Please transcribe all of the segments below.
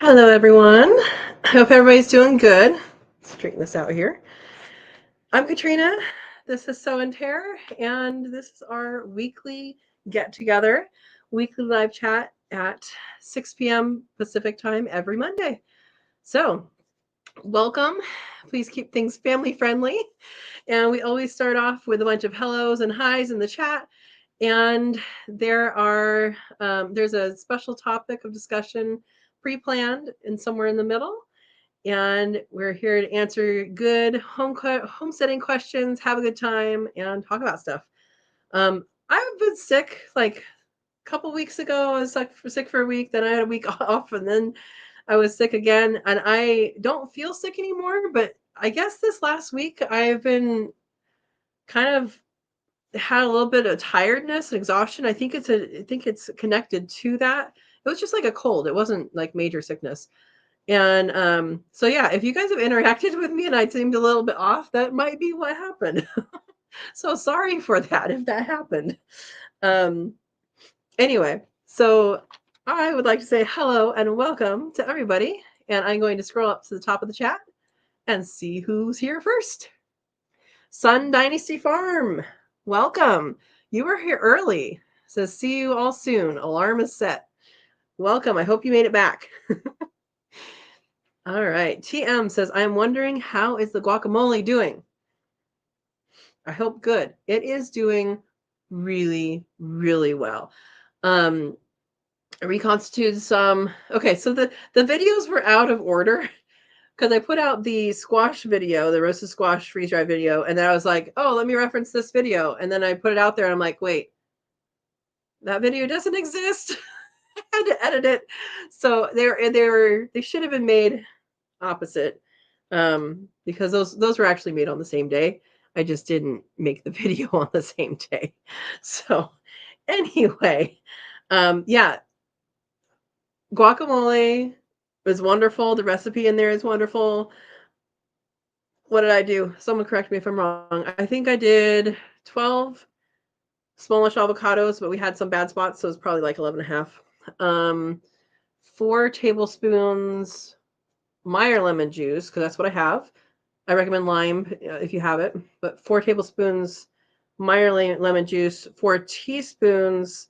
Hello, everyone. I hope everybody's doing good. Straighten this out here. I'm Katrina. This is Tare, and this is our weekly get together, weekly live chat at 6 p.m. Pacific time every Monday. So, welcome. Please keep things family friendly. And we always start off with a bunch of hellos and highs in the chat. And there's a special topic of discussion pre-planned and somewhere in the middle. And we're here to answer good homesteading questions, have a good time, and talk about stuff. I've been sick like a couple weeks ago. I was sick for a week, then I had a week off, and then I was sick again. And I don't feel sick anymore, but I guess this last week I've been kind of had a little bit of tiredness and exhaustion. I think it's connected to that. It was just like a cold. It wasn't like major sickness. And so yeah, if you guys have interacted with me and I seemed a little bit off, that might be what happened. So sorry for that if that happened. Anyway, so I would like to say hello and welcome to everybody. And I'm going to scroll up to the top of the chat and see who's here first. Sun Dynasty Farm, welcome. You were here early. Says, see you all soon. Alarm is set. Welcome. I hope you made it back. All right. TM says, I'm wondering, how is the guacamole doing? I hope good. It is doing really, really well. I reconstituted some. Okay, so the videos were out of order because I put out the squash video, the roasted squash freeze-dried video, and then I was like, oh, let me reference this video. And then I put it out there, and I'm like, wait, that video doesn't exist. I had to edit it. So they should have been made opposite, because those were actually made on the same day. I just didn't make the video on the same day. So anyway, yeah, guacamole is wonderful. The recipe in there is wonderful. What did I do? Someone correct me if I'm wrong. I think I did 12 smallish avocados, but we had some bad spots, so it's probably like 11 and a half. 4 tablespoons Meyer lemon juice, because that's what I have. I recommend lime if you have it, but 4 tablespoons Meyer lemon juice, 4 teaspoons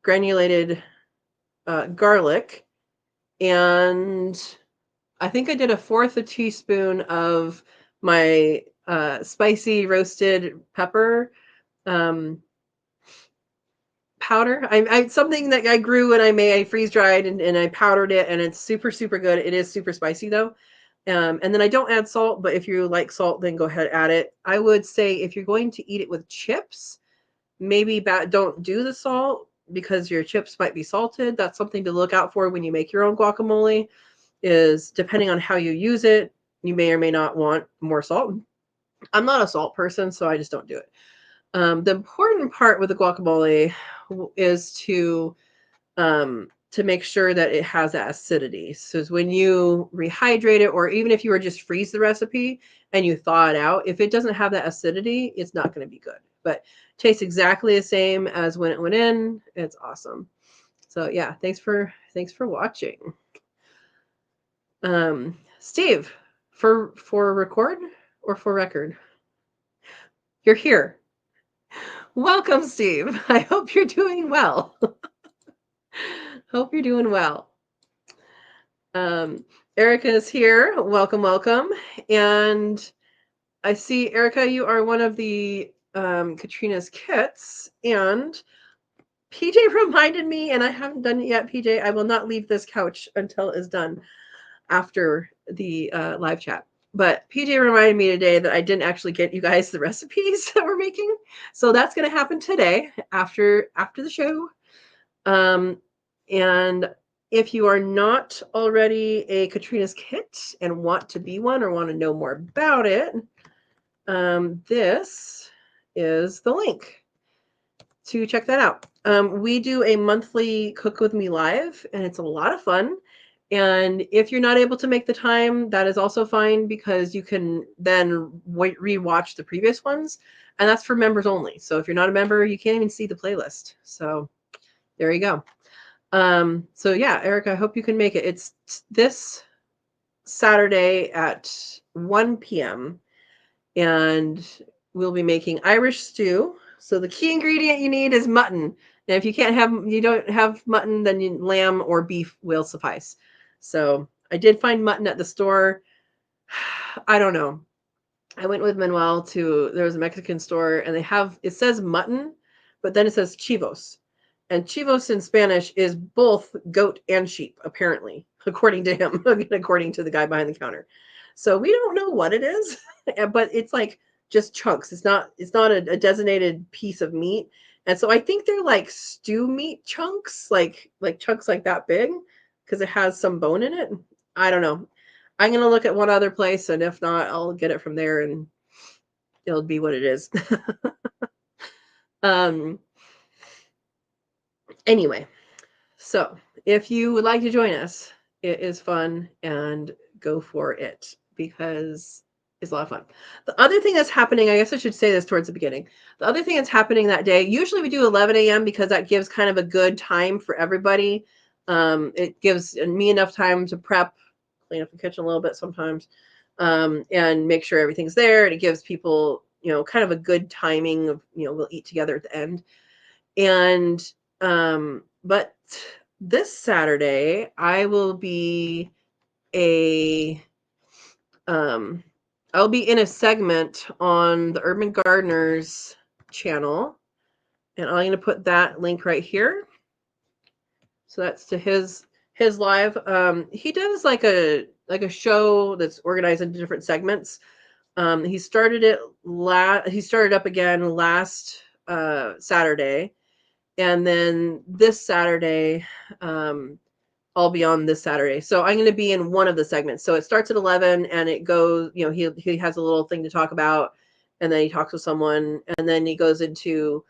granulated garlic, and I think I did 1/4 a teaspoon of my spicy roasted pepper powder. I something that I grew and I freeze dried and I powdered it, and it's super, super good. It is super spicy though. And then I don't add salt, but if you like salt, then go ahead, add it. I would say if you're going to eat it with chips, maybe don't do the salt because your chips might be salted. That's something to look out for when you make your own guacamole, is depending on how you use it, you may or may not want more salt. I'm not a salt person, so I just don't do it. The important part with the guacamole is to make sure that it has that acidity. So when you rehydrate it, or even if you were just freeze the recipe and you thaw it out, if it doesn't have that acidity, it's not going to be good. But tastes exactly the same as when it went in. It's awesome. So yeah, thanks for watching. Steve, for record or for record? You're here. Welcome, Steve. I hope you're doing well. Hope you're doing well. Erica is here. Welcome, welcome. And I see, Erica, you are one of the Katrina's kits. And PJ reminded me, and I haven't done it yet, PJ, I will not leave this couch until it's done after the live chat. But PJ reminded me today that I didn't actually get you guys the recipes that we're making. So that's going to happen today after the show. And if you are not already a Katrina's kit and want to be one or want to know more about it, this is the link to check that out. We do a monthly Cook With Me live, and it's a lot of fun. And if you're not able to make the time, that is also fine, because you can then re-watch the previous ones, and that's for members only. So if you're not a member, you can't even see the playlist. So there you go. So yeah, Erica, I hope you can make it. It's this Saturday at 1 p.m. and we'll be making Irish stew. So the key ingredient you need is mutton. And if you don't have mutton, then lamb or beef will suffice. So I did find mutton at the store. I don't know. I went with Manuel there was a Mexican store and it says mutton, but then it says chivos. And chivos in Spanish is both goat and sheep, apparently, according to him, according to the guy behind the counter. So we don't know what it is, but it's like just chunks. It's not a designated piece of meat. And so I think they're like stew meat chunks, like chunks like that big, because it has some bone in it. I don't know. I'm going to look at one other place, and if not, I'll get it from there and it'll be what it is. Anyway, so if you would like to join us, it is fun and go for it because it's a lot of fun. The other thing that's happening, I guess I should say this towards the beginning. The other thing that's happening that day, usually we do 11 a.m. because that gives kind of a good time for everybody. It gives me enough time to prep, clean up the kitchen a little bit sometimes, and make sure everything's there. And it gives people, kind of a good timing of, we'll eat together at the end. And, but this Saturday, I will be I'll be in a segment on the Urban Gardeners channel, and I'm going to put that link right here. So that's to his live. He does like a show that's organized into different segments. He started up again last Saturday, and then this Saturday, I'll be on this Saturday. So I'm going to be in one of the segments. So it starts at 11 and it goes, he has a little thing to talk about, and then he talks with someone, and then he goes into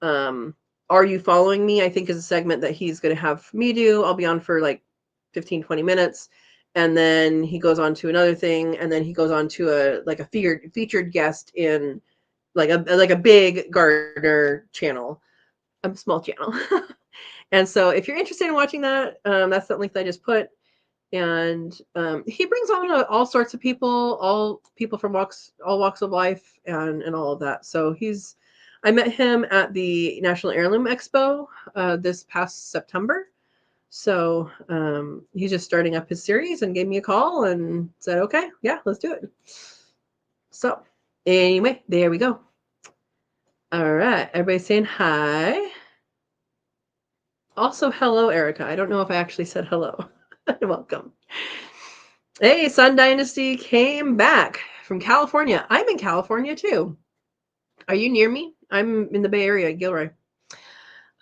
Are You Following Me? I think is a segment that he's going to have me do. I'll be on for like 15, 20 minutes. And then he goes on to another thing, and then he goes on to a featured guest in like a big gardener channel, a small channel. And so if you're interested in watching that, that's the link that I just put. And he brings on all sorts of people, all people from all walks of life and all of that. So I met him at the National Heirloom Expo this past September. So he's just starting up his series and gave me a call and said, okay, yeah, let's do it. So anyway, there we go. All right. Everybody's saying hi. Also, hello, Erica. I don't know if I actually said hello. Welcome. Hey, Sun Dynasty came back from California. I'm in California too. Are you near me? I'm in the Bay Area, Gilroy.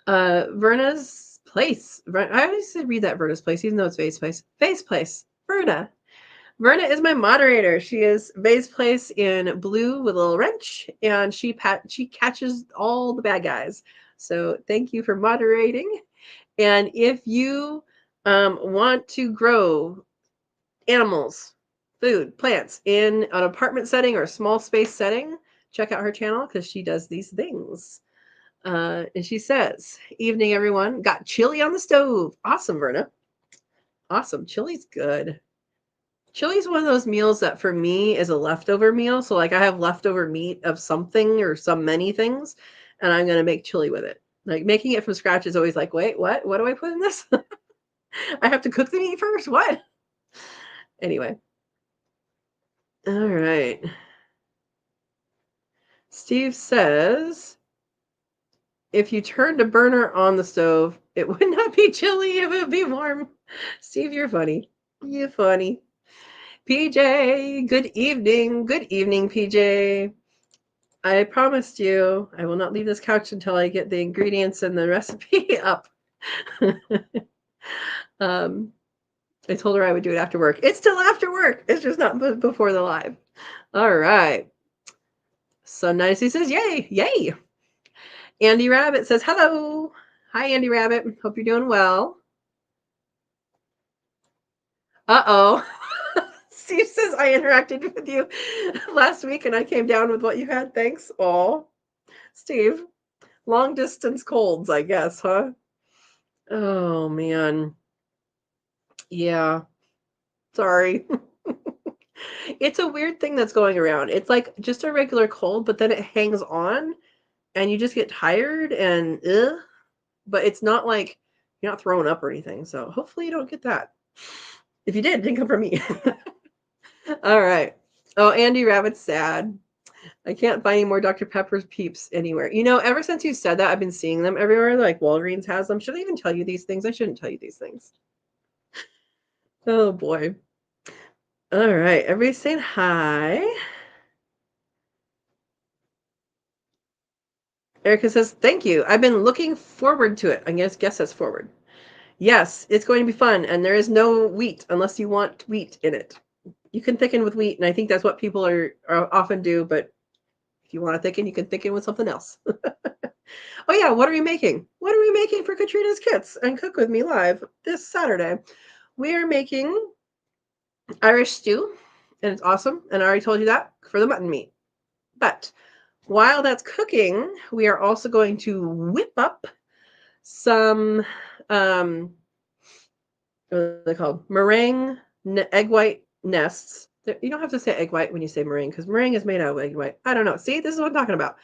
Verna's Place. I always read that Verna's Place, even though it's Vay's Place. Vay's Place. Verna. Verna is my moderator. She is Vay's Place in blue with a little wrench, and she catches all the bad guys. So thank you for moderating. And if you want to grow animals, food, plants in an apartment setting or a small space setting, check out her channel because she does these things. And she says, evening, everyone. Got chili on the stove. Awesome, Verna. Awesome. Chili's good. Chili's one of those meals that for me is a leftover meal. So like I have leftover meat of something or many things, and I'm going to make chili with it. Like making it from scratch is always like, wait, what? What do I put in this? I have to cook the meat first? What? Anyway. All right. Steve says, if you turned a burner on the stove, it would not be chilly, it would be warm. Steve, you're funny. You're funny. PJ, good evening. Good evening, PJ. I promised you I will not leave this couch until I get the ingredients and the recipe up. I told her I would do it after work. It's still after work. It's just not before the live. All right. Sun Dynasty says, yay, yay. Andy Rabbit says, hello. Hi, Andy Rabbit. Hope you're doing well. Uh-oh. Steve says, I interacted with you last week and I came down with what you had. Thanks. Steve. Long distance colds, I guess, huh? Oh man. Yeah. Sorry. It's a weird thing that's going around. It's like just a regular cold, but then it hangs on and you just get tired and but it's not like you're not throwing up or anything. So hopefully you don't get that. If you did, it didn't come from me. All right. Oh, Andy Rabbit's sad. I can't find any more Dr. Pepper's Peeps anywhere. You know, ever since you said that, I've been seeing them everywhere. Like Walgreens has them. Should I even tell you these things? I shouldn't tell you these things. Oh boy. All right. Everybody's saying hi. Erica says, thank you. I've been looking forward to it. I guess that's forward. Yes, it's going to be fun. And there is no wheat unless you want wheat in it. You can thicken with wheat. And I think that's what people are often do. But if you want to thicken, you can thicken with something else. Oh, yeah. What are we making? What are we making for Katrina's Kits and Cook With Me Live this Saturday? We are making Irish stew. And it's awesome. And I already told you that for the mutton meat. But while that's cooking, we are also going to whip up some, what are they called? Meringue egg white nests. You don't have to say egg white when you say meringue because meringue is made out of egg white. I don't know. See, this is what I'm talking about.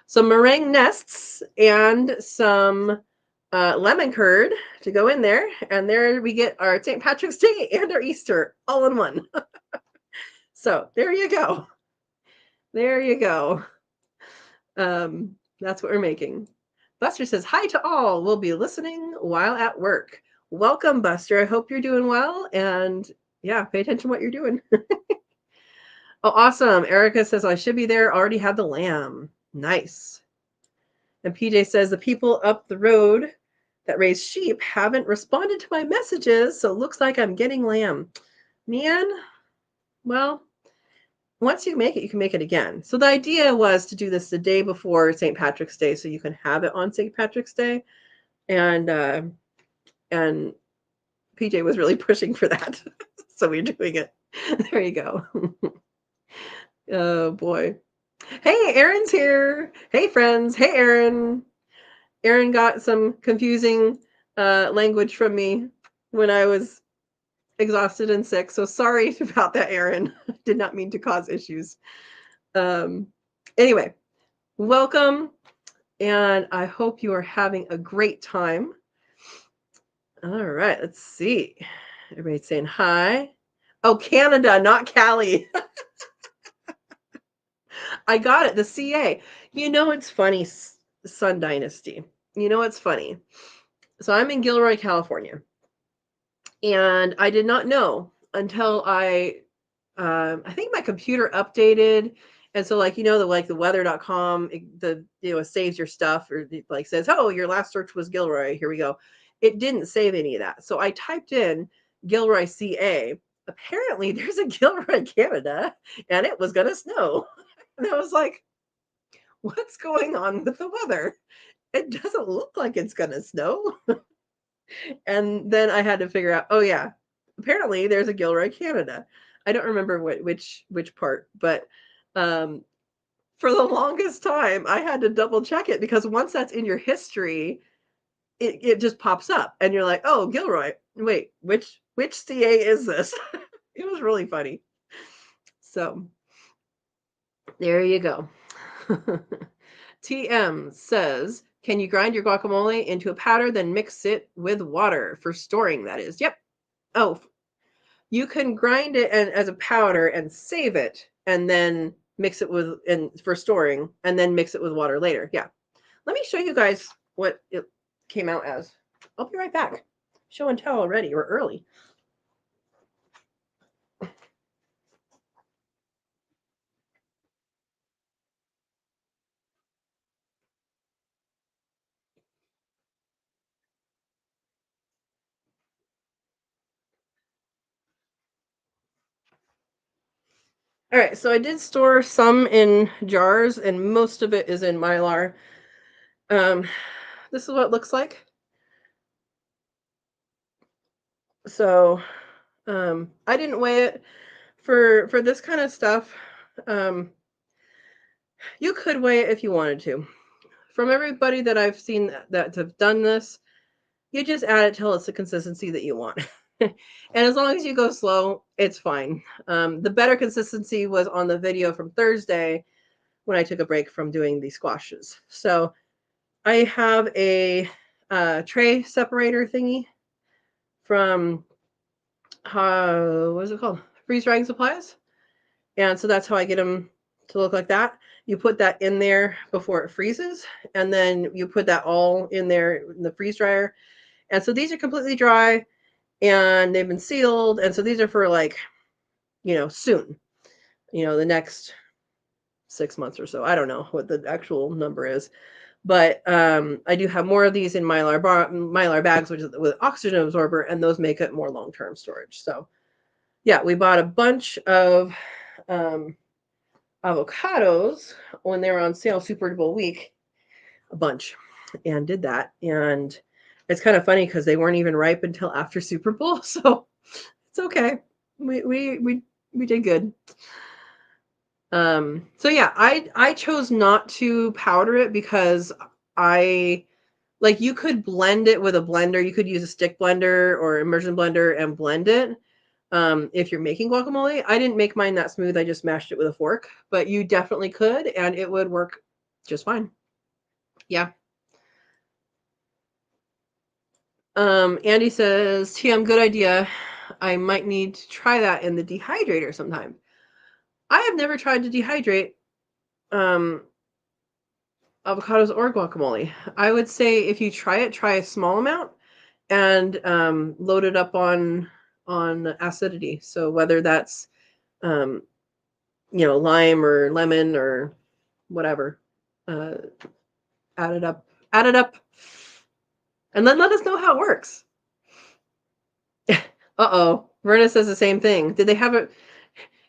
Some meringue nests and some lemon curd to go in there. And there we get our St. Patrick's Day and our Easter all in one. So there you go. There you go. That's what we're making. Buster says, hi to all. We'll be listening while at work. Welcome, Buster. I hope you're doing well. And yeah, pay attention to what you're doing. Oh, awesome. Erica says, I should be there. Already had the lamb. Nice. And PJ says, the people up the road that raise sheep haven't responded to my messages. So it looks like I'm getting lamb. Man, well, once you make it, you can make it again. So the idea was to do this the day before St. Patrick's Day, so you can have it on St. Patrick's Day. And PJ was really pushing for that, so we're doing it. There you go. Oh boy. Hey, Aaron's here. Hey, friends. Hey, Aaron. Aaron got some confusing language from me when I was exhausted and sick. So sorry about that, Aaron. Did not mean to cause issues. Anyway, welcome, and I hope you are having a great time. All right, let's see. Everybody's saying hi. Oh, Canada, not Cali. I got it, the CA. You know, it's funny, Sun Dynasty. You know, it's funny. So I'm in Gilroy, California, and I did not know until I think my computer updated. And so like, you know, the weather.com, it saves your stuff or it like says, oh, your last search was Gilroy. Here we go. It didn't save any of that. So I typed in Gilroy, CA. Apparently there's a Gilroy, Canada, and it was going to snow. And I was like, what's going on with the weather? It doesn't look like it's going to snow. And then I had to figure out, oh yeah, apparently there's a Gilroy, Canada. I don't remember which part, but for the longest time I had to double check it because once that's in your history, it just pops up and you're like, oh, Gilroy. Wait, which CA is this? It was really funny. So there you go. TM says, can you grind your guacamole into a powder, then mix it with water for storing? That is. Yep. Oh, you can grind it as a powder and save it and then mix it with for storing and then mix it with water later. Yeah. Let me show you guys what it came out as. I'll be right back. Show and tell already. We're early. All right, so I did store some in jars and most of it is in Mylar. This is what it looks like. So I didn't weigh it for this kind of stuff. You could weigh it if you wanted to. From everybody that I've seen that have done this, You just add it till it's the consistency that you want. And as long as you go slow, it's fine. The better consistency was on the video from Thursday when I took a break from doing the squashes. So I have a tray separator thingy from, what is it called? Freeze drying supplies. And so that's how I get them to look like that. You put that in there before it freezes, and then you put that all in there in the freeze dryer. And so these are completely dry and they've been sealed. And so these are for like, soon, the next 6 months or so. I don't know what the actual number is, but I do have more of these in mylar bags, which is with oxygen absorber, and those make it more long-term storage. So yeah, we bought a bunch of avocados when they were on sale Super Bowl week, a bunch, and did that. And it's kind of funny because they weren't even ripe until after Super Bowl, so it's okay. We did good. So yeah, I chose not to powder it because you could blend it with a blender. You could use a stick blender or immersion blender and blend it. If you're making guacamole. I didn't make mine that smooth. I just mashed it with a fork, but you definitely could, and it would work just fine. Yeah. Andy says, TM, good idea. I might need to try that in the dehydrator sometime. I have never tried to dehydrate avocados or guacamole. I would say if you try it, try a small amount and load it up on acidity. So whether that's lime or lemon or whatever, add it up, and then let us know how it works. Uh-oh, Verna says the same thing. Did they have it?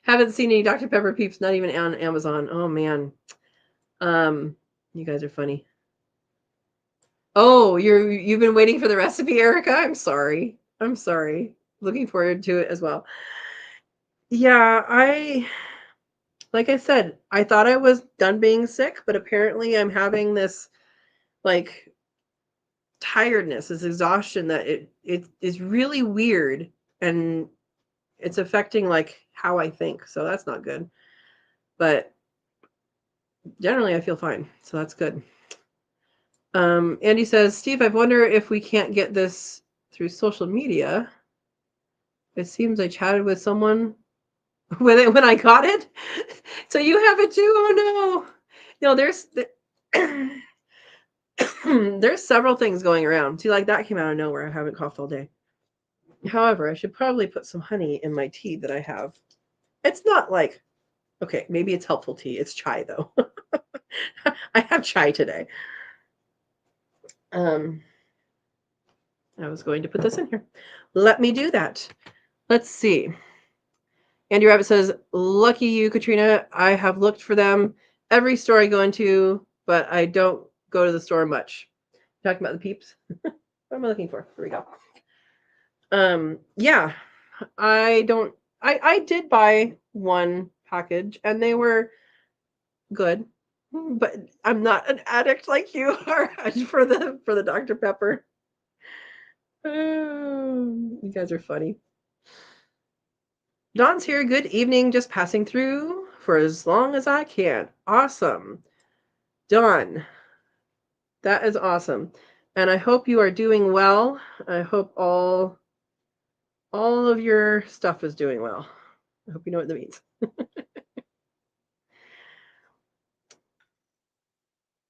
Haven't seen any Dr. Pepper peeps, not even on Amazon. Oh man. You guys are funny. Oh, you've been waiting for the recipe, Erica? I'm sorry. Looking forward to it as well. Yeah, like I said, I thought I was done being sick, but apparently I'm having this like tiredness, this exhaustion that it is really weird, and it's affecting like how I think. So that's not good. But generally I feel fine. So that's good. Andy says, Steve, I wonder if we can't get this through social media. It seems I chatted with someone with it when I got it. So you have it too? Oh no. No, there's several things going around. See, like that came out of nowhere. I haven't coughed all day. However, I should probably put some honey in my tea that I have. It's not like, okay, maybe it's helpful tea. It's chai though. I have chai today. I was going to put this in here. Let me do that. Let's see. Andy Rabbit says, lucky you, Katrina. I have looked for them every store I go into, but I don't go to the store much. Talking about the peeps. What am I looking for? Here we go. Yeah, I did buy one package and they were good, but I'm not an addict like you are for the Dr. Pepper. You guys are funny. Dawn's here. Good evening. Just passing through for as long as I can. Awesome. Dawn, that is awesome. And I hope you are doing well. I hope all of your stuff is doing well. I hope you know what that means.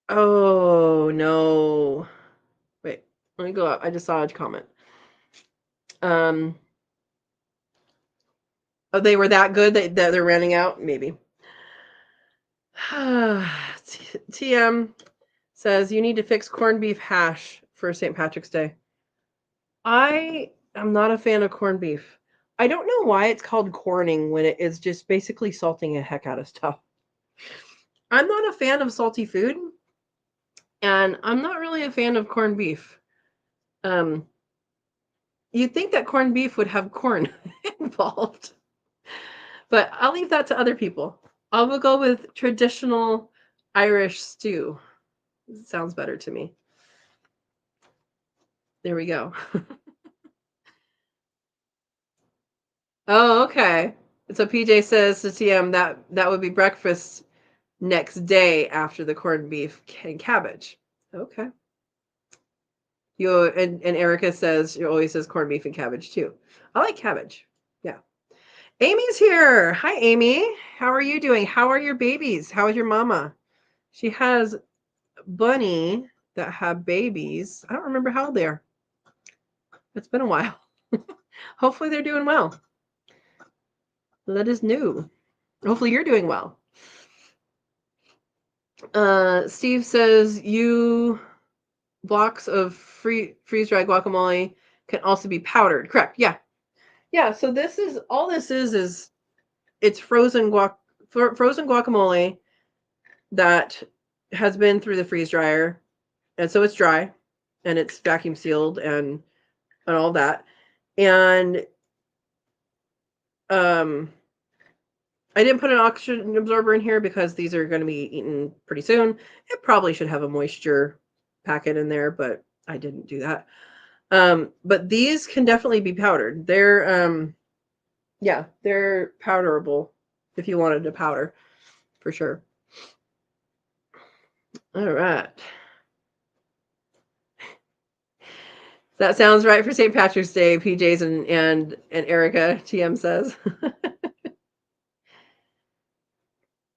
Oh, no. Wait, let me go up. I just saw a comment. Oh, they were that good that they're running out? Maybe. TM says you need to fix corned beef hash for St. Patrick's Day. I am not a fan of corned beef. I don't know why it's called corning when it is just basically salting a heck out of stuff. I'm not a fan of salty food, and I'm not really a fan of corned beef. You'd think that corned beef would have corn involved, but I'll leave that to other people. I will go with traditional Irish stew. It sounds better to me. There we go. Oh, okay. So PJ says to TM that would be breakfast next day after the corned beef and cabbage. Okay. And Erica says she always says corned beef and cabbage too. I like cabbage. Yeah. Amy's here. Hi, Amy. How are you doing? How are your babies? How is your mama? She has Bunny that have babies. I don't remember how old they are. It's been a while. Hopefully they're doing well. Let us know. Hopefully you're doing well. Steve says you blocks of freeze-dried guacamole can also be powdered. Correct. Yeah. Yeah. So this is all this is it's frozen guacamole that has been through the freeze dryer, and so it's dry, and it's vacuum sealed and all that. And I didn't put an oxygen absorber in here because these are going to be eaten pretty soon. It probably should have a moisture packet in there, but I didn't do that. But these can definitely be powdered. They're yeah, they're powderable if you wanted to powder, for sure. All right. That sounds right for St. Patrick's Day, PJs and Erica, TM says.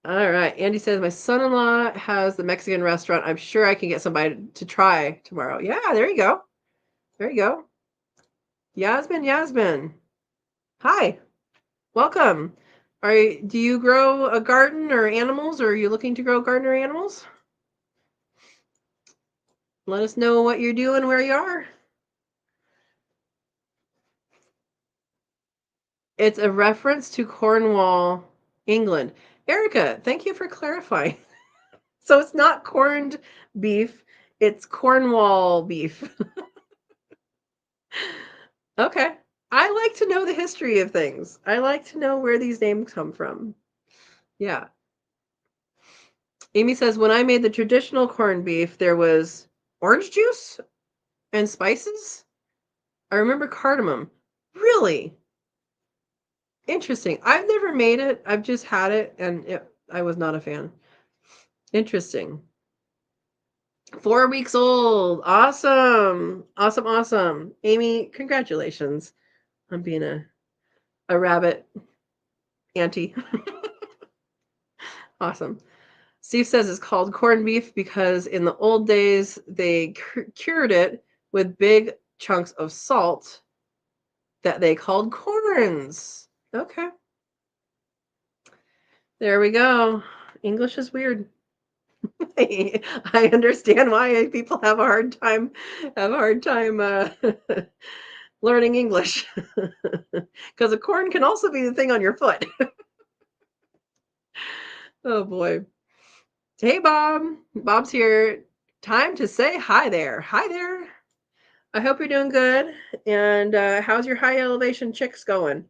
All right. Andy says, my son-in-law has the Mexican restaurant. I'm sure I can get somebody to try tomorrow. Yeah, there you go. There you go. Yasmin. Hi. Welcome. Do you grow a garden or animals, or are you looking to grow a garden or animals? Let us know what you're doing, where you are. It's a reference to Cornwall, England. Erica, thank you for clarifying. So it's not corned beef, it's Cornwall beef. Okay. I like to know the history of things. I like to know where these names come from. Yeah. Amy says, when I made the traditional corned beef, there was orange juice and spices. I remember cardamom. Really? Interesting. I've never made it. I've just had it, and I was not a fan. Interesting. 4 weeks old. Awesome. Awesome. Amy, congratulations on being a rabbit auntie. Awesome. Steve says it's called corned beef because in the old days they cured it with big chunks of salt that they called corns. Okay. There we go. English is weird. I understand why people have a hard time learning English. Because a corn can also be the thing on your foot. Oh boy. Hey Bob. Bob's here. Time to say hi there. Hi there. I hope you're doing good. And how's your high elevation chicks going?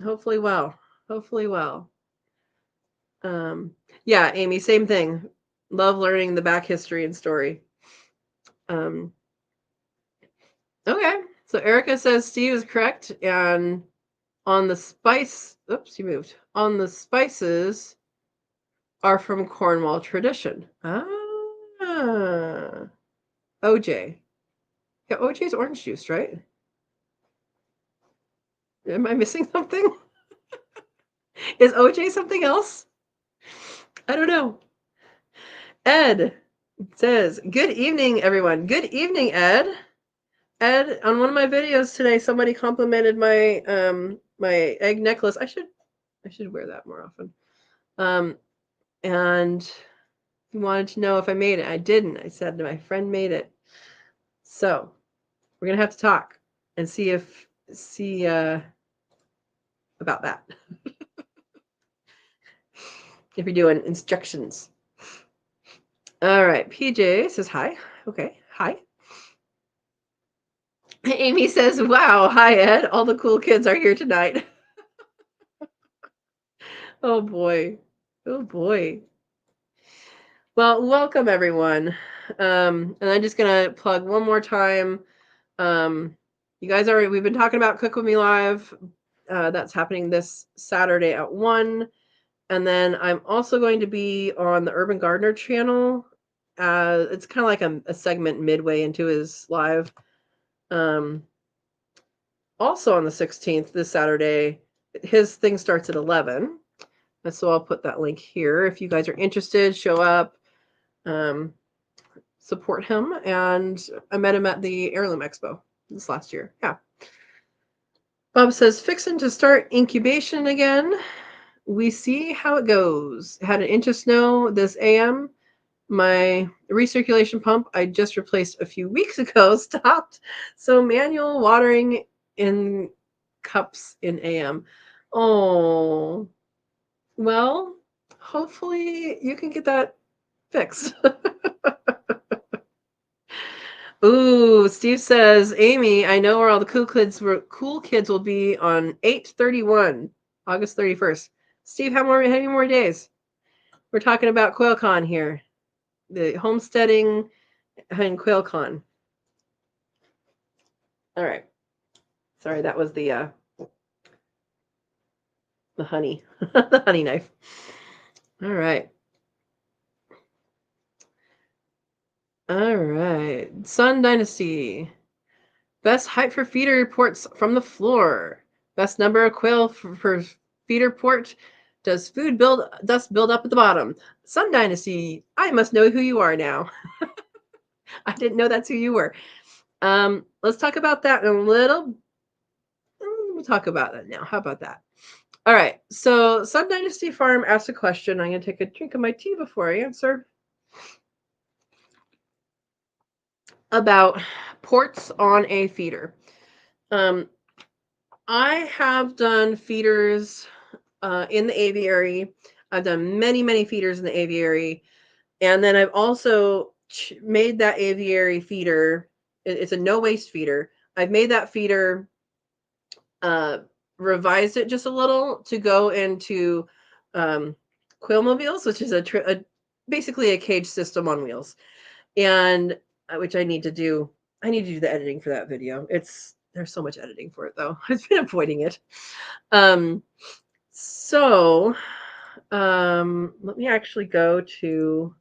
Hopefully well. Yeah, Amy, same thing. Love learning the back history and story. Okay. So Erica says Steve is correct. And on the spice, oops, you moved. On the spices are from Cornwall tradition. OJ. Yeah, OJ's orange juice, right? Am I missing something? Is OJ something else? I don't know. Ed says, good evening, everyone. Good evening, Ed. Ed, on one of my videos today, somebody complimented my my egg necklace. I should wear that more often. And he wanted to know if I made it. I didn't. I said my friend made it. So we're gonna have to talk and see about that. If you're doing instructions. All right. PJ says hi. Okay. Hi. Amy says, wow. Hi, Ed. All the cool kids are here tonight. Oh boy. Oh boy. Well, welcome everyone. And I'm just gonna plug one more time. You guys we've been talking about Cook With Me Live. That's happening this Saturday at 1. And then I'm also going to be on the Urban Gardener channel. It's kind of like a segment midway into his live. Also on the 16th, this Saturday, his thing starts at 11. And so I'll put that link here. If you guys are interested, show up, support him. And I met him at the Heirloom Expo this last year. Yeah. Bob says, fixing to start incubation again. We see how it goes. Had an inch of snow this AM. My recirculation pump I just replaced a few weeks ago stopped. So manual watering in cups in AM. Oh, well, hopefully you can get that fixed. Ooh, Steve says, Amy, I know where all the cool kids will be on 8/31, August 31st. Steve, how many more days? We're talking about QuailCon here. The homesteading and QuailCon. All right. Sorry, that was the honey, the honey knife. All right. All right. Sun Dynasty. Best height for feeder reports from the floor. Best number of quail for feeder port. Does dust build up at the bottom? Sun Dynasty. I must know who you are now. I didn't know that's who you were. Let's talk about that in a little. We'll talk about that now. How about that? All right. So Sun Dynasty Farm asked a question. I'm going to take a drink of my tea before I answer. About ports on a feeder. I have done feeders in the aviary. I've done many feeders in the aviary. And then I've also made that aviary feeder. It's a no-waste feeder. I've made that feeder, revised it just a little to go into quail mobiles, which is basically a cage system on wheels. And which I need to do. I need to do the editing for that video. There's so much editing for it though. I've been avoiding it. Let me actually go to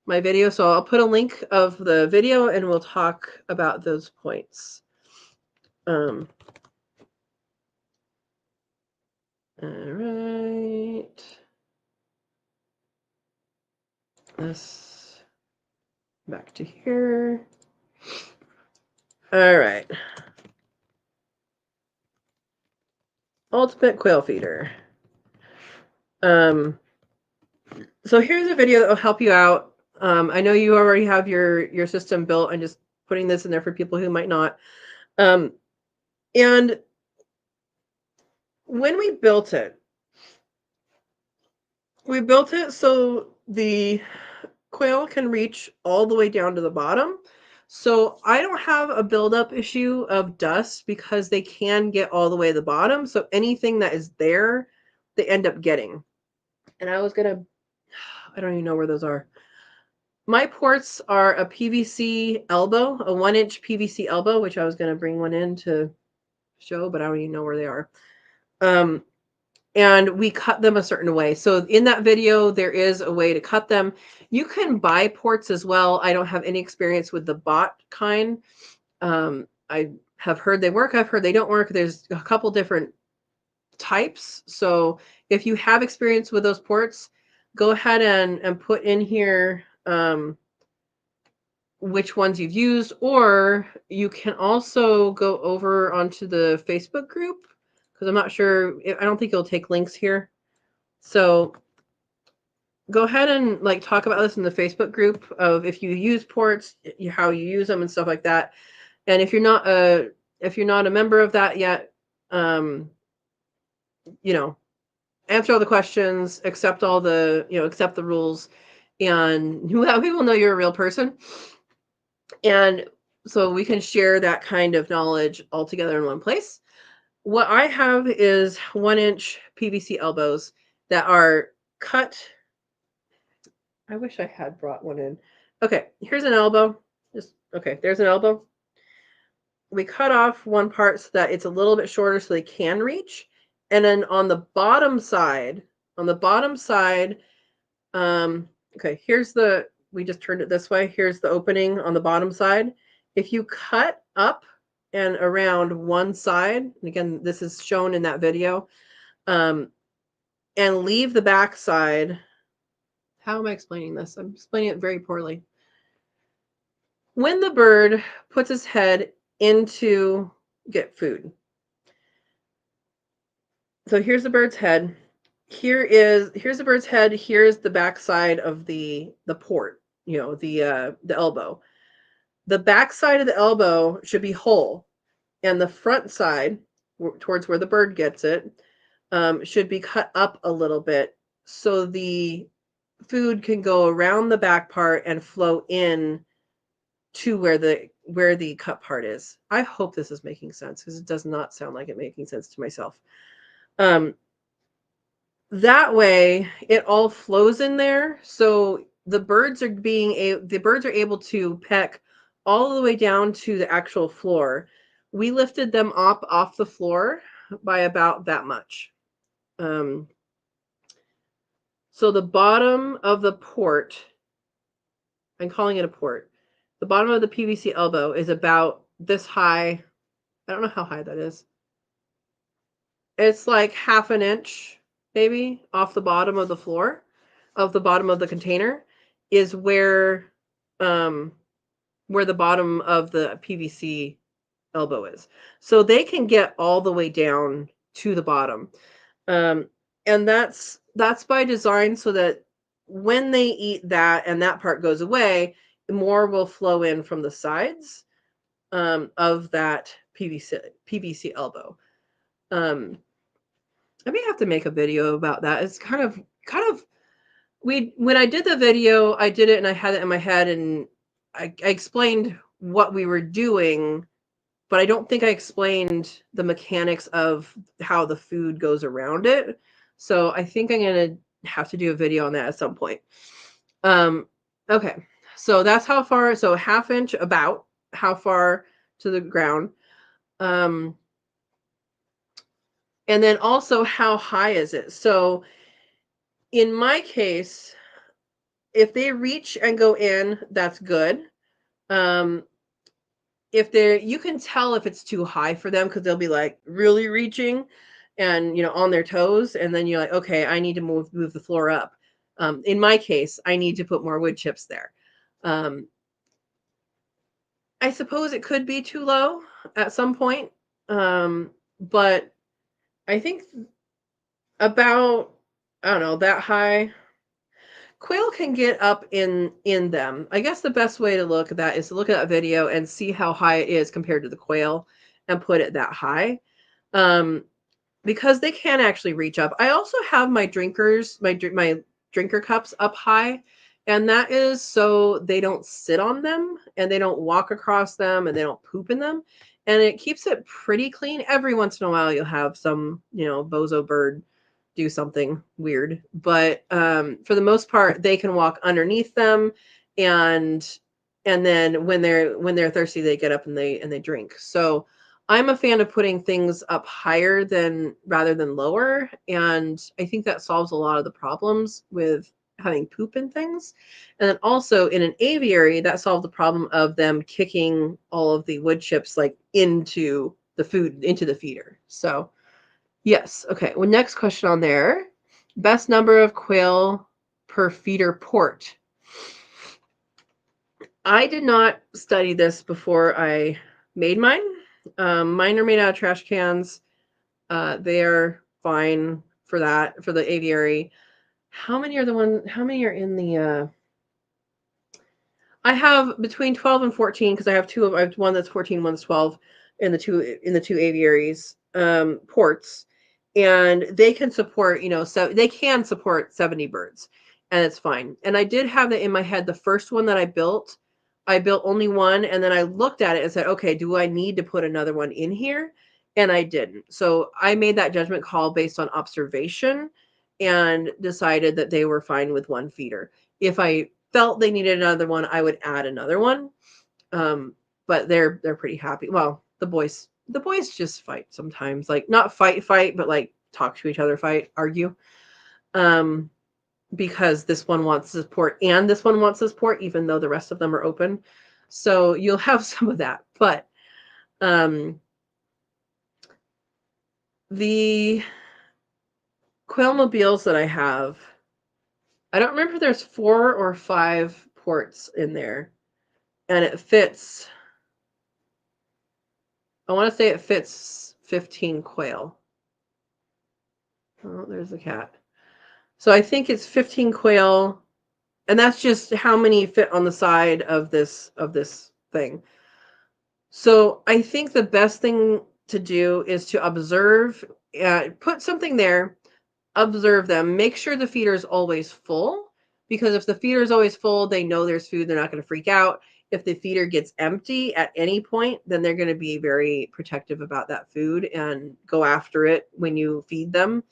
my video. So I'll put a link of the video and we'll talk about those points. All right. This back to here. All right. Ultimate quail feeder. So here's a video that will help you out. I know you already have your system built. I'm just putting this in there for people who might not. And when we built it so the quail can reach all the way down to the bottom. So I don't have a buildup issue of dust because they can get all the way to the bottom. So anything that is there, they end up getting. And I don't even know where those are. My ports are a PVC elbow, a 1-inch PVC elbow, which I was going to bring one in to show, but I don't even know where they are. And we cut them a certain way. So in that video, there is a way to cut them. You can buy ports as well. I don't have any experience with the bought kind. I have heard they work. I've heard they don't work. There's a couple different types. So if you have experience with those ports, go ahead and put in here which ones you've used, or you can also go over onto the Facebook group because I'm not sure. I don't think it'll take links here. So go ahead and talk about this in the Facebook group of if you use ports, how you use them and stuff like that. And if you're not a member of that yet, answer all the questions, accept the rules, and we will know you're a real person. And so we can share that kind of knowledge all together in one place. What I have is 1-inch PVC elbows that are cut. I wish I had brought one in. Okay, here's an elbow. There's an elbow. we cut off one part so that it's a little bit shorter so they can reach. And then on the bottom side, okay, we just turned it this way. Here's the opening on the bottom side. If you cut up and around one side, and again, this is shown in that video, and leave the back side. How am I explaining this? I'm explaining it very poorly. When the bird puts his head into get food. So here's the bird's head. Here's the bird's head. Here's the back side of the port, the elbow. The back side of the elbow should be whole, and the front side, towards where the bird gets it, should be cut up a little bit so the food can go around the back part and flow in to where the cut part is. I hope this is making sense because it does not sound like it making sense to myself. That way it all flows in there. So the birds are able to peck all the way down to the actual floor. We lifted them up off the floor by about that much. So the bottom of the port, I'm calling it a port. The bottom of the PVC elbow is about this high. I don't know how high that is. It's like half an inch, maybe, off the bottom of the floor, of the bottom of the container, is where the bottom of the PVC elbow is. So they can get all the way down to the bottom. And that's by design so that when they eat that and that part goes away, more will flow in from the sides of that PVC elbow. I may have to make a video about that. It's kind of when I did the video, I did it and I had it in my head and I explained what we were doing, but I don't think I explained the mechanics of how the food goes around it. So I think I'm going to have to do a video on that at some point. Okay. So that's how far, so half inch, about how far to the ground. And then also how high is it? So in my case, if they reach and go in, that's good. If you can tell if it's too high for them because they'll be like really reaching and on their toes, and then you're like, okay, I need to move the floor up. In my case, I need to put more wood chips there. I suppose it could be too low at some point, but I think about, I don't know, that high. Quail can get up in them. I guess the best way to look at that is to look at that video and see how high it is compared to the quail and put it that high. Because they can actually reach up. I also have my drinker cups up high, and that is so they don't sit on them and they don't walk across them and they don't poop in them. And it keeps it pretty clean. Every once in a while, you'll have some, bozo bird do something weird. But for the most part, they can walk underneath them. And then when they're thirsty, they get up and they drink. So I'm a fan of putting things up higher rather than lower. And I think that solves a lot of the problems with having poop and things. And then also in an aviary, that solved the problem of them kicking all of the wood chips like into the food, into the feeder. So yes. Okay. Well, next question on there. Best number of quail per feeder port. I did not study this before I made mine. Mine are made out of trash cans. They are fine for that, for the aviary. How many are in the, I have between 12 and 14 because I have I have one that's 14, one that's 12 in the two aviaries, ports, and they can support, so they can support 70 birds, and it's fine. And I did have that in my head. The first one that I built only one, and then I looked at it and said, okay, do I need to put another one in here? And I didn't. So I made that judgment call based on observation and decided that they were fine with one feeder. If I felt they needed another one, I would add another one. But they're pretty happy. Well, the boys just fight sometimes, like not fight, but like talk to each other, fight, argue. Because this one wants support and this one wants support, even though the rest of them are open. So you'll have some of that. But the quail mobiles that I have, I don't remember if there's 4 or 5 ports in there. And it fits, I want to say it fits 15 quail. Oh, there's the cat. So I think it's 15 quail, and that's just how many fit on the side of this thing. So I think the best thing to do is to observe, put something there, observe them, make sure the feeder is always full, because if the feeder is always full, they know there's food, they're not going to freak out. If the feeder gets empty at any point, then they're going to be very protective about that food and go after it when you feed them.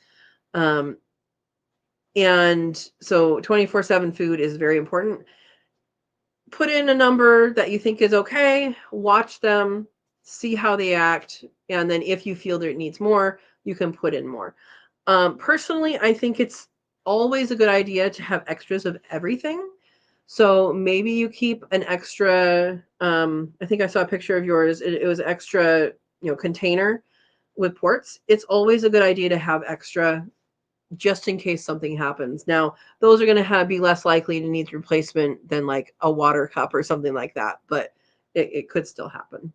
And so 24/7 food is very important. Put in a number that you think is okay, watch them, see how they act, and then if you feel that it needs more, you can put in more. Personally, I think it's always a good idea to have extras of everything. So maybe you keep an extra, I think I saw a picture of yours. It was extra, container with ports. It's always a good idea to have extra just in case something happens. Now, those are going to be less likely to need replacement than like a water cup or something like that, but it could still happen.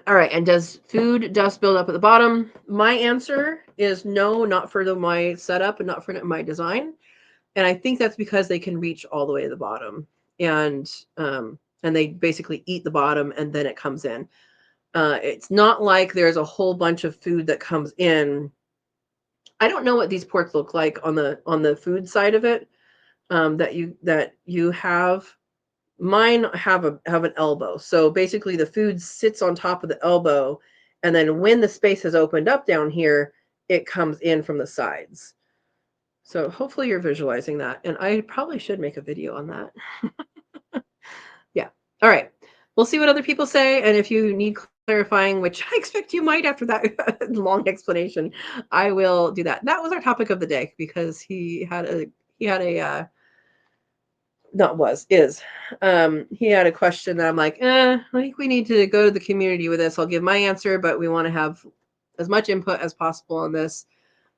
All right, and does food dust build up at the bottom? My answer is no, not for my setup and not for my design. And I think that's because they can reach all the way to the bottom, and they basically eat the bottom and then it comes in. It's not like there's a whole bunch of food that comes in. I don't know what these ports look like on the food side of it, that you have. Mine have an elbow. So basically the food sits on top of the elbow, and then when the space has opened up down here, it comes in from the sides. So hopefully you're visualizing that. And I probably should make a video on that. Yeah. All right. We'll see what other people say. And if you need clarifying, which I expect you might after that long explanation, I will do that. That was our topic of the day because he had a he had a question that I'm like, I think we need to go to the community with this. I'll give my answer, but we want to have as much input as possible on this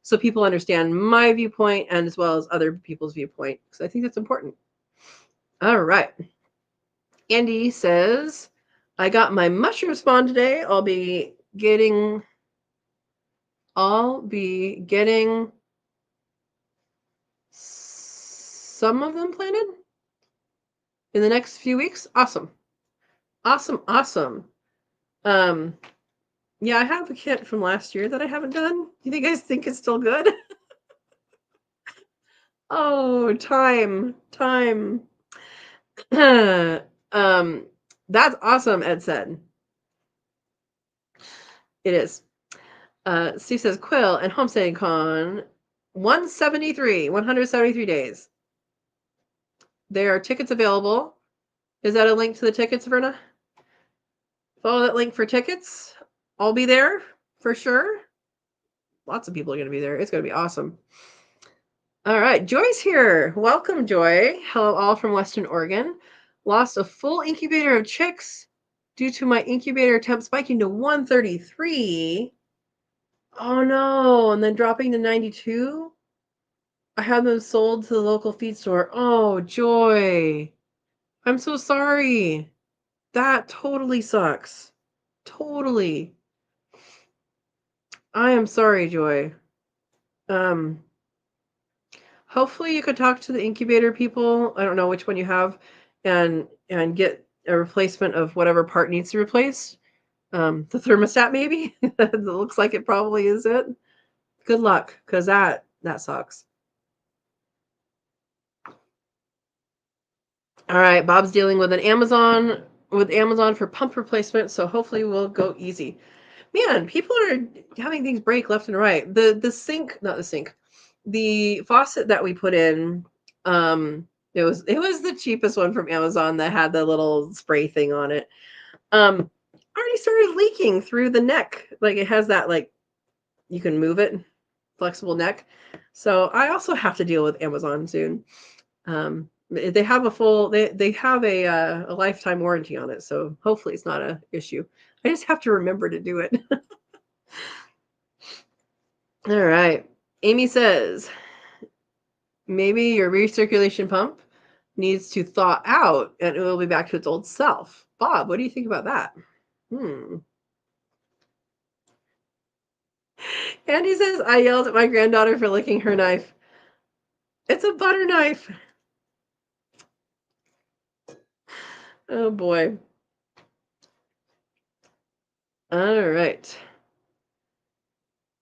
so people understand my viewpoint and as well as other people's viewpoint, because I think that's important. All right. Andy says, I got my mushroom spawn today. I'll be getting some of them planted in the next few weeks. Awesome. Yeah, I have a kit from last year that I haven't done. Do you guys think it's still good? Oh, time. That's awesome, Ed said. It is. Steve says Quill and Homesteading Con 173 days. There are tickets available. Is that a link to the tickets, Verna? Follow that link for tickets. I'll be there for sure. Lots of people are going to be there. It's going to be awesome. All right, Joy's here. Welcome, Joy. Hello, all from Western Oregon. Lost a full incubator of chicks due to my incubator temp spiking to 133. Oh no, and then dropping to 92. I had them sold to the local feed store. Oh, Joy. I'm so sorry. That totally sucks. Totally. I am sorry, Joy. Hopefully you could talk to the incubator people. I don't know which one you have, and get a replacement of whatever part needs to be replaced. The thermostat, maybe. It looks like it probably is it. Good luck, because that sucks. All right, Bob's dealing with Amazon for pump replacement, so hopefully we'll go easy. Man, people are having things break left and right. The faucet that we put in, it was the cheapest one from Amazon that had the little spray thing on it. Already started leaking through the neck. Like it has that, like, you can move it, flexible neck. So I also have to deal with Amazon soon. They have they have a lifetime warranty on it, so hopefully it's not an issue. I just have to remember to do it. All right. Amy says, maybe your recirculation pump needs to thaw out and it will be back to its old self. Bob, what do you think about that? Andy says, I yelled at my granddaughter for licking her knife. It's a butter knife. Oh boy. All right.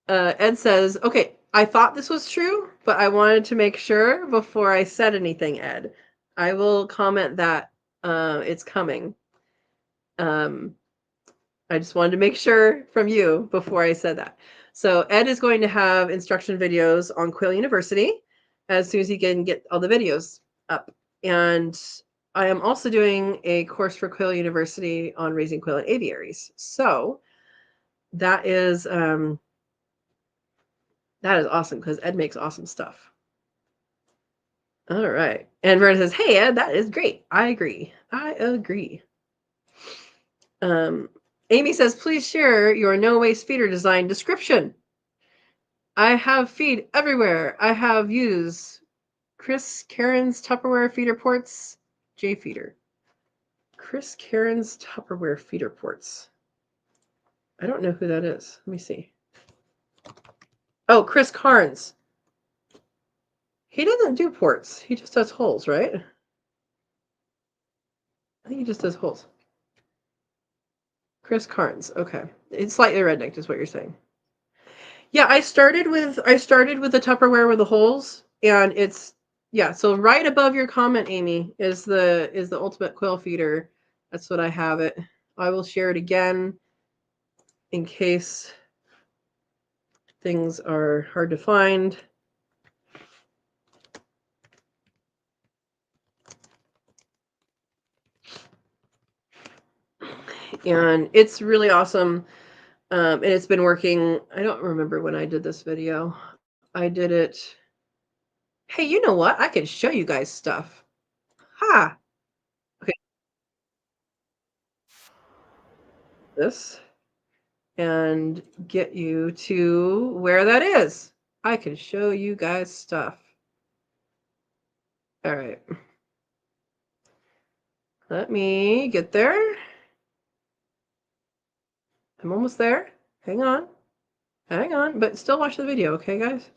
Ed says, okay, I thought this was true, but I wanted to make sure before I said anything, Ed. I will comment that it's coming. I just wanted to make sure from you before I said that. So Ed is going to have instruction videos on Quail University as soon as he can get all the videos up. And I am also doing a course for Quail University on raising quail in aviaries. So that is awesome because Ed makes awesome stuff. All right. And Verna says, hey, Ed, that is great. I agree. Amy says, please share your no-waste feeder design description. I have feed everywhere. I have used Chris Karen's Tupperware feeder ports, J feeder. Chris Karen's Tupperware feeder ports. I don't know who that is. Let me see. Oh, Chris Carnes. He doesn't do ports. He just does holes, right? I think he just does holes. Chris Carnes. Okay. It's slightly rednecked is what you're saying. Yeah, I started with the Tupperware with the holes, and it's, yeah, so right above your comment, Amy, is the ultimate quail feeder. That's what I have it. I will share it again in case things are hard to find. And it's really awesome. And it's been working. I don't remember when I did this video. I did it. Hey, you know what? I can show you guys stuff. Ha! Okay. This. And get you to where that is. I can show you guys stuff. All right. Let me get there. I'm almost there. Hang on. Hang on. But still watch the video, okay, guys?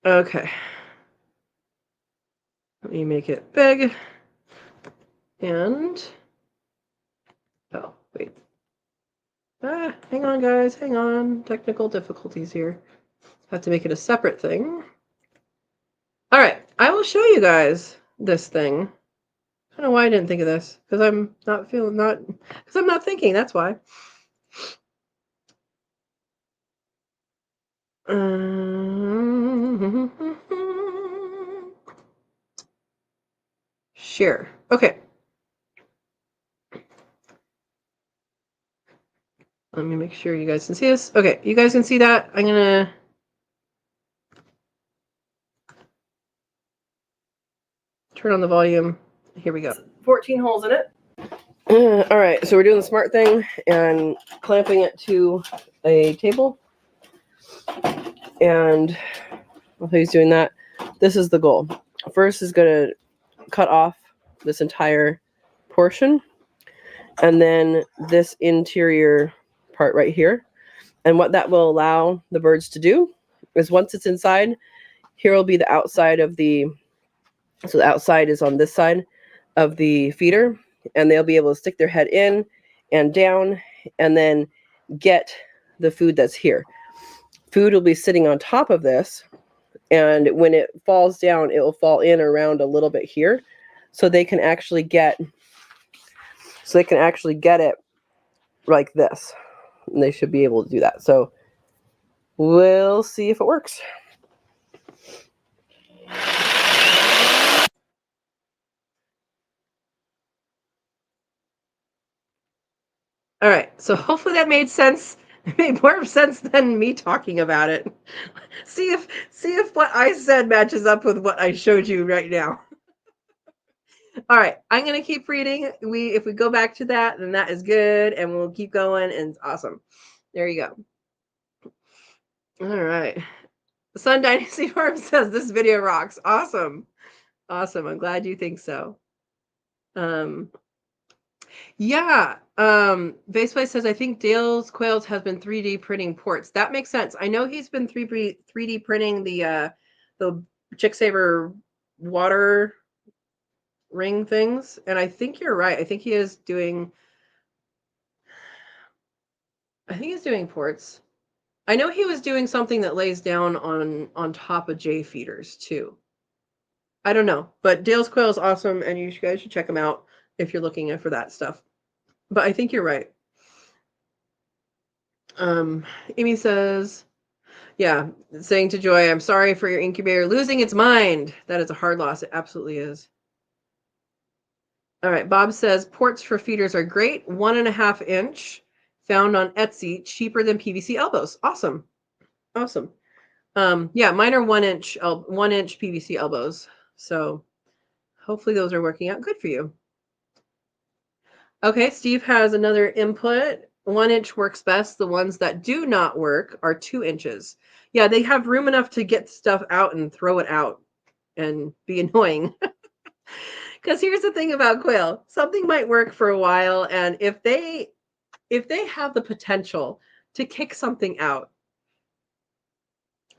Okay. Let me make it big. And, oh, wait. Hang on, guys. Hang on. Technical difficulties here. Have to make it a separate thing. All right. I will show you guys this thing. I don't know why I didn't think of this. Because I'm not because I'm not thinking. That's why. Share. Okay. Let me make sure you guys can see this. Okay, you guys can see that. I'm gonna turn on the volume. Here we go. 14 holes in it. All right, so we're doing the smart thing and clamping it to a table. And while he's doing that, this is the goal. First is going to cut off this entire portion, and then this interior part right here. And what that will allow the birds to do is once it's inside, here will be the outside of the, so the outside is on this side of the feeder, and they'll be able to stick their head in and down and then get the food that's here. Food will be sitting on top of this, and when it falls down, it will fall in around a little bit here, so they can actually get it like this. And they should be able to do that. So we'll see if it works. All right. So hopefully that made sense. It made more sense than me talking about it. See if what I said matches up with what I showed you right now. All right, I'm gonna keep reading. If we go back to that, then that is good, and we'll keep going, and it's awesome. There you go. All right. Sun Dynasty Farm says this video rocks. Awesome. Awesome. I'm glad you think so. Yeah. Baseplay says I think Dale's Quails has been 3D printing ports. That makes sense. I know he's been 3D printing the Chick Saver water ring things, and I think you're right. I think he is doing ports. I know he was doing something that lays down on top of J feeders too. I don't know, but Dale's Quail is awesome, and you guys should check him out if you're looking for that stuff. But I think you're right. Amy says, yeah, saying to Joy, I'm sorry for your incubator losing its mind. That is a hard loss. It absolutely is. All right, Bob says ports for feeders are great. 1.5 inch, found on Etsy, cheaper than PVC elbows. Awesome. Awesome. Yeah, mine are 1 inch PVC elbows. So hopefully those are working out good for you. Okay, Steve has another input. 1 inch works best. The ones that do not work are 2 inches. Yeah, they have room enough to get stuff out and throw it out and be annoying. Because here's the thing about quail. Something might work for a while, and if they have the potential to kick something out,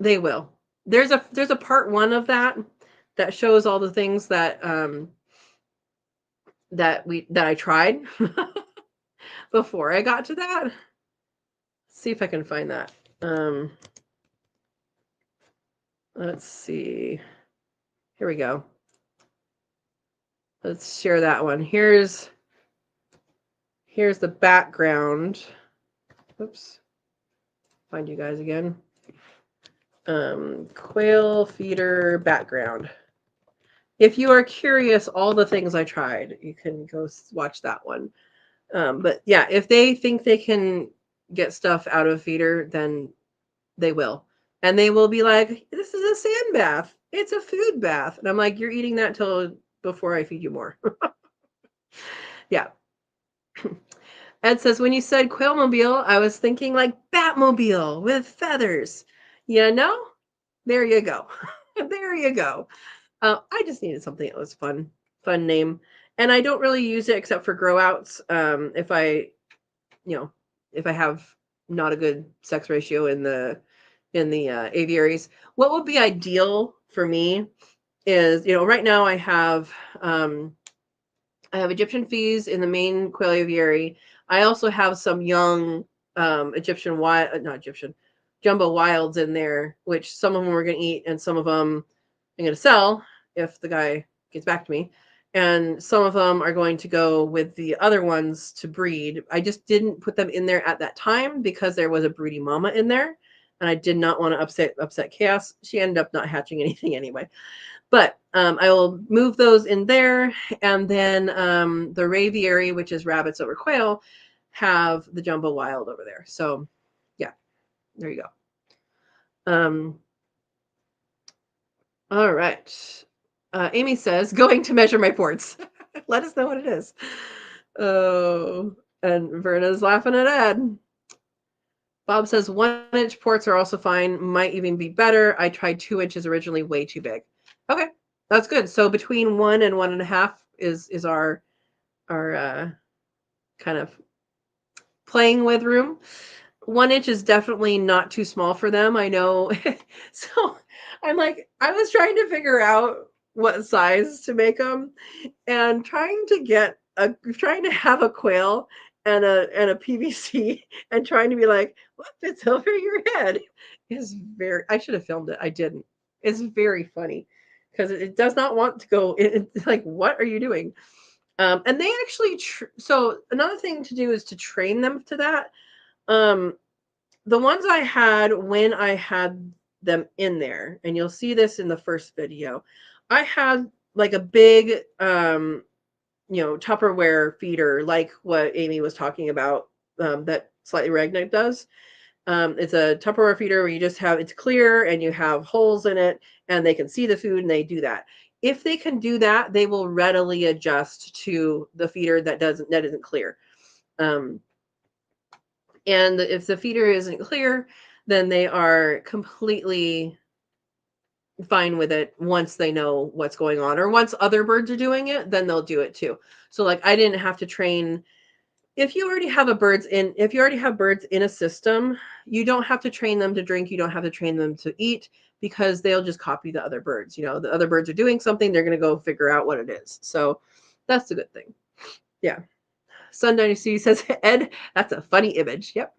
they will. There's a part 1 of that shows all the things that that I tried before I got to that. Let's see if I can find that. Let's see. Here we go. Let's share that one. Here's the background. Oops. Find you guys again. Quail feeder background. If you are curious, all the things I tried, you can go watch that one. But yeah, if they think they can get stuff out of feeder, then they will. And they will be like, this is a sand bath. It's a food bath. And I'm like, you're eating that till before I feed you more. Yeah. Ed says, when you said Quailmobile, I was thinking like Batmobile with feathers. You know? There you go. There you go. I just needed something that was fun name. And I don't really use it except for grow outs. If I have not a good sex ratio in the aviaries. What would be ideal for me is, right now I have Egyptian fees in the main quail aviary. I also have some young jumbo wilds in there, which some of them we're going to eat and some of them I'm going to sell if the guy gets back to me. And some of them are going to go with the other ones to breed. I just didn't put them in there at that time because there was a broody mama in there. And I did not want to upset Chaos. She ended up not hatching anything anyway. But I will move those in there. And then the Raviary, which is rabbits over quail, have the jumbo wild over there. So yeah, there you go. All right. Amy says, going to measure my ports. Let us know what it is. Oh, and Verna's laughing at Ed. Bob says 1 inch ports are also fine. Might even be better. I tried 2 inches originally, way too big. Okay, that's good. So between 1 and 1.5 is our kind of playing with room. 1 inch is definitely not too small for them. I know. So I'm like, I was trying to figure out what size to make them, and trying to have a quail and a PVC, and trying to be like, what fits over your head is I should have filmed it. I didn't. It's very funny because it does not want to go. It's like, what are you doing? And they actually, so another thing to do is to train them to that. The ones I had when I had them in there, and you'll see this in the first video, I had like a big, Tupperware feeder, like what Amy was talking about that Slightly Regnant does. It's a Tupperware feeder where you just have, it's clear and you have holes in it and they can see the food and they do that. If they can do that, they will readily adjust to the feeder that isn't clear. And if the feeder isn't clear, then they are completely fine with it once they know what's going on, or once other birds are doing it, then they'll do it too. So like I didn't have to train. If you already have birds in a system, you don't have to train them to drink. You don't have to train them to eat, because they'll just copy the other birds. You know, the other birds are doing something, they're going to go figure out what it is. So that's a good thing. Yeah. Sun Dynasty says, Ed, that's a funny image. Yep.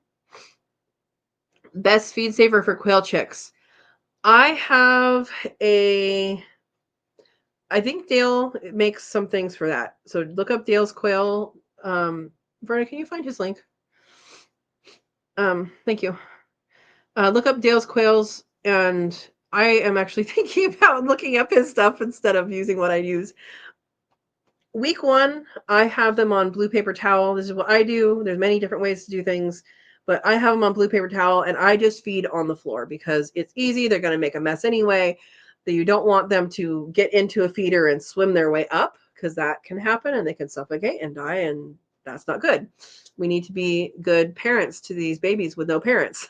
Best feed saver for quail chicks. I think Dale makes some things for that. So look up Dale's quail. Verna, can you find his link? Thank you. Look up Dale's quails, and I am actually thinking about looking up his stuff instead of using what I use. Week 1, I have them on blue paper towel. This is what I do. There's many different ways to do things, but I have them on blue paper towel, and I just feed on the floor because it's easy. They're going to make a mess anyway. You don't want them to get into a feeder and swim their way up, because that can happen and they can suffocate and die, and that's not good. We need to be good parents to these babies with no parents.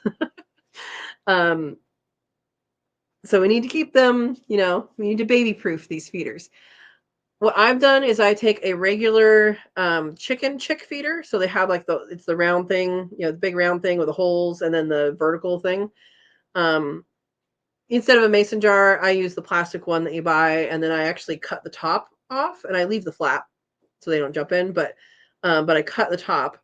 So we need to keep them, we need to baby proof these feeders. What I've done is I take a regular chick feeder. So they have like it's the round thing, the big round thing with the holes and then the vertical thing. Instead of a mason jar, I use the plastic one that you buy, and then I actually cut the top off and I leave the flap so they don't jump in, but I cut the top,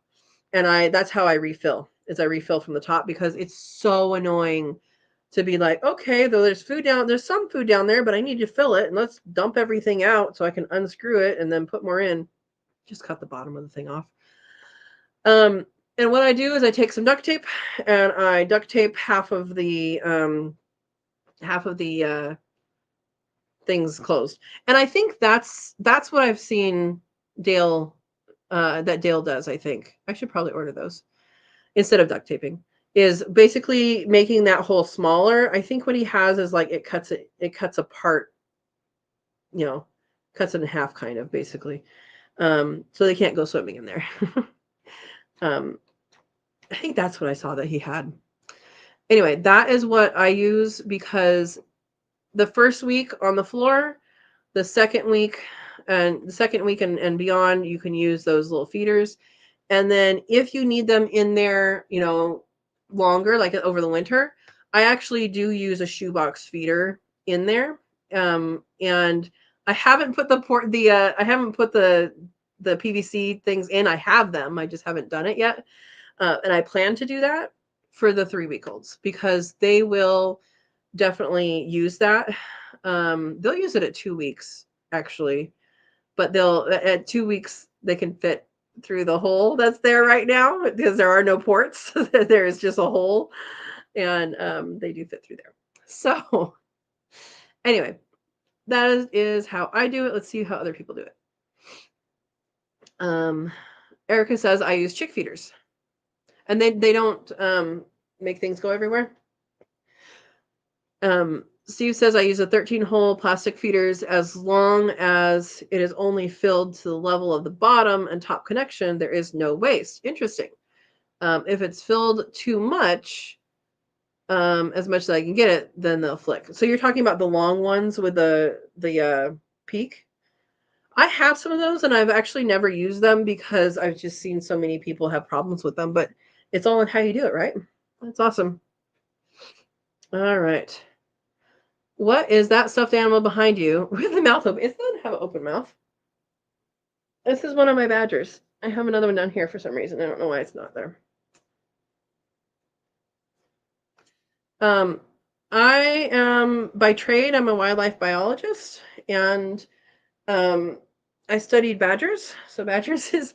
and that's how I refill. Is I refill from the top, because it's so annoying to be like, okay, though there's some food down there, but I need to fill it, and let's dump everything out so I can unscrew it and then put more in. Just cut the bottom of the thing off. And what I do is I take some duct tape and I duct tape half of the things closed. And I think that's what I've seen Dale does. I think I should probably order those instead of duct taping. Is basically making that hole smaller. I think what he has is like it cuts apart, cuts it in half, kind of, basically. So they can't go swimming in there. I think that's what I saw that he had. Anyway, that is what I use, because the first week on the floor, the second week and beyond, you can use those little feeders. And then if you need them in there, longer, like over the winter, I actually do use a shoebox feeder in there. And I haven't put the PVC things in. I have them. I just haven't done it yet. And I plan to do that for the 3-week-olds, because they will definitely use that. They'll use it at 2 weeks, actually, but at 2 weeks, they can fit through the hole that's there right now, because there are no ports. There is just a hole, and they do fit through there. So anyway, that is how I do it. Let's see how other people do it. Erica says I use chick feeders, and they don't make things go everywhere. Steve says I use a 13-hole plastic feeders as long as it is only filled to the level of the bottom and top connection. There is no waste. Interesting. If it's filled too much, as much as I can get it, then they'll flick. So you're talking about the long ones with the peak? I have some of those, and I've actually never used them because I've just seen so many people have problems with them. But it's all in how you do it, right? That's awesome. All right. What is that stuffed animal behind you with the mouth open? It doesn't have an open mouth. This is one of my badgers. I have another one down here for some reason. I don't know why it's not there. I am, by trade, I'm a wildlife biologist, and I studied badgers. So badgers this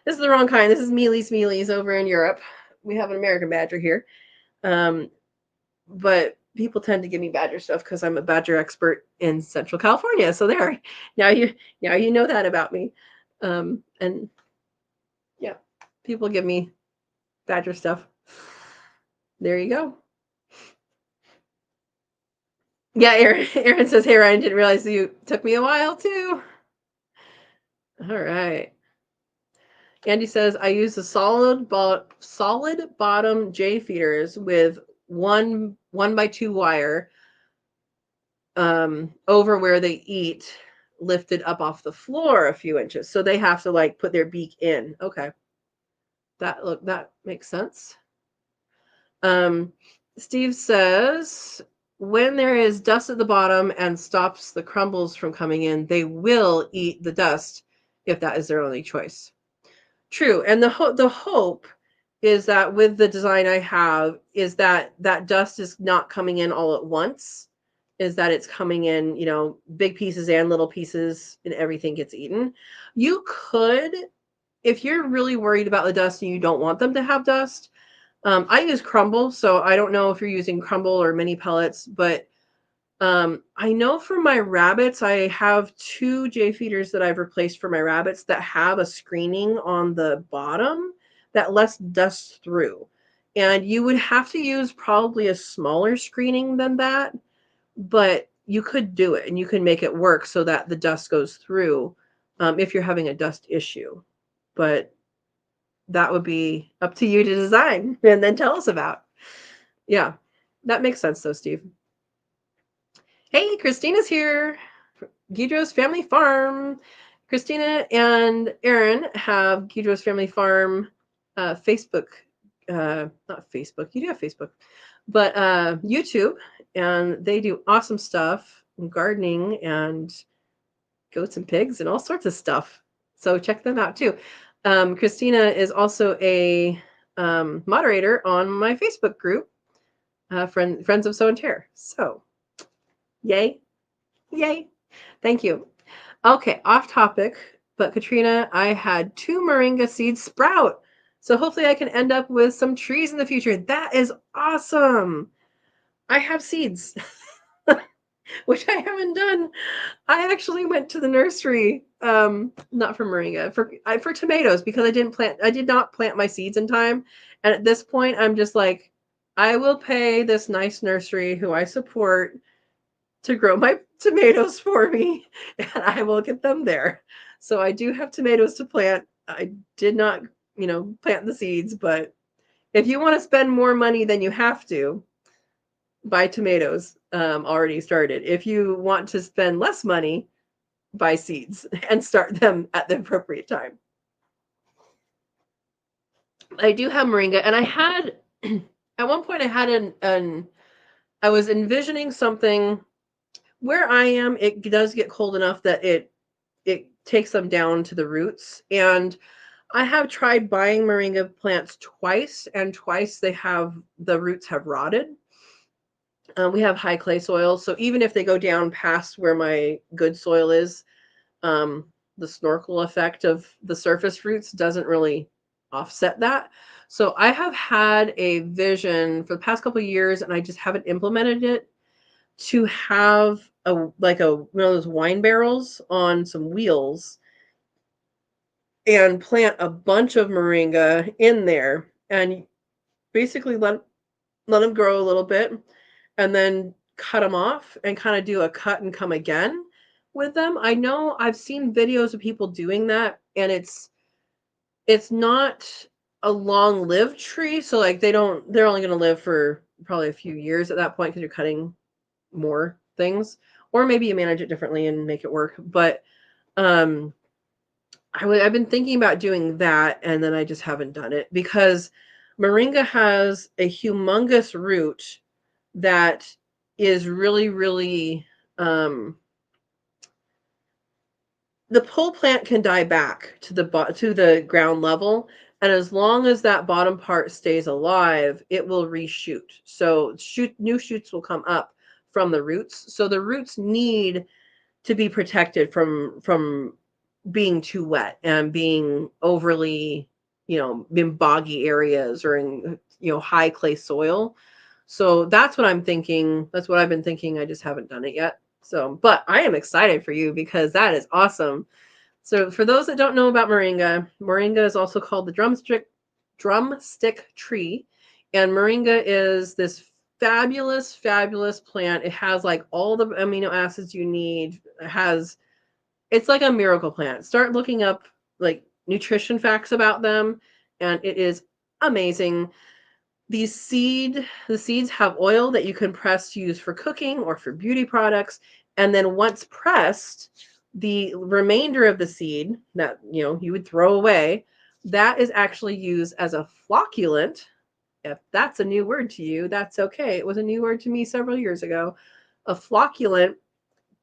is the wrong kind. This is Mealy's over in Europe. We have an American badger here. But people tend to give me badger stuff because I'm a badger expert in Central California. So there, now you know that about me. And yeah, people give me Badger stuff. There you go. Yeah, Aaron says, hey, Ryan, didn't realize you took me a while too. All right. Andy says, I use the solid bottom J feeders with 1x2 wire over where they eat, lifted up off the floor a few inches. So they have to like put their beak in. Okay. That makes sense. Steve says, when there is dust at the bottom and stops the crumbles from coming in, they will eat the dust if that is their only choice. True. And the hope is that with the design I have is that dust is not coming in all at once, is that it's coming in, big pieces and little pieces, and everything gets eaten. You could, if you're really worried about the dust and you don't want them to have dust, I use crumble, so I don't know if you're using crumble or mini pellets, but I know for my rabbits, I have 2 J feeders that I've replaced for my rabbits that have a screening on the bottom that lets dust through. And you would have to use probably a smaller screening than that, but you could do it and you can make it work so that the dust goes through if you're having a dust issue. But that would be up to you to design and then tell us about. Yeah, that makes sense though, Steve. Hey, Christina's here. Guidro's Family Farm. Christina and Aaron have Guidro's Family Farm Facebook, not Facebook, you do have Facebook, but YouTube, and they do awesome stuff, gardening and goats and pigs and all sorts of stuff. So check them out too. Christina is also a moderator on my Facebook group, Friends of Sow and Tare. So, yay. Thank you. Okay, off topic, but Katrina, I had 2 moringa seeds sprout. So hopefully I can end up with some trees in the future. That is awesome. I have seeds, which I haven't done. I actually went to the nursery, not for moringa, for tomatoes, because I did not plant my seeds in time. And at this point, I'm just like, I will pay this nice nursery who I support to grow my tomatoes for me, and I will get them there. So I do have tomatoes to plant. I did not, plant the seeds, but if you want to spend more money than you have to, buy tomatoes already started. If you want to spend less money, buy seeds and start them at the appropriate time. I do have moringa, and I had at one point I had I was envisioning something. Where I am, it does get cold enough that it takes them down to the roots. And I have tried buying moringa plants twice, and twice the roots have rotted. We have high clay soil, so even if they go down past where my good soil is, the snorkel effect of the surface roots doesn't really offset that. So I have had a vision for the past couple of years, and I just haven't implemented it, to have one of those wine barrels on some wheels and plant a bunch of moringa in there and basically let them grow a little bit and then cut them off and kind of do a cut and come again with them. I know I've seen videos of people doing that, and it's not a long-lived tree, so like they're only going to live for probably a few years at that point because you're cutting more things, or maybe you manage it differently and make it work. But I've been thinking about doing that, and then I just haven't done it because moringa has a humongous root that is really, really the pole plant can die back to the ground level, and as long as that bottom part stays alive, it will reshoot. So new shoots will come up from the roots. So the roots need to be protected from being too wet and being overly, in boggy areas or in, high clay soil. So that's what I'm thinking. That's what I've been thinking. I just haven't done it yet. So, but I am excited for you because that is awesome. So for those that don't know about moringa is also called the drumstick drumstick tree. And moringa is this fabulous, fabulous plant. It has like all the amino acids you need. It's like a miracle plant. Start looking up like nutrition facts about them, and it is amazing. The seeds have oil that you can press to use for cooking or for beauty products. And then once pressed, the remainder of the seed that you would throw away, that is actually used as a flocculant. If that's a new word to you, that's okay. It was a new word to me several years ago. A flocculant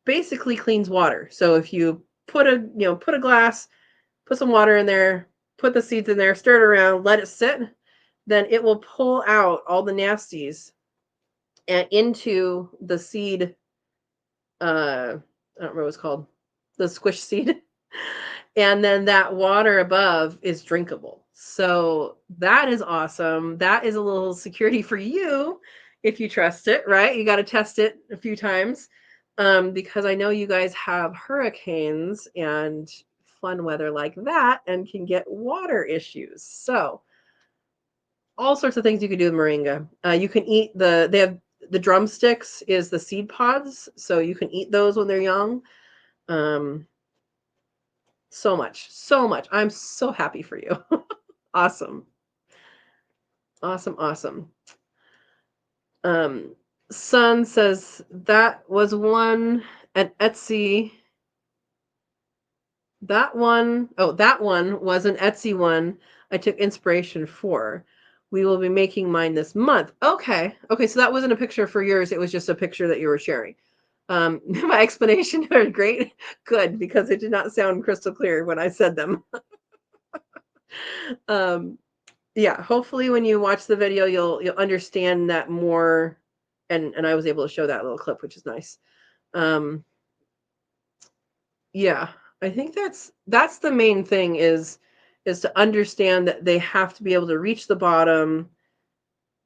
basically cleans water. So if you put a glass, put some water in there, put the seeds in there, stir it around, let it sit, then it will pull out all the nasties and into the seed. I don't remember what it's called, the squish seed. And then that water above is drinkable. So that is awesome. That is a little security for you if you trust it, right? You got to test it a few times because I know you guys have hurricanes and fun weather like that and can get water issues. So all sorts of things you can do with moringa. You can eat they have the drumsticks is the seed pods. So you can eat those when they're young. So much. I'm so happy for you. Awesome. Awesome. Son says that was one at Etsy. That one was an Etsy one I took inspiration for. We will be making mine this month. Okay, so that wasn't a picture for yours. It was just a picture that you were sharing. My explanation are great. Good, because it did not sound crystal clear when I said them. Yeah, hopefully when you watch the video, you'll understand that more. And I was able to show that little clip, which is nice. Yeah, I think that's the main thing is to understand that they have to be able to reach the bottom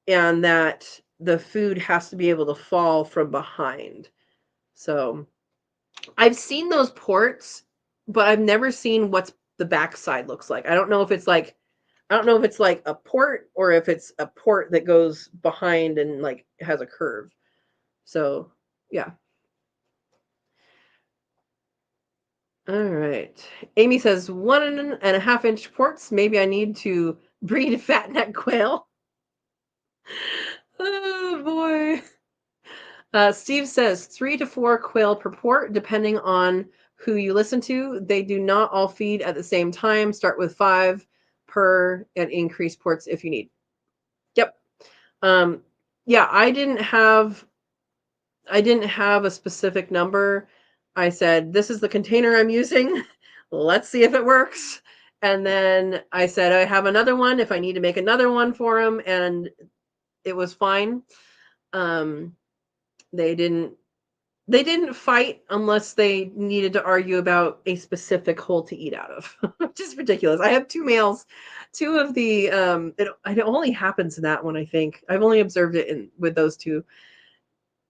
and that the food has to be able to fall from behind. So I've seen those ports, but I've never seen what the backside looks like. I don't know if it's like a port or if it's a port that goes behind and like has a curve. So yeah. All right. Amy says 1.5-inch ports. Maybe I need to breed fat neck quail. Oh boy. Steve says 3 to 4 quail per port, depending on who you listen to. They do not all feed at the same time. Start with 5 per and increase ports if you need. Yep. Yeah, I didn't have a specific number. I said, this is the container I'm using. Let's see if it works. And then I said, I have another one if I need to make another one for them. And it was fine. They didn't fight unless they needed to argue about a specific hole to eat out of, which is ridiculous. I have 2 males, 2 of the, it only happens in that one, I think. I've only observed it with those 2.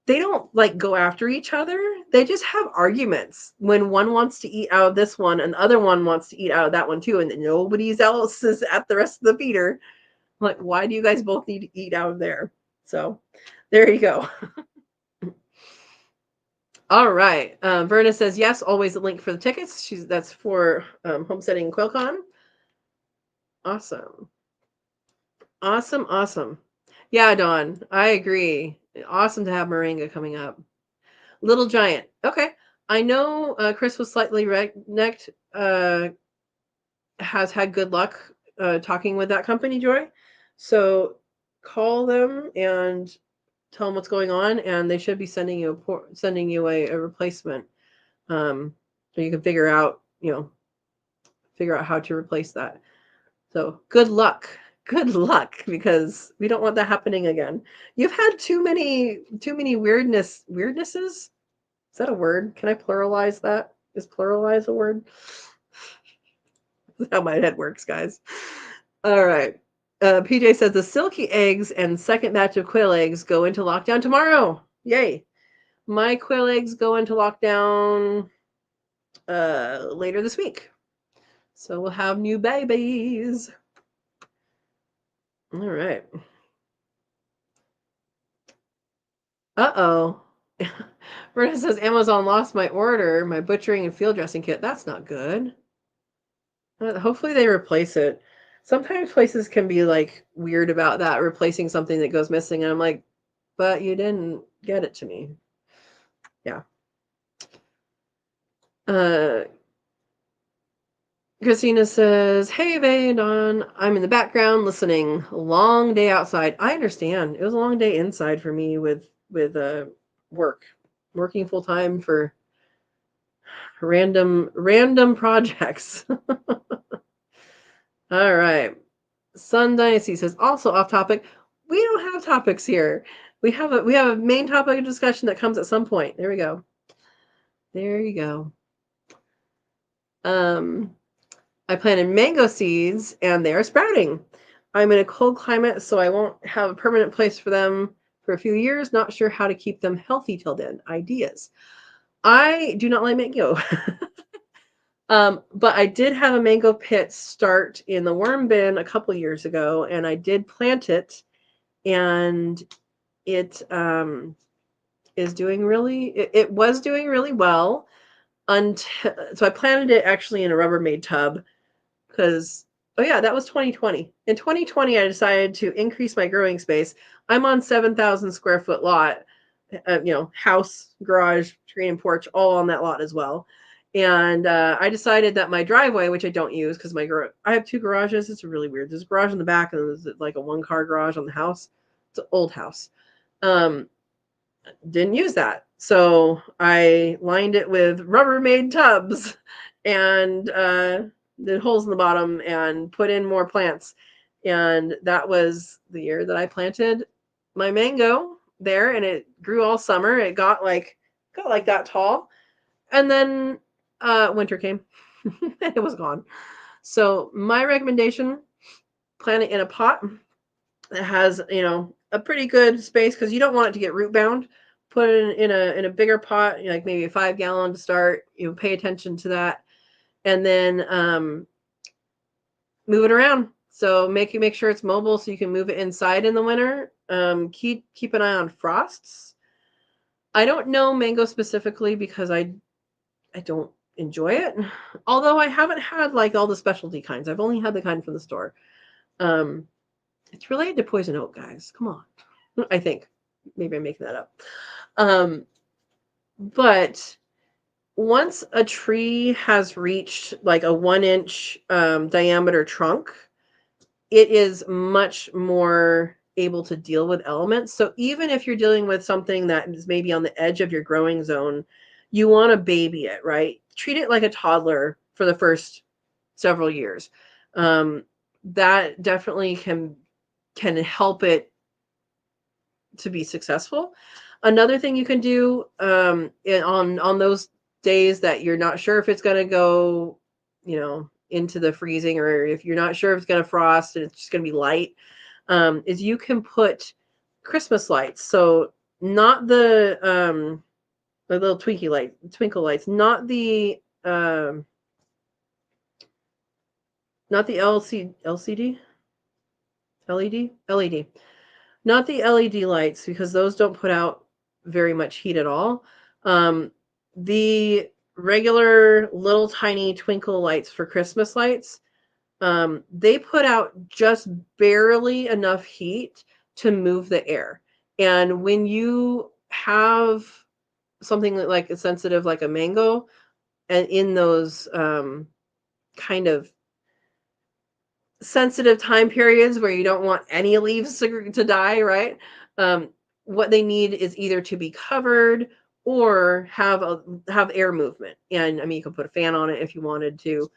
They don't like go after each other. They just have arguments when one wants to eat out of this one and the other one wants to eat out of that one too. And nobody else is at the rest of the feeder. I'm like, why do you guys both need to eat out of there? So there you go. All right. Verna says, yes, always a link for the tickets. That's for Homesteading QuailCon. Awesome. Yeah, Dawn, I agree. Awesome to have moringa coming up. Little Giant. Okay. I know Chris was slightly necked, has had good luck talking with that company, Joy. So call them and tell them what's going on, and they should be sending you a replacement. So you can figure out how to replace that. So good luck, because we don't want that happening again. You've had too many weirdnesses. Is that a word? Can I pluralize that? Is pluralize a word? That's how my head works, guys. All right. PJ says the silky eggs and second batch of quail eggs go into lockdown tomorrow. Yay. My quail eggs go into lockdown later this week. So we'll have new babies. All right. Uh-oh. Brenda says Amazon lost my order, my butchering and field dressing kit. That's not good. Hopefully they replace it. Sometimes places can be like weird about that, replacing something that goes missing. And I'm like, but you didn't get it to me. Yeah. Uh, Christina says, "Hey, Vay and Dawn, I'm in the background listening. Long day outside. I understand. It was a long day inside for me with work, working full time for random projects." All right. Sun Dynasty says, also off topic. We don't have topics here. We have a main topic of discussion that comes at some point. There we go. There you go. I planted mango seeds and they are sprouting. I'm in a cold climate, so I won't have a permanent place for them for a few years. Not sure how to keep them healthy till then. Ideas. I do not like mango. But I did have a mango pit start in the worm bin a couple years ago, and I did plant it, and it is doing really. It was doing really well until so I planted it actually in a Rubbermaid tub because oh yeah, that was 2020. In 2020, I decided to increase my growing space. I'm on 7,000 square foot lot, house, garage, tree, and porch, all on that lot as well. And I decided that my driveway, which I don't use because I have two garages. It's really weird. There's a garage in the back and there's like a one-car garage on the house. It's an old house. Um, didn't use that. So I lined it with Rubbermaid tubs and did holes in the bottom and put in more plants. And that was the year that I planted my mango there, and it grew all summer. It got like that tall. And then winter came and it was gone. So my recommendation, plant it in a pot that has, a pretty good space because you don't want it to get root bound. Put it in a bigger pot, like maybe a 5 gallon to start. Pay attention to that, and then move it around. So make sure it's mobile so you can move it inside in the winter. Keep an eye on frosts. I don't know mango specifically because I don't enjoy it. Although I haven't had like all the specialty kinds. I've only had the kind from the store. It's related to poison oak, guys. Come on. I think. Maybe I'm making that up. But once a tree has reached like a 1 inch diameter trunk, it is much more able to deal with elements. So even if you're dealing with something that is maybe on the edge of your growing zone, you want to baby it, right? Treat it like a toddler for the first several years. That definitely can help it to be successful. Another thing you can do on those days that you're not sure if it's going to go, into the freezing, or if you're not sure if it's going to frost and it's just going to be light, is you can put Christmas lights. So not the little twinkle lights, not the LCD, LED. Not the LED lights because those don't put out very much heat at all. The regular little tiny twinkle lights for Christmas lights, they put out just barely enough heat to move the air. And when you have something like a sensitive like a mango, and in those kind of sensitive time periods where you don't want any leaves to die, right? What they need is either to be covered or have air movement. And I mean, you can put a fan on it if you wanted to,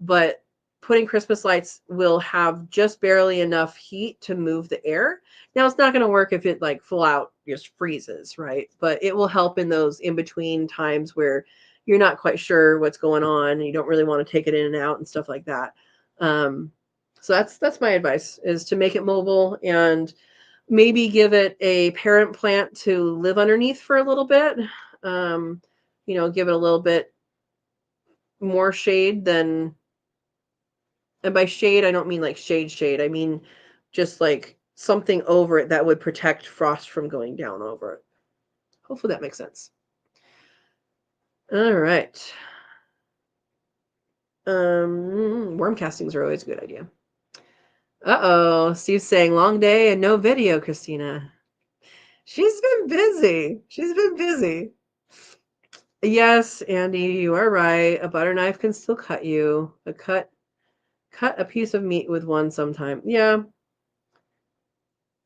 but putting Christmas lights will have just barely enough heat to move the air. Now, it's not going to work if it like full out just freezes, right? But it will help in those in between times where you're not quite sure what's going on and you don't really want to take it in and out and stuff like that. So that's my advice, is to make it mobile and maybe give it a parent plant to live underneath for a little bit. Give it a little bit more shade than, and by shade I don't mean like shade. I mean just like something over it that would protect frost from going down over it. Hopefully that makes sense. All right. Worm castings are always a good idea. Uh-oh, Steve's saying long day and no video, Christina. She's been busy. She's been busy. Yes, Andy, you are right. A butter knife can still cut you. Cut a piece of meat with one sometime. Yeah.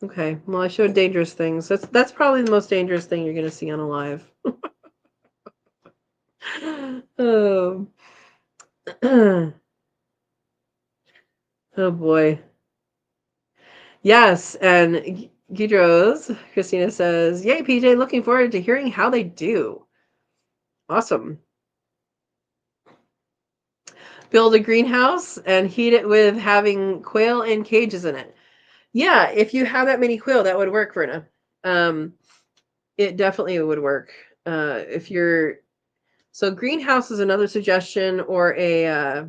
Okay. Well, I showed dangerous things. That's probably the most dangerous thing you're gonna see on a live. Oh. Oh boy. Yes, and Gidros, Christina says, "Yay, PJ! Looking forward to hearing how they do." Awesome. Build a greenhouse and heat it with having quail in cages in it. Yeah, if you have that many quail, that would work, Verna. It definitely would work. If you're so greenhouse is another suggestion, or a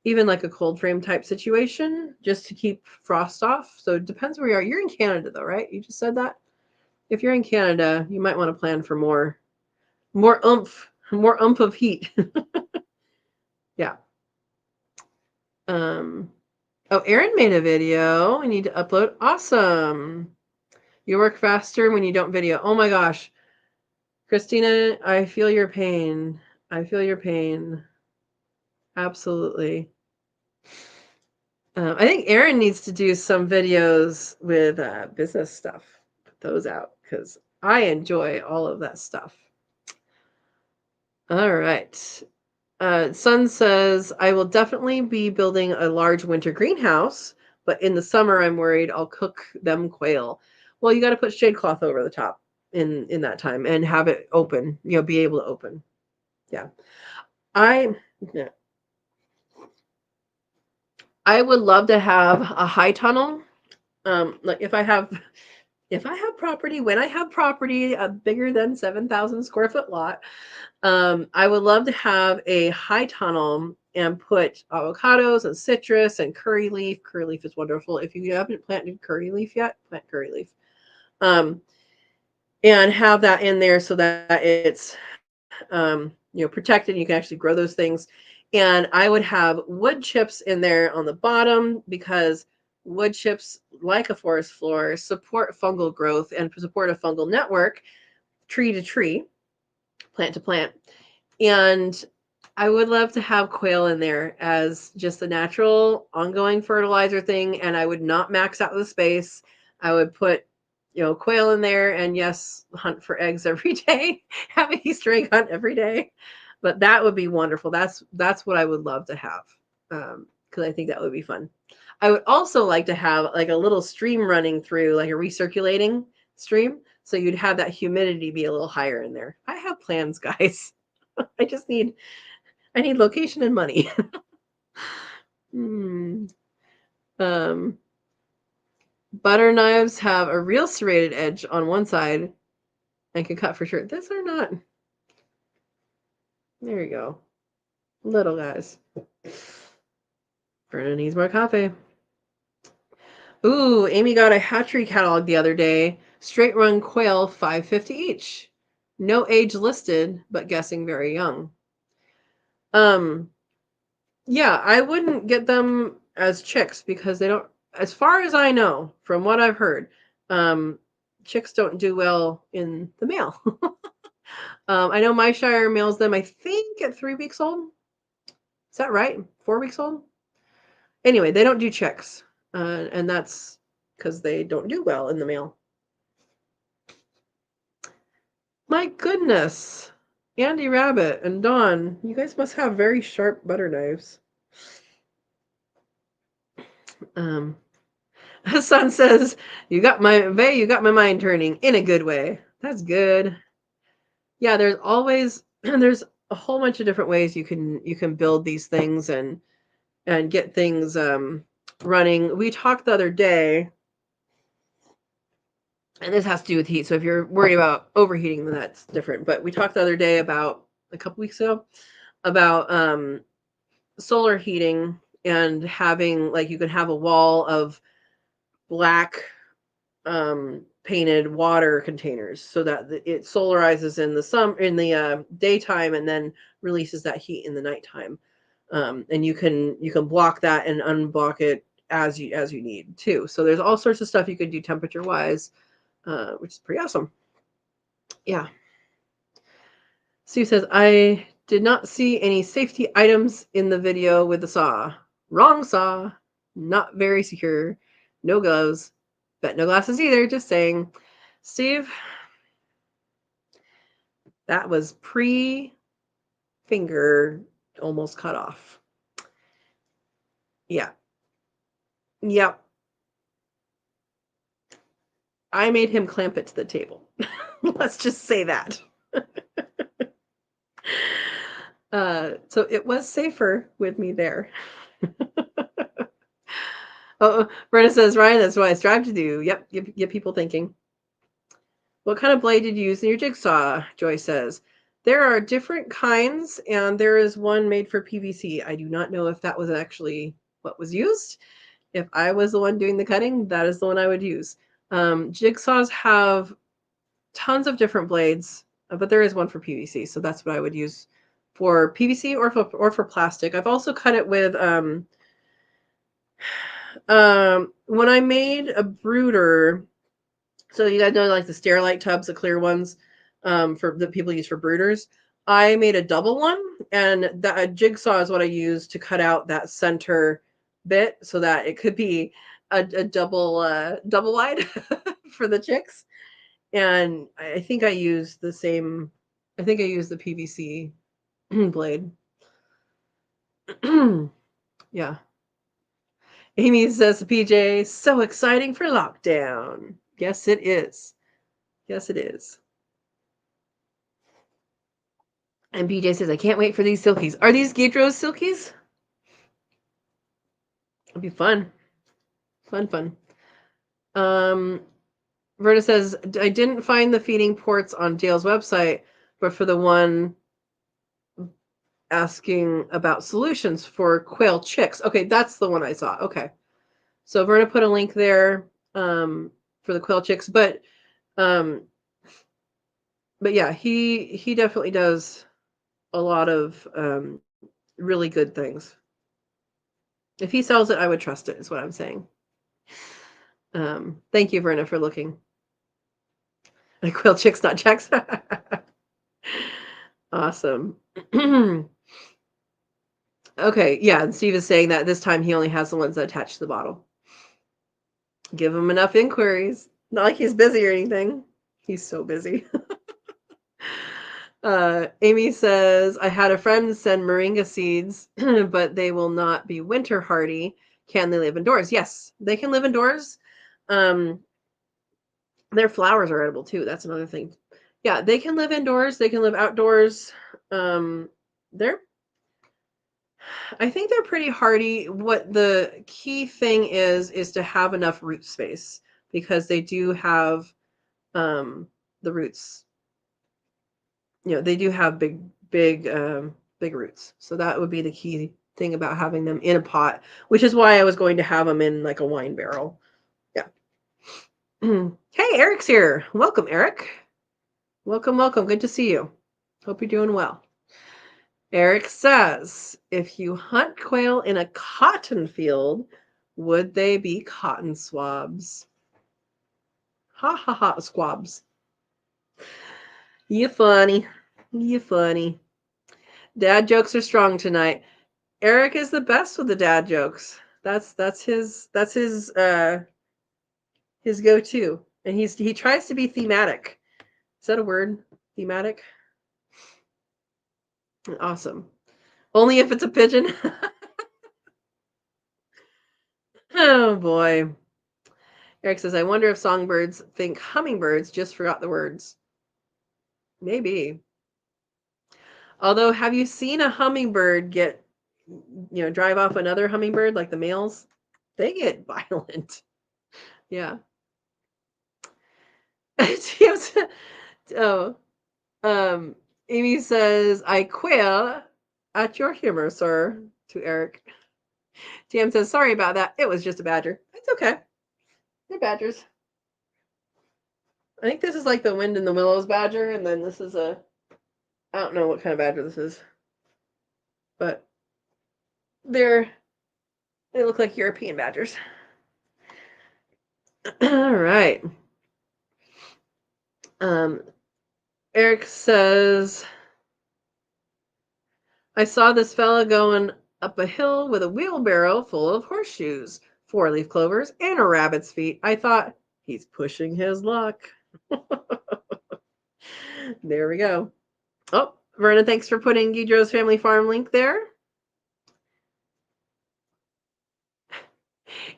even like a cold frame type situation, just to keep frost off. So it depends where you are. You're in Canada though, right? You just said that. If you're in Canada, you might want to plan for more oomph of heat. Yeah. Oh, Erin made a video. We need to upload. Awesome. You work faster when you don't video. Oh my gosh. Christina, I feel your pain. I feel your pain. Absolutely. I think Erin needs to do some videos with business stuff. Put those out because I enjoy all of that stuff. All right. Sun says, I will definitely be building a large winter greenhouse, but in the summer, I'm worried I'll cook them quail. Well, you got to put shade cloth over the top in that time and have it open, be able to open. Yeah. I would love to have a high tunnel. Like if I have property, when I have property bigger than 7,000 square foot lot, I would love to have a high tunnel and put avocados and citrus and curry leaf. Curry leaf is wonderful. If you haven't planted curry leaf yet, plant curry leaf. And have that in there so that it's protected. You can actually grow those things. And I would have wood chips in there on the bottom because wood chips, like a forest floor, support fungal growth and support a fungal network, tree to tree, plant to plant. And I would love to have quail in there as just a natural ongoing fertilizer thing. And I would not max out the space. I would put, quail in there and yes, hunt for eggs every day, have an Easter egg hunt every day. But that would be wonderful. That's what I would love to have. Because I think that would be fun. I would also like to have like a little stream running through, like a recirculating stream. So you'd have that humidity be a little higher in there. I have plans, guys. I need location and money. Butter knives have a real serrated edge on one side and can cut for sure. This or not. There you go. Little guys. Verna needs more coffee. Ooh, Amy got a hatchery catalog the other day. Straight run quail, $5.50 each. No age listed, but guessing very young. Yeah, I wouldn't get them as chicks because they don't, as far as I know, from what I've heard, chicks don't do well in the male. I know my Shire mails them, I think, at 3 weeks old. Is that right? 4 weeks old? Anyway, they don't do chicks. And that's because they don't do well in the male. My goodness. Andy Rabbit and Dawn, you guys must have very sharp butter knives. Hassan says, you got my mind turning in a good way. That's good. Yeah, there's a whole bunch of different ways you can build these things and get things running. We talked the other day, and this has to do with heat. So if you're worried about overheating, then that's different. But we talked the other day about a couple weeks ago about solar heating and having, like, you can have a wall of black painted water containers so that it solarizes in the daytime and then releases that heat in the nighttime. And you can block that and unblock it as you need too. So there's all sorts of stuff you can do temperature wise, which is pretty awesome. Yeah. Steve says, I did not see any safety items in the video with the saw. Wrong saw. Not very secure. No gloves. Bet no glasses either. Just saying. Steve, that was pre-finger almost cut off. Yeah. Yep. I made him clamp it to the table. Let's just say that. So it was safer with me there. Oh, Brenda says, Ryan, that's what I strive to do. Yep, get people thinking. What kind of blade did you use in your jigsaw? Joy says. There are different kinds, and there is one made for PVC. I do not know if that was actually what was used. If I was the one doing the cutting, that is the one I would use. Jigsaws have tons of different blades, but there is one for PVC, so that's what I would use for PVC or for plastic. I've also cut it with when I made a brooder. So you guys know like the Sterilite tubs, the clear ones, for that people use for brooders. I made a double one, and a jigsaw is what I use to cut out that center bit so that it could be a double wide for the chicks. And I think I used the same. I think I used the PVC blade. Yeah. Amy says, PJ, so exciting for lockdown. Yes, it is. Yes, it is. And PJ says, I can't wait for these silkies. Are these Guidrose silkies? It'll be fun. Fun. Verna says, I didn't find the feeding ports on Dale's website, but for the one asking about solutions for quail chicks. Okay, that's the one I saw. Okay. So Verna put a link there for the quail chicks, but yeah, he definitely does a lot of really good things. If he sells it, I would trust it, is what I'm saying. Thank you, Verna, for looking. Like quail chicks, not checks. Awesome. Okay, yeah, and Steve is saying that this time he only has the ones that attach to the bottle. Give him enough inquiries. Not like he's busy or anything. He's so busy. Amy says, I had a friend send moringa seeds, but they will not be winter hardy. Can they live indoors? Yes, they can live indoors. Their flowers are edible too. That's another thing. Yeah, they can live indoors. They can live outdoors. I think they're pretty hardy. What the key thing is to have enough root space, because they do have the roots. You know, they do have big roots. So that would be the key thing about having them in a pot, which is why I was going to have them in like a wine barrel. Yeah. Hey, Eric's here. Welcome, Eric. Welcome. Good to see you. Hope you're doing well. Eric says, if you hunt quail in a cotton field, would they be cotton swabs? Ha ha ha, squabs. You funny. Dad jokes are strong tonight. Eric is the best with the dad jokes. That's his go-to. And he tries to be thematic. Is that a word? Thematic? Awesome. Only if it's a pigeon. Oh boy. Eric says, I wonder if songbirds think hummingbirds just forgot the words. Maybe. Although, have you seen a hummingbird drive off another hummingbird, like the males? They get violent. Yeah. Amy says, I quail at your humor, sir, to Eric. TM says, sorry about that. It was just a badger. It's okay. They're badgers. I think this is like the Wind in the Willows badger, and then this is I don't know what kind of badger this is, but they look like European badgers. All right. Eric says, I saw this fella going up a hill with a wheelbarrow full of horseshoes, 4-leaf clovers, and a rabbit's feet. I thought, he's pushing his luck. There we go. Oh, Verna, thanks for putting Guidro's Family Farm link there.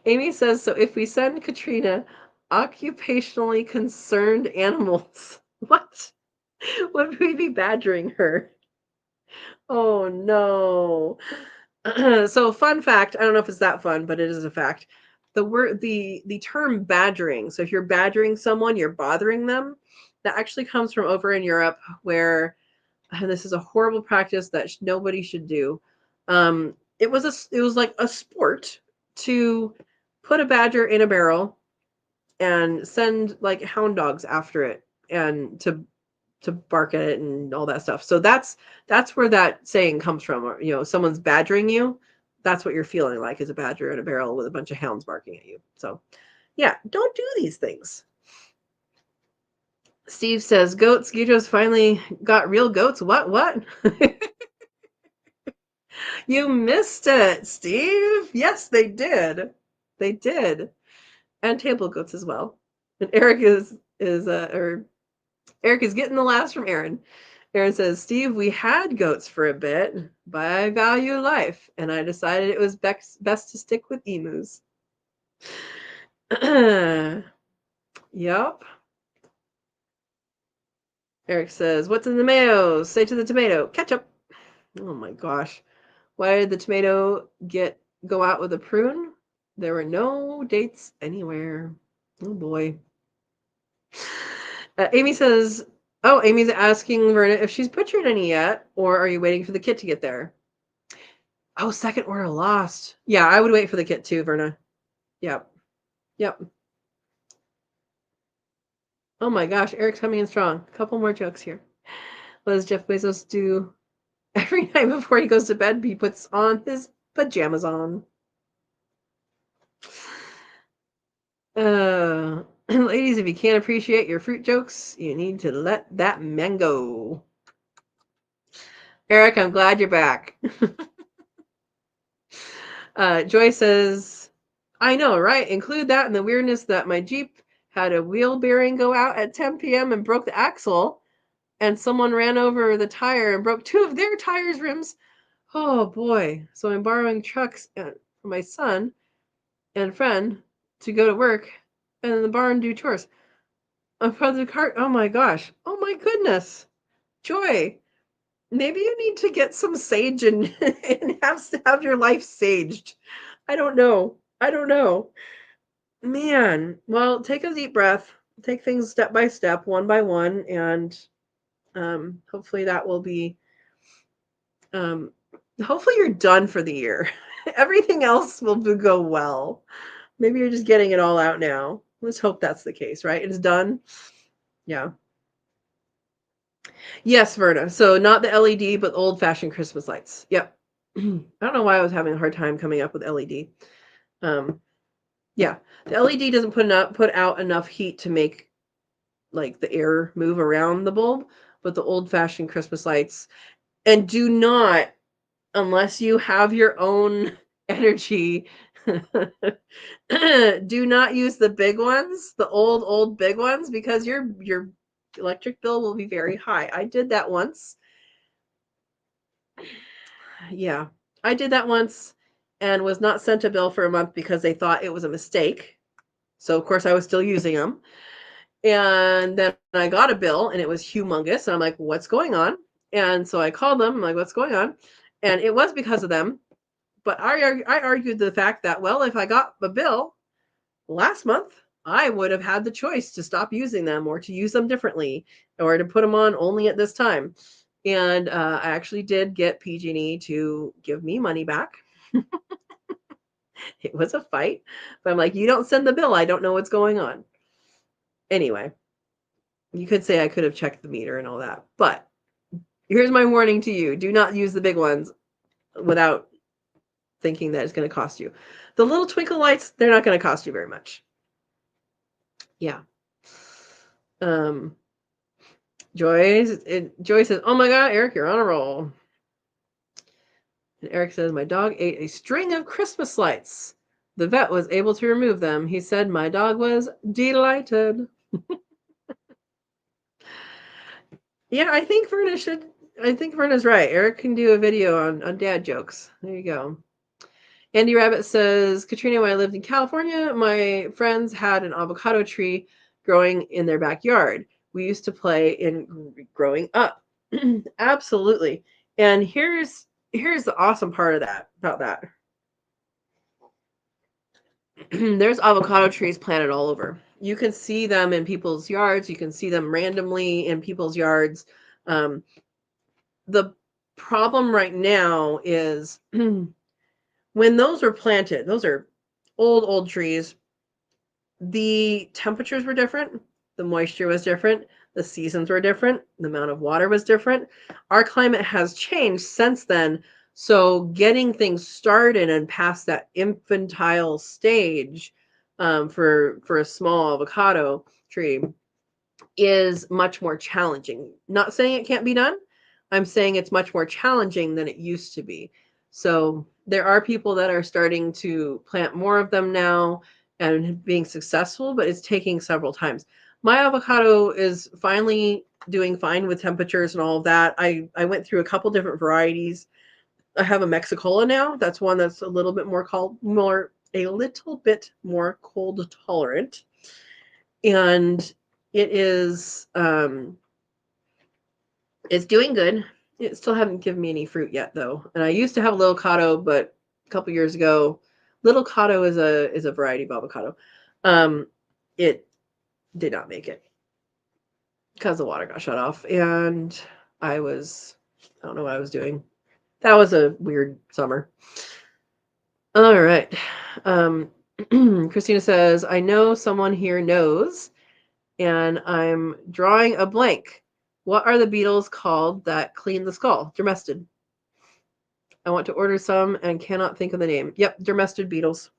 Amy says, so if we send Katrina occupationally concerned animals, what? Would we be badgering her? Oh, no. So fun fact, I don't know if it's that fun, but it is a fact. The term badgering, so if you're badgering someone, you're bothering them, that actually comes from over in Europe where, and this is a horrible practice that nobody should do. It was like a sport to put a badger in a barrel and send like hound dogs after it and to bark at it and all that stuff. So that's where that saying comes from. You know, someone's badgering you. That's what you're feeling like, is a badger in a barrel with a bunch of hounds barking at you. So yeah, don't do these things. Steve says, goats, Guidro's finally got real goats. What? You missed it, Steve. Yes, they did. They did. And table goats as well. And Eric is getting the laughs from Aaron. Aaron says, Steve, we had goats for a bit, but I value life, and I decided it was best to stick with emus. Yup. Eric says, what's in the mayo? Say to the tomato, ketchup. Oh my gosh. Why did the tomato go out with a prune? There were no dates anywhere. Oh boy. Amy says, oh, Amy's asking Verna if she's butchered any yet, or are you waiting for the kit to get there? Oh, second order lost. Yeah, I would wait for the kit too, Verna. Yep. Oh my gosh, Eric's coming in strong. A couple more jokes here. What does Jeff Bezos do every night before he goes to bed? He puts on his pajamas on. Ladies, if you can't appreciate your fruit jokes, you need to let that man go. Eric, I'm glad you're back. Joy says, I know, right? Include that in the weirdness that my Jeep had a wheel bearing go out at 10 p.m. and broke the axle, and someone ran over the tire and broke 2 of their tires' rims. Oh boy. So I'm borrowing trucks for my son and friend to go to work and in the barn do chores. I'm from the cart. Oh my gosh. Oh my goodness. Joy, maybe you need to get some sage and, and have your life saged. I don't know. Man, well, take a deep breath. Take things step by step, one by one, and hopefully that will be hopefully you're done for the year. Everything else will go well. Maybe you're just getting it all out now. Let's hope that's the case, right? It's done. Yeah. Yes, Verna. So not the LED, but old-fashioned Christmas lights. Yep. I don't know why I was having a hard time coming up with LED. Yeah, the LED doesn't put out enough heat to make like the air move around the bulb, but the old-fashioned Christmas lights, and do not, unless you have your own energy, do not use the big ones, the old big ones, because your electric bill will be very high. I did that once. Yeah, I did that once and was not sent a bill for a month because they thought it was a mistake. So of course I was still using them. And then I got a bill and it was humongous. And I'm like, what's going on? And so I called them. I'm like, what's going on? And it was because of them. But I argued the fact that, well, if I got a bill last month, I would have had the choice to stop using them or to use them differently or to put them on only at this time. And I actually did get PG&E to give me money back. It was a fight, but I'm like, you don't send the bill. I don't know what's going on. Anyway, you could say I could have checked the meter and all that, but here's my warning to you. Do not use the big ones without thinking that it's going to cost you. The little twinkle lights, they're not going to cost you very much. Yeah. Joy says, oh my God, Eric, you're on a roll. And Eric says, my dog ate a string of Christmas lights. The vet was able to remove them. He said my dog was delighted. Yeah, I think Verna's right. Eric can do a video on dad jokes. There you go. Andy Rabbit says, Katrina, when I lived in California, my friends had an avocado tree growing in their backyard. We used to play in growing up. Absolutely. And here's the awesome part about that. There's avocado trees planted all over. You can see them in people's yards. You can see them randomly in people's yards. The problem right now is when those were planted, those are old trees. The temperatures were different. The moisture was different. The seasons were different. The amount of water was different. Our climate has changed since then. So getting things started and past that infantile stage for a small avocado tree is much more challenging. Not saying it can't be done. I'm saying it's much more challenging than it used to be. So there are people that are starting to plant more of them now and being successful, but it's taking several times. My avocado is finally doing fine with temperatures and all of that. I went through a couple different varieties. I have a Mexicola now. That's one that's a little bit more cold tolerant. And it is it's doing good. It still haven't given me any fruit yet though. And I used to have a Little Cato, but a couple years ago, Little Cato is a variety of avocado. It did not make it because the water got shut off, and I don't know what I was doing. That was a weird summer. All right. Christina says, I know someone here knows, and I'm drawing a blank. What are the beetles called that clean the skull? Dermestid. I want to order some and cannot think of the name. Yep, dermestid beetles.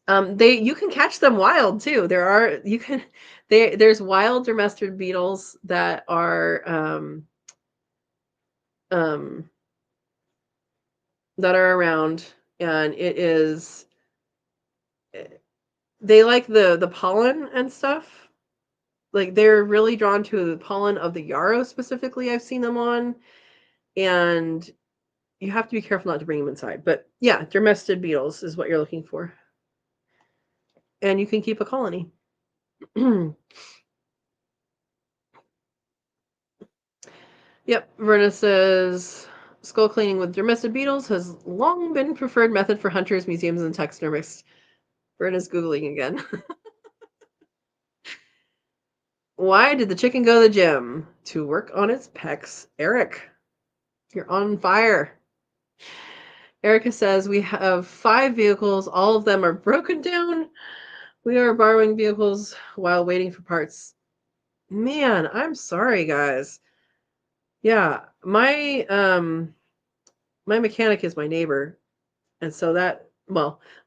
You can catch them wild too. There's wild dermestid beetles that are around, and they like the pollen and stuff. Like they're really drawn to the pollen of the yarrow specifically. I've seen them on, and you have to be careful not to bring them inside. But yeah, dermestid beetles is what you're looking for, and you can keep a colony. Yep, Verna says skull cleaning with dermestid beetles has long been preferred method for hunters, museums, and taxidermists. Verna's Googling again. Why did the chicken go to the gym? To work on its pecs. Eric, you're on fire. Erica says, we have 5 vehicles. All of them are broken down. We are borrowing vehicles while waiting for parts. Man, I'm sorry, guys. Yeah, my mechanic is my neighbor. And so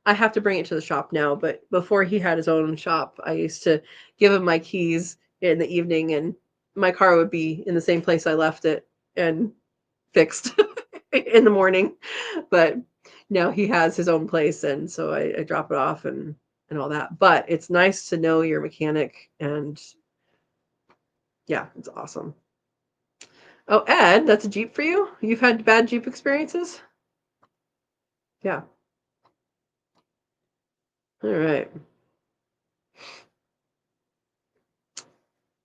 I have to bring it to the shop now, but before he had his own shop, I used to give him my keys in the evening, and my car would be in the same place I left it and fixed in the morning. But now he has his own place, and so I drop it off and all that. But it's nice to know your mechanic, and yeah, it's awesome. Oh, Ed, that's a Jeep for you? You've had bad Jeep experiences? Yeah. All right.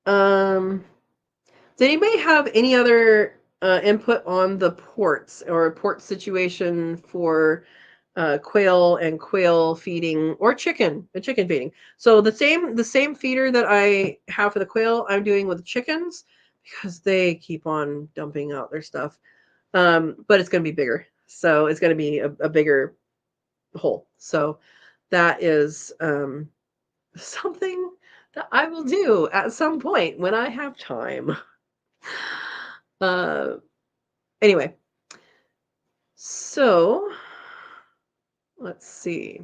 Does anybody have any other input on the ports or port situation for quail and quail feeding or chicken feeding? So the same feeder that I have for the quail, I'm doing with the chickens because they keep on dumping out their stuff. But it's going to be bigger. So it's going to be a bigger hole. So that is something that I will do at some point when I have time. Anyway, so let's see.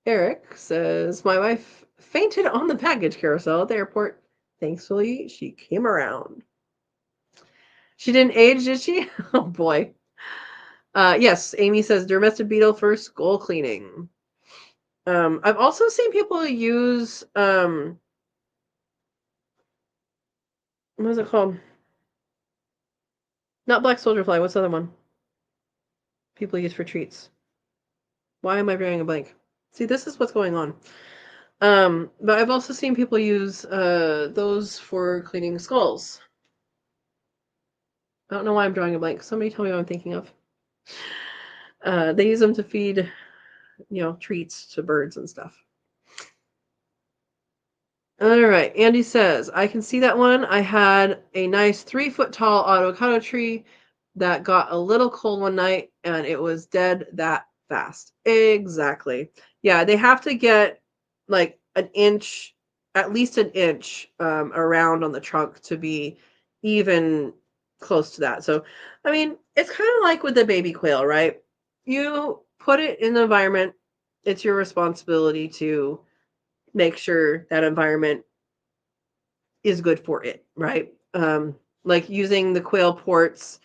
Eric says, my wife fainted on the baggage carousel at the airport. Thankfully, she came around. She didn't age, did she? Oh boy. Yes, Amy says domestic beetle for skull cleaning. I've also seen people use what is it called? Not black soldier fly. What's the other one? People use for treats. Why am I drawing a blank? See, this is what's going on. But I've also seen people use those for cleaning skulls. I don't know why I'm drawing a blank. Somebody tell me what I'm thinking of. They use them to feed, treats to birds and stuff. All right. Andy says, I can see that one. I had a nice 3-foot tall avocado tree that got a little cold one night and it was dead that fast. Exactly. Yeah, they have to get like an inch, at least an inch around on the trunk to be even close to that. So, I mean, it's kind of like with the baby quail, right? You put it in the environment, it's your responsibility to make sure that environment is good for it, right? Like using the quail ports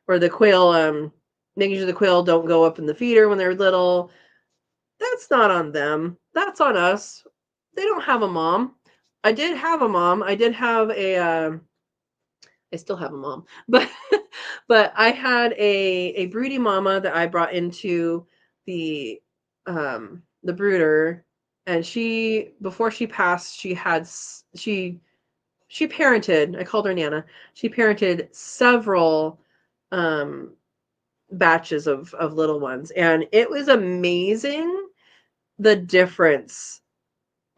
or the quail, making sure the quail don't go up in the feeder when they're little. That's not on them. That's on us. They don't have a mom. I did have a mom. I did have I still have a mom, but but I had a broody mama that I brought into the brooder, and she before she passed, she parented. I called her Nana. She parented several batches of little ones, and it was amazing the difference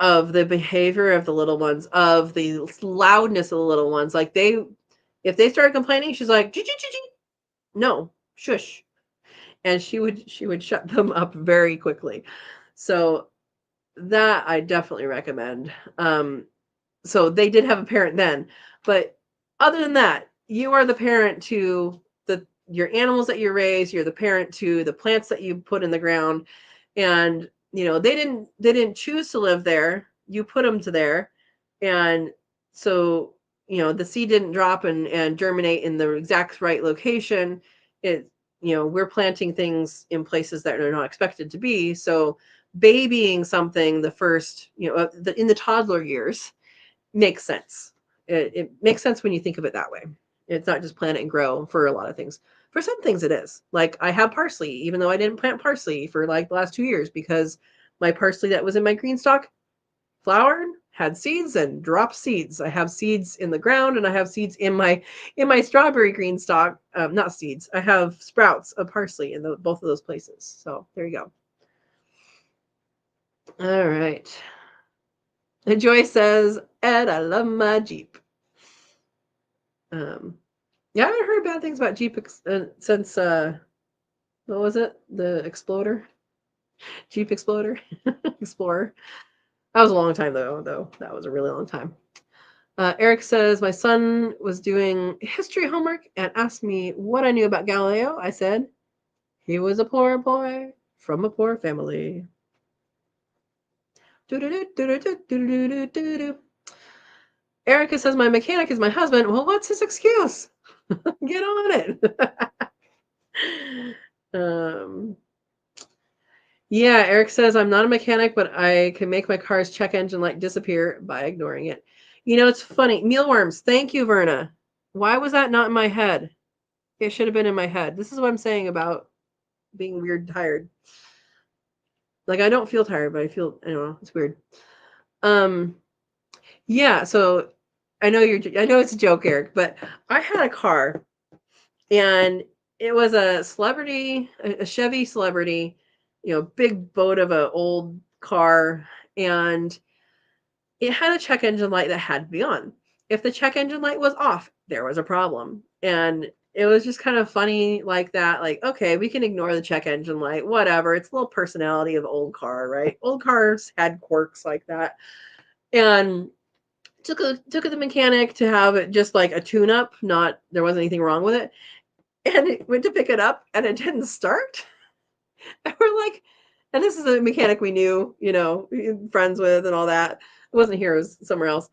of the behavior of the little ones, of the loudness of the little ones. Like if they started complaining, she's like, no, shush. And she would shut them up very quickly. So that I definitely recommend. So they did have a parent then, but other than that, you are the parent to your animals that you raise. You're the parent to the plants that you put in the ground, and they didn't choose to live there. You put them to there, and so the seed didn't drop and germinate in the exact right location. It we're planting things in places that are not expected to be. So babying something the first in the toddler years makes sense. It makes sense when you think of it that way. It's not just plant it and grow for a lot of things. For some things it is. Like I have parsley, even though I didn't plant parsley for like the last 2 years because my parsley that was in my green stock flowered, had seeds, and dropped seeds. I have seeds in the ground and I have seeds in my strawberry green stock. Not seeds. I have sprouts of parsley in both of those places. So there you go. All right. Joy says, Ed, I love my Jeep. Yeah, I haven't heard bad things about Jeep since, what was it? The Exploder? Jeep Exploder? Explorer. That was a long time, though. That was a really long time. Eric says, my son was doing history homework and asked me what I knew about Galileo. I said, he was a poor boy from a poor family. Erica says, my mechanic is my husband. Well, what's his excuse? Get on it. Yeah, Eric says, I'm not a mechanic, but I can make my car's check engine light disappear by ignoring it. It's funny. Mealworms. Thank you, Verna. Why was that not in my head? It should have been in my head. This is what I'm saying about being weird tired. Like, I don't feel tired, but I don't know, it's weird. Yeah, so I know it's a joke, Eric, but I had a car and it was a Celebrity, a Chevy Celebrity, big boat of an old car, and it had a check engine light that had to be on. If the check engine light was off, there was a problem. And it was just kind of funny like that. Like, okay, we can ignore the check engine light, whatever. It's a little personality of old car, right? Old cars had quirks like that. And took it to the mechanic to have it just like a tune up, not there wasn't anything wrong with it. And it went to pick it up and it didn't start. And we're like, and this is a mechanic we knew, you know, friends with and all that. It wasn't here, it was somewhere else.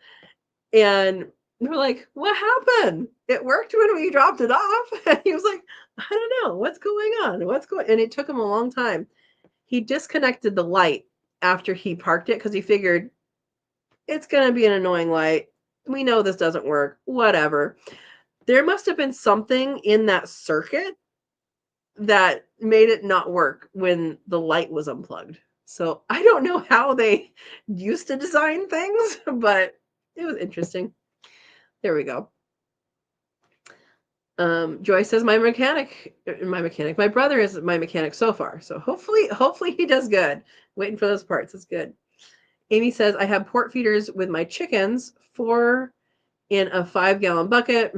And we're like, what happened? It worked when we dropped it off. And he was like, I don't know. What's going on? And it took him a long time. He disconnected the light after he parked it because he figured it's going to be an annoying light. We know this doesn't work. Whatever. There must have been something in that circuit that made it not work when the light was unplugged. So I don't know how they used to design things, but it was interesting. There we go. Joy says my brother is my mechanic so far. So hopefully he does good. Waiting for those parts. It's good. Amy says I have port feeders with my chickens, 4 in a 5-gallon bucket.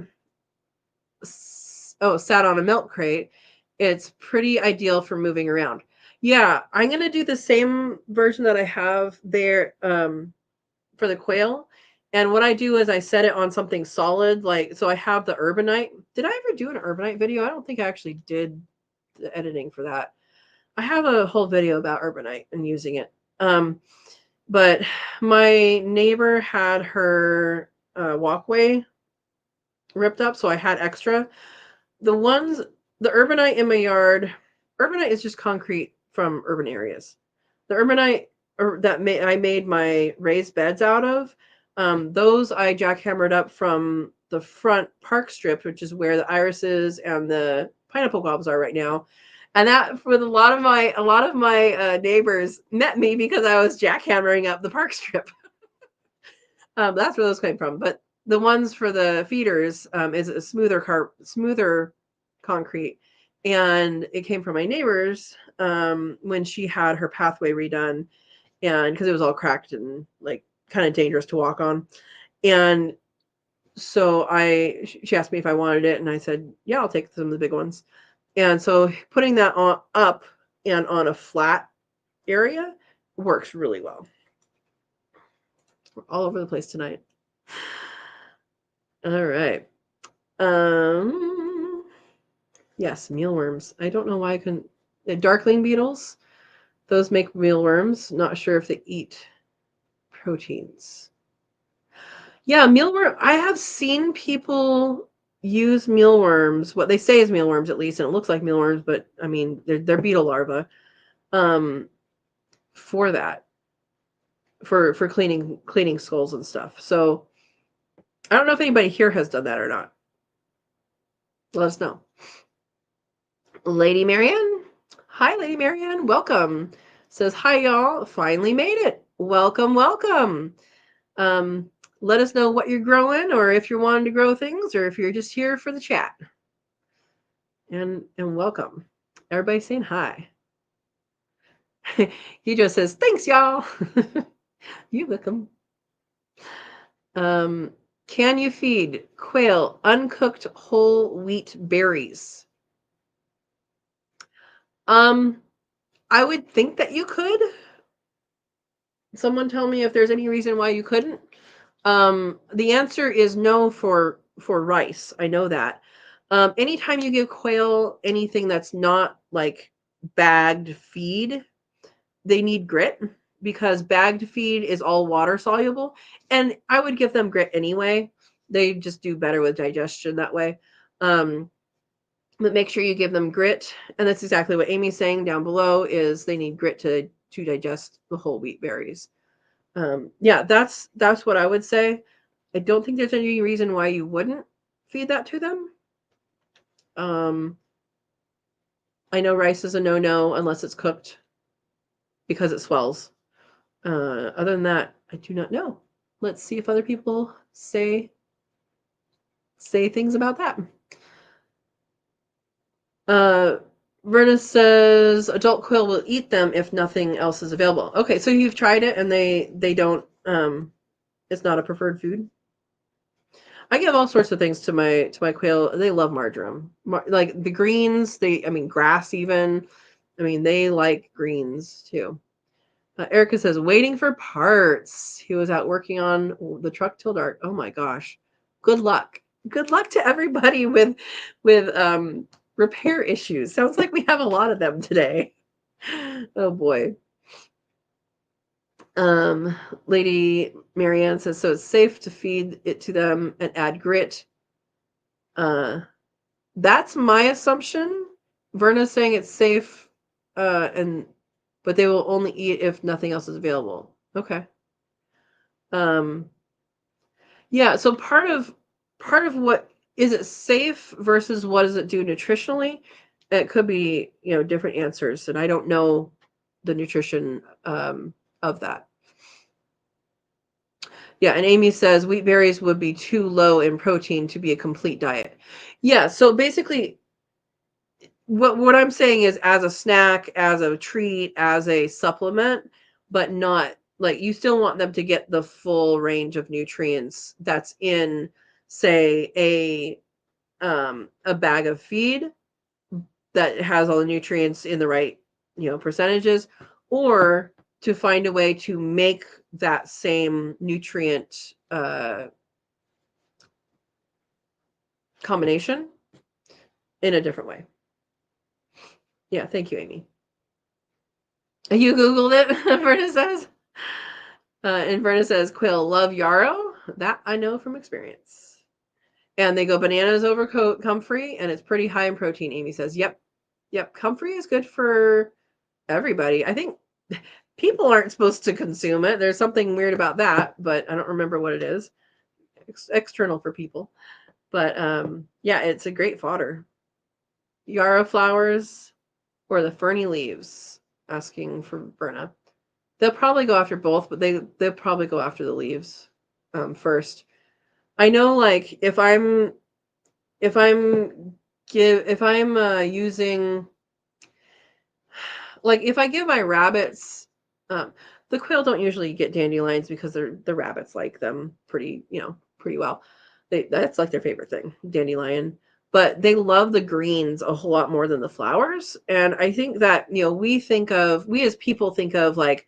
Oh, sat on a milk crate. It's pretty ideal for moving around. Yeah, I'm going to do the same version that I have there for the quail. And what I do is I set it on something solid, like, so I have the urbanite. Did I ever do an urbanite video? I don't think I actually did the editing for that. I have a whole video about urbanite and using it. But my neighbor had her walkway ripped up, so I had extra. The urbanite in my yard, urbanite is just concrete from urban areas. The urbanite I made my raised beds out of, those I jackhammered up from the front park strip, which is where the irises and the pineapple gobs are right now. And that for a lot of my neighbors met me because I was jackhammering up the park strip. That's where those came from. But the ones for the feeders is a smoother concrete, and it came from my neighbors when she had her pathway redone, and because it was all cracked and like kind of dangerous to walk on. And so she asked me if I wanted it, and I said, yeah, I'll take some of the big ones. And so putting that up and on a flat area works really well. We're all over the place tonight. All right. Yes, mealworms. I don't know why I couldn't. The darkling beetles, those make mealworms. Not sure if they eat proteins. Yeah, mealworm. I have seen people use mealworms. What they say is mealworms, at least, and it looks like mealworms, but I mean, they're beetle larvae. For that, for cleaning skulls and stuff. So I don't know if anybody here has done that or not. Let us know. Lady Marianne. Hi, Lady Marianne. Welcome. Says, hi, y'all. Finally made it. Welcome, welcome. Let us know what you're growing, or if you're wanting to grow things, or if you're just here for the chat. And welcome. Everybody saying hi. He just says, thanks, y'all. You're welcome. Can you feed quail uncooked whole wheat berries? I would think that you could. Someone tell me if there's any reason why you couldn't. The answer is no for rice. I know that. Anytime you give quail anything that's not like bagged feed, they need grit, because bagged feed is all water soluble. And I would give them grit anyway. They just do better with digestion that way. But make sure you give them grit. And that's exactly what Amy's saying down below, is they need grit to digest the whole wheat berries. Yeah, that's what I would say. I don't think there's any reason why you wouldn't feed that to them. I know rice is a no-no unless it's cooked, because it swells. Other than that, I do not know. Let's see if other people say things about that. Verna says adult quail will eat them if nothing else is available. Okay, so you've tried it and they don't, it's not a preferred food. I give all sorts of things to my quail. They love marjoram. Like the greens, grass even. I mean, they like greens too. Erica says, waiting for parts. He was out working on the truck till dark. Oh my gosh. Good luck. Good luck to everybody with repair issues. Sounds like we have a lot of them today. Oh boy. Lady Marianne says, so it's safe to feed it to them and add grit. That's my assumption. Verna's saying it's safe, but they will only eat if nothing else is available. Okay. Yeah, so part of what is it safe versus what does it do nutritionally? It could be, different answers, and I don't know the nutrition of that. Yeah, and Amy says wheat berries would be too low in protein to be a complete diet. Yeah, so basically what I'm saying is as a snack, as a treat, as a supplement, but not like you still want them to get the full range of nutrients that's in, say, a bag of feed that has all the nutrients in the right, percentages, or to find a way to make that same nutrient combination in a different way. Yeah, thank you, Amy. You Googled it, Verna says. And Verna says, quail love yarrow. That I know from experience. And they go bananas over comfrey, and it's pretty high in protein, Amy says. Yep. Comfrey is good for everybody. I think people aren't supposed to consume it. There's something weird about that, but I don't remember what it is. External for people. But yeah, it's a great fodder. Yarrow flowers or the ferny leaves, asking for Verna. They'll probably go after both, but they'll probably go after the leaves first. I know, like if I'm using, like if I give my rabbits, the quail don't usually get dandelions because the rabbits like them pretty well. That's like their favorite thing, dandelion. But they love the greens a whole lot more than the flowers. And I think that, we as people think of like,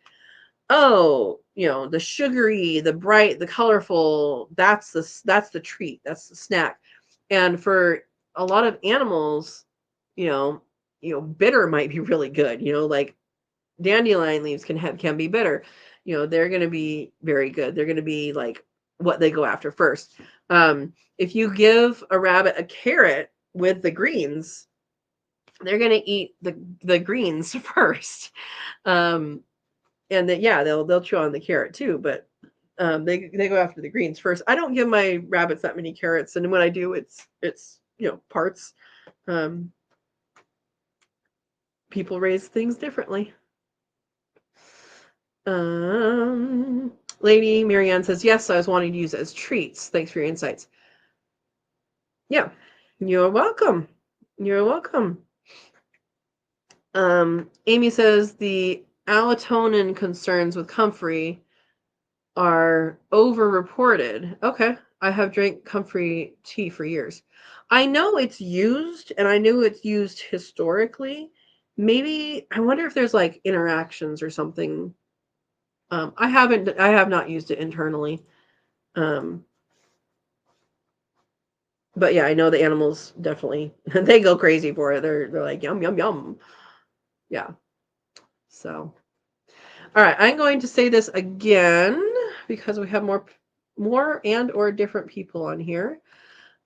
oh, the sugary, the bright, the colorful, that's the treat, that's the snack. And for a lot of animals, bitter might be really good, like dandelion leaves can be bitter. They're going to be very good. They're going to be like what they go after first. If you give a rabbit a carrot with the greens, they're going to eat the greens first. And then, yeah, they'll chew on the carrot too, but they go after the greens first. I don't give my rabbits that many carrots, and when I do, it's parts. People raise things differently. Lady Marianne says, yes, I was wanting to use it as treats. Thanks for your insights. Yeah, you're welcome. You're welcome. Amy says the allotonin concerns with comfrey are over-reported. Okay, I have drank comfrey tea for years. I know it's used, and I knew it's used historically. Maybe, I wonder if there's like interactions or something. I have not used it internally. But yeah, I know the animals definitely, they go crazy for it. They're like, yum, yum, yum. Yeah. So, all right, I'm going to say this again because we have more and or different people on here.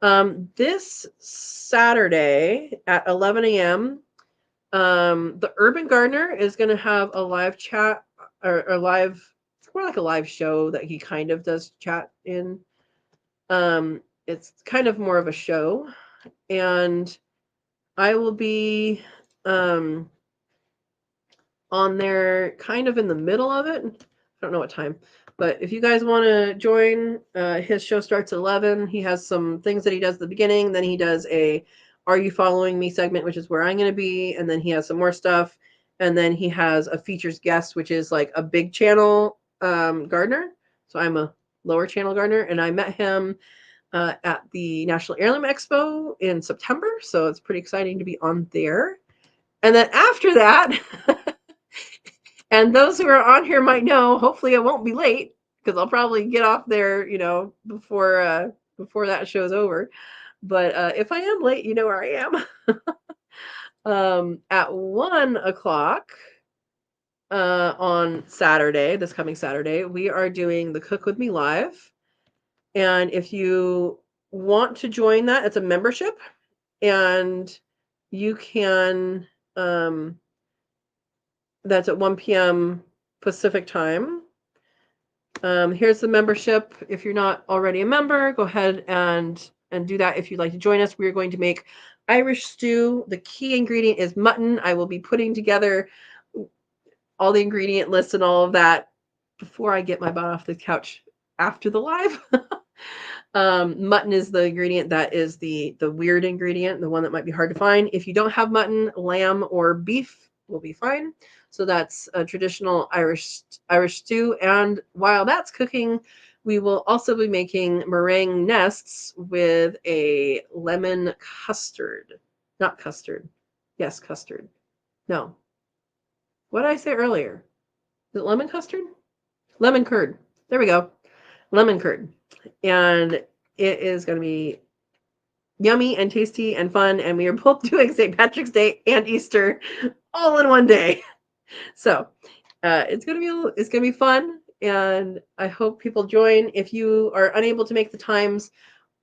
This Saturday at 11 a.m., the Urban Gardener is going to have a live chat or more like a live show that he kind of does chat in. It's kind of more of a show, and I will be on there kind of in the middle of it. I don't know what time, but if you guys want to join, his show starts at 11. He has some things that he does at the beginning. Then he does a Are You Following Me segment, which is where I'm going to be. And then he has some more stuff. And then he has a features guest, which is like a big channel gardener. So I'm a lower channel gardener. And I met him at the National Heirloom Expo in September. So it's pretty exciting to be on there. And then after that, and those who are on here might know, hopefully I won't be late because I'll probably get off there, before that show's over. But if I am late, you know where I am. At 1 o'clock on Saturday, this coming Saturday, we are doing the Cook With Me Live. And if you want to join that, it's a membership, and you can, that's at 1 p.m. Pacific time. Here's the membership. If you're not already a member, go ahead and do that. If you'd like to join us, we are going to make Irish stew. The key ingredient is mutton. I will be putting together all the ingredient lists and all of that before I get my butt off the couch after the live. Mutton is the ingredient that is the weird ingredient, the one that might be hard to find. If you don't have mutton, lamb or beef will be fine. So that's a traditional Irish stew. And while that's cooking, we will also be making meringue nests with a lemon custard. Not custard. Yes, custard. No. What did I say earlier? Is it lemon custard? Lemon curd. There we go. Lemon curd. And it is going to be yummy and tasty and fun. And we are both doing St. Patrick's Day and Easter all in one day. So it's gonna be fun, and I hope people join. If you are unable to make the times,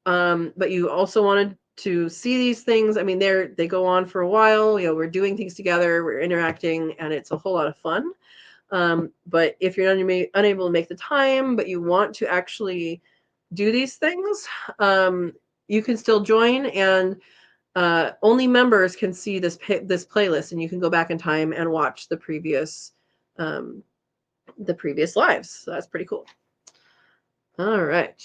but you also wanted to see these things, I mean, they go on for a while. We're doing things together, we're interacting, and it's a whole lot of fun. But if you're unable to make the time, but you want to actually do these things, you can still join, and only members can see this playlist, and you can go back in time and watch the previous lives. So that's pretty cool. All right.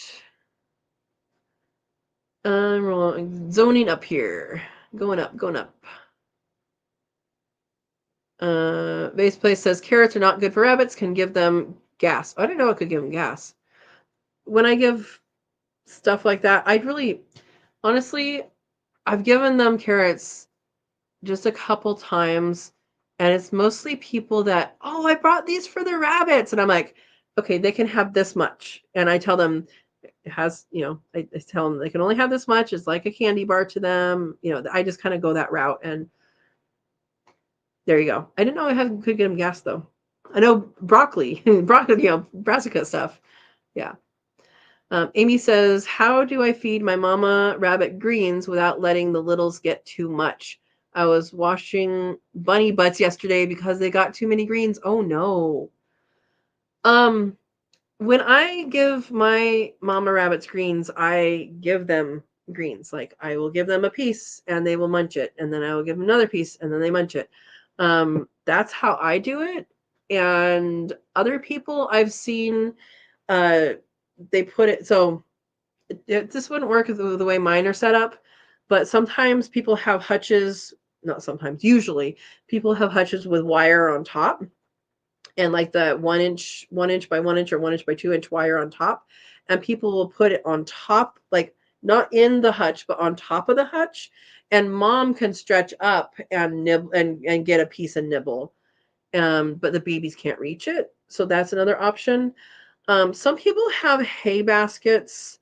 I'm zoning up here. Going up. Base Place says carrots are not good for rabbits, can give them gas. I didn't know it could give them gas. When I give stuff like that, honestly, I've given them carrots just a couple times, and it's mostly people that, I brought these for the rabbits, and I'm like, okay, they can have this much, and I tell them it has, I tell them they can only have this much. It's like a candy bar to them. I just kind of go that route, and there you go. I didn't know I could get them gas though. I know broccoli, brassica stuff. Yeah. Amy says, how do I feed my mama rabbit greens without letting the littles get too much? I was washing bunny butts yesterday because they got too many greens. Oh no. When I give my mama rabbits greens, I give them greens. Like, I will give them a piece and they will munch it, and then I will give them another piece and then they munch it. That's how I do it. And other people I've seen, they put it so this wouldn't work the way mine are set up, but sometimes people have hutches. Not sometimes, usually people have hutches with wire on top, and like the 1 inch by 1 inch or 1 inch by 2 inch wire on top, and people will put it on top, like not in the hutch but on top of the hutch, and mom can stretch up and nibble and get a piece and nibble, but the babies can't reach it. So that's another option. Some people have hay baskets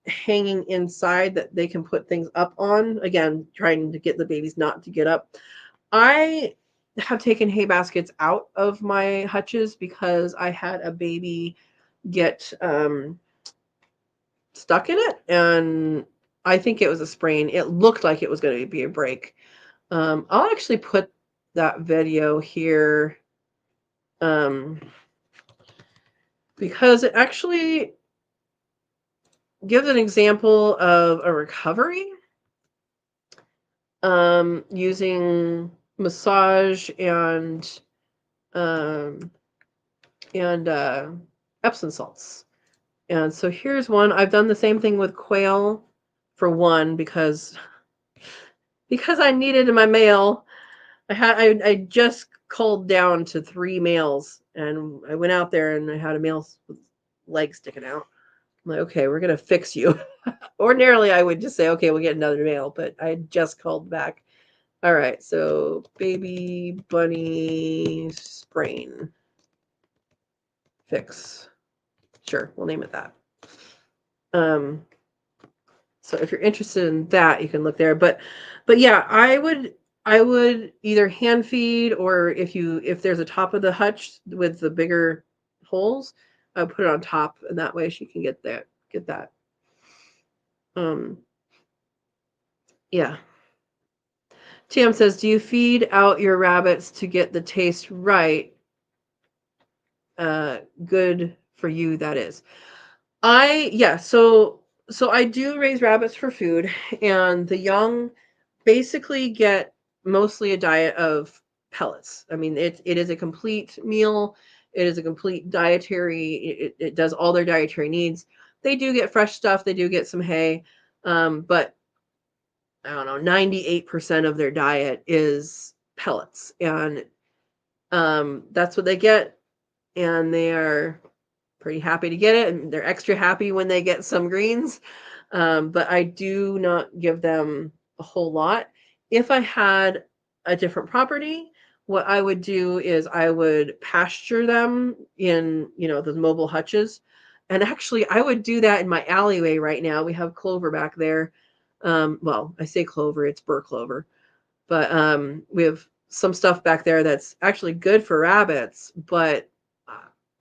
hanging inside that they can put things up on, again trying to get the babies not to get up. I have taken hay baskets out of my hutches because I had a baby get stuck in it, and I think it was a sprain. It looked like it was going to be a break. I'll actually put that video here because it actually gives an example of a recovery using massage and Epsom salts. And so here's one. I've done the same thing with quail for one because I needed my male. I just culled down to 3 males, and I went out there and I had a male with legs sticking out. like, okay, we're going to fix you. Ordinarily, I would just say, okay, we'll get another male, but I just called back. All right, so baby bunny sprain fix. Sure, we'll name it that. So if you're interested in that, you can look there. But yeah, I would either hand feed, or if there's a top of the hutch with the bigger holes, I would put it on top, and that way she can get that. Yeah. Tam says, do you feed out your rabbits to get the taste right? Good for you, that is. So I do raise rabbits for food, and the young basically get mostly a diet of pellets. I mean, it is a complete meal. It is a complete dietary. It does all their dietary needs. They do get fresh stuff. They do get some hay, but I don't know, 98% of their diet is pellets, and that's what they get, and they are pretty happy to get it, and they're extra happy when they get some greens. But I do not give them a whole lot. If I had a different property, what I would do is I would pasture them in, those mobile hutches. And actually, I would do that in my alleyway right now. We have clover back there. Well, I say clover, it's burr clover. But we have some stuff back there that's actually good for rabbits, but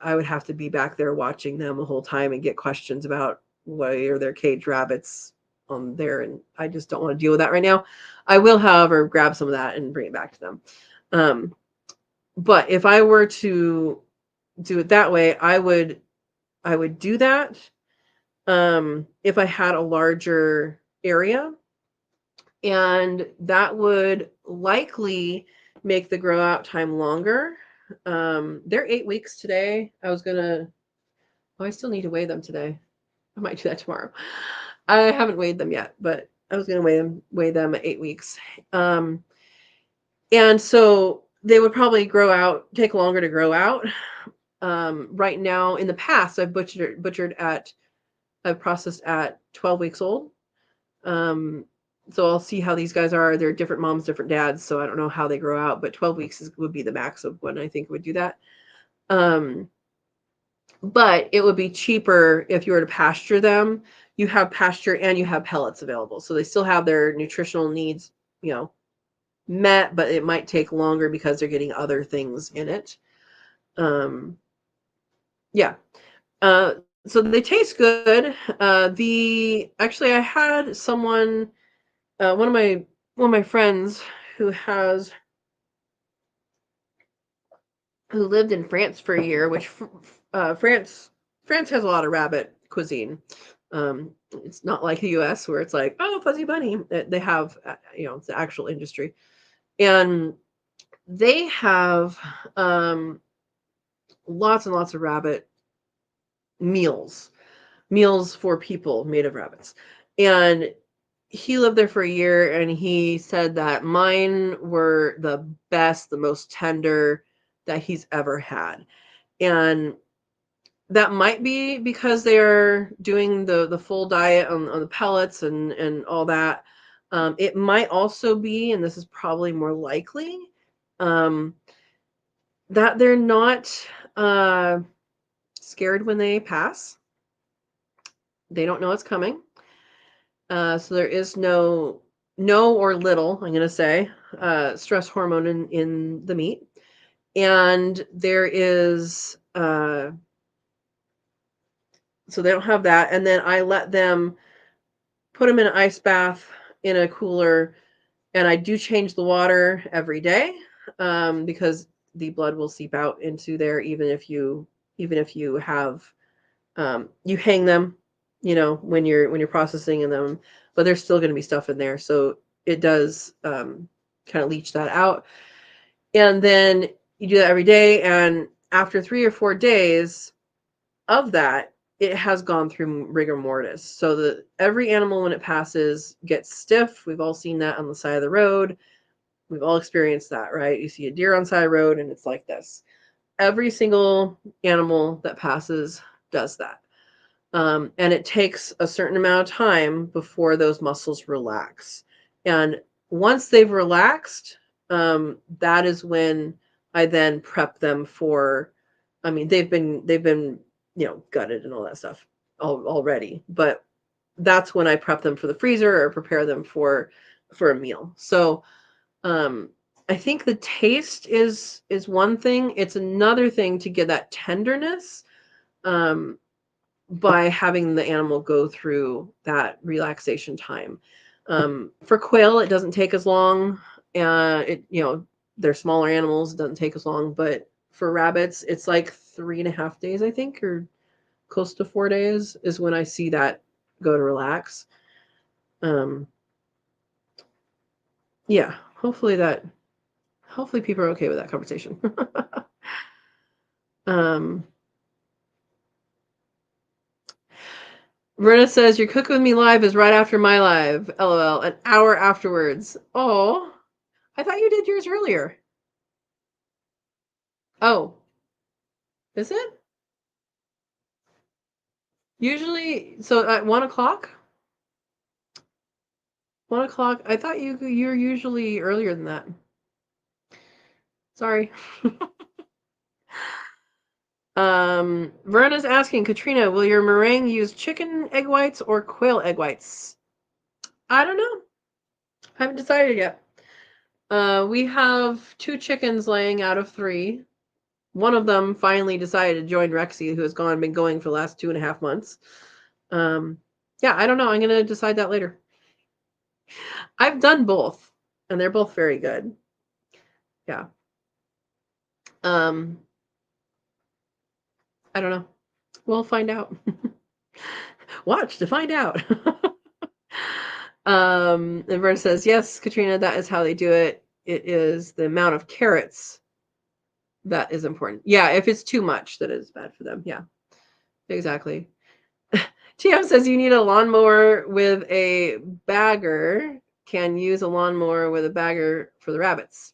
I would have to be back there watching them the whole time and get questions about why are there caged rabbits on there, and I just don't want to deal with that right now. I will, however, grab some of that and bring it back to them. But if I were to do it that way, I would do that if I had a larger area, and that would likely make the grow out time longer. They're 8 weeks today. I still need to weigh them today. I might do that tomorrow. I haven't weighed them yet, but I was going to weigh them at 8 weeks. And so they would probably take longer to grow out. Right now, in the past, I've processed at 12 weeks old. So I'll see how these guys are. They're different moms, different dads, so I don't know how they grow out, but 12 weeks would be the max of when I think would do that. But it would be cheaper if you were to pasture them. You have pasture and you have pellets available, so they still have their nutritional needs, met, but it might take longer because they're getting other things in it. Yeah. So they taste good. Actually, I had someone, one of my friends who lived in France for a year, which France has a lot of rabbit cuisine. It's not like the U.S. where it's like, oh, fuzzy bunny. They have, it's the actual industry, and they have lots and lots of rabbit meals for people made of rabbits. And he lived there for a year, and he said that mine were the best, the most tender that he's ever had. And that might be because they're doing the full diet on the pellets and all that. It might also be, and this is probably more likely, that they're not scared when they pass. They don't know it's coming. So there is no or little, I'm going to say, stress hormone in the meat. And there is, so they don't have that. And then I let them put them in an ice bath in a cooler, and I do change the water every day, because the blood will seep out into there, even if you have, you hang them, when you're processing them, but there's still going to be stuff in there. So it does kind of leach that out. And then you do that every day. And after 3 or 4 days of that, it has gone through rigor mortis. So that every animal, when it passes, gets stiff. We've all seen that on the side of the road. We've all experienced that, right? You see a deer on the side of the road and it's like this. Every single animal that passes does that. And it takes a certain amount of time before those muscles relax. And once they've relaxed, that is when I then prep them for, I mean, they've been, gutted and all that stuff already, but that's when I prep them for the freezer or prepare them for a meal. So, I think the taste is one thing. It's another thing to get that tenderness, by having the animal go through that relaxation time. For quail, it doesn't take as long. They're smaller animals, it doesn't take as long, but for rabbits, it's like 3.5 days, I think, or close to 4 days is when I see that go to relax. Yeah, hopefully people are okay with that conversation. Verna says, your Cook With Me live is right after my live. LOL. An hour afterwards. Oh, I thought you did yours earlier. Oh, is it? Usually, so at 1 o'clock? 1 o'clock. I thought you're usually earlier than that. Sorry. Verona's asking, Katrina, will your meringue use chicken egg whites or quail egg whites? I don't know. I haven't decided yet. We have 2 chickens laying out of 3. One of them finally decided to join Rexy, who has been going for the last 2.5 months. Yeah, I don't know. I'm gonna decide that later. I've done both, and they're both very good. Yeah. I don't know. We'll find out. Watch to find out. And Vern says, yes, Katrina, that is how they do it. It is the amount of carrots that is important. Yeah, if it's too much, that is bad for them. Yeah, exactly. TM says you need a lawnmower with a bagger. Can use a lawnmower with a bagger for the rabbits.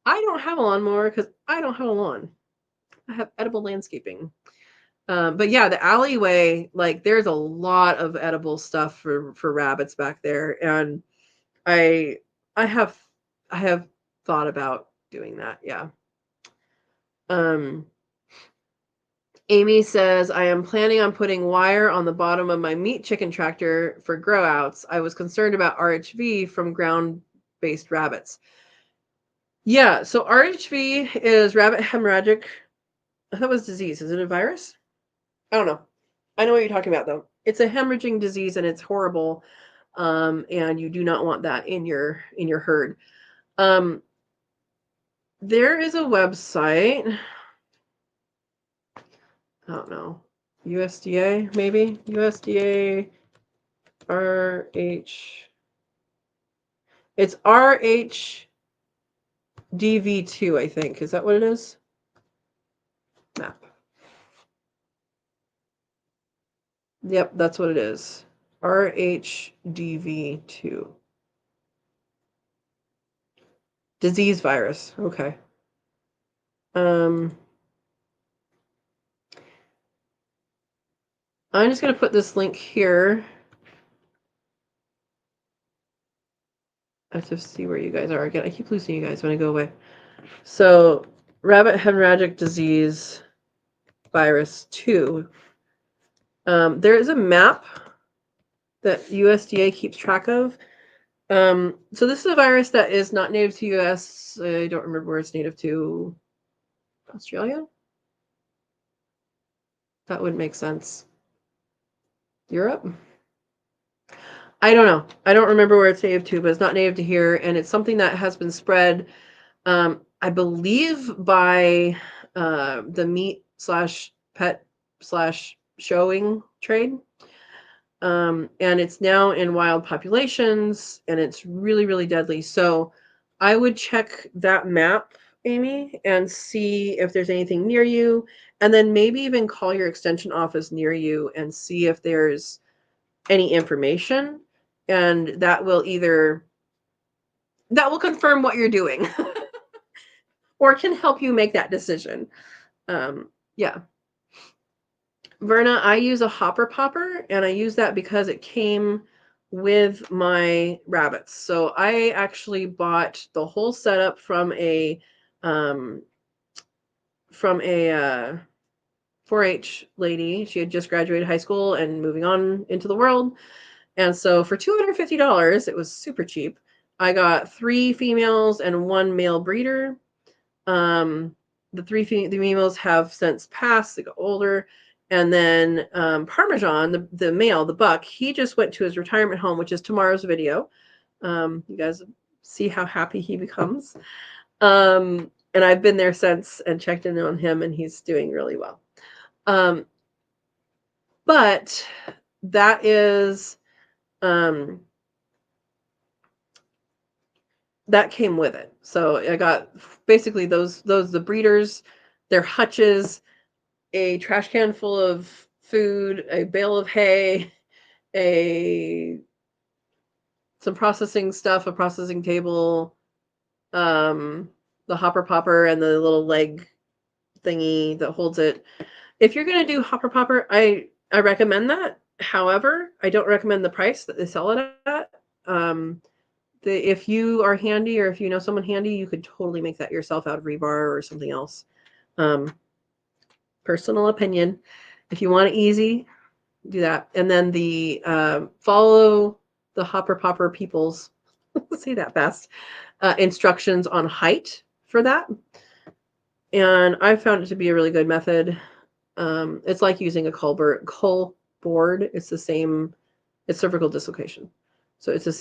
I don't have a lawnmower because I don't have a lawn. I have edible landscaping. But yeah, the alleyway, like there's a lot of edible stuff for rabbits back there, and I have thought about doing that. Yeah. Amy says, I am planning on putting wire on the bottom of my meat chicken tractor for grow outs. I was concerned about RHV from ground-based rabbits. Yeah, so RHV is rabbit hemorrhagic. I thought it was disease. Is it a virus? I don't know. I know what you're talking about, though. It's a hemorrhaging disease, and it's horrible. And you do not want that in your herd. There is a website. I don't know. USDA, maybe? USDA RH. It's RHDV2, I think. Is that what it is? Map. Yep, that's what it is. RHDV2. Disease virus. Okay. I'm just going to put this link here. I have to see where you guys are again. I keep losing you guys when I go away. So, rabbit hemorrhagic disease virus 2. There is a map that USDA keeps track of. So this is a virus that is not native to US. I don't remember where it's native to. Australia? That would make sense. Europe? I don't know. I don't remember where it's native to, but it's not native to here, and it's something that has been spread, I believe, by the meat/pet/showing trade. And it's now in wild populations, and it's really, really deadly. So I would check that map, Amy, and see if there's anything near you, and then maybe even call your extension office near you and see if there's any information, and that will confirm what you're doing or can help you make that decision. Yeah. Verna, I use a hopper popper, and I use that because it came with my rabbits. So I actually bought the whole setup from a 4-H lady. She had just graduated high school and moving on into the world. And so for $250, it was super cheap. I got 3 females and 1 male breeder. The 3 females have since passed, they got older. And then Parmesan, the male, the buck, he just went to his retirement home, which is tomorrow's video. You guys see how happy he becomes. And I've been there since and checked in on him, and he's doing really well. But that is that came with it. So I got basically those the breeders, their hutches, a trash can full of food, a bale of hay, some processing stuff, a processing table, the hopper popper, and the little leg thingy that holds it. If you're going to do hopper popper, I recommend that. However, I don't recommend the price that they sell it at. If you are handy, or if you know someone handy, you could totally make that yourself out of rebar or something else. Personal opinion. If you want it easy, do that. And then the follow the hopper popper people's say that fast instructions on height for that. And I found it to be a really good method. It's like using a cull board. It's the same. It's cervical dislocation, so it's the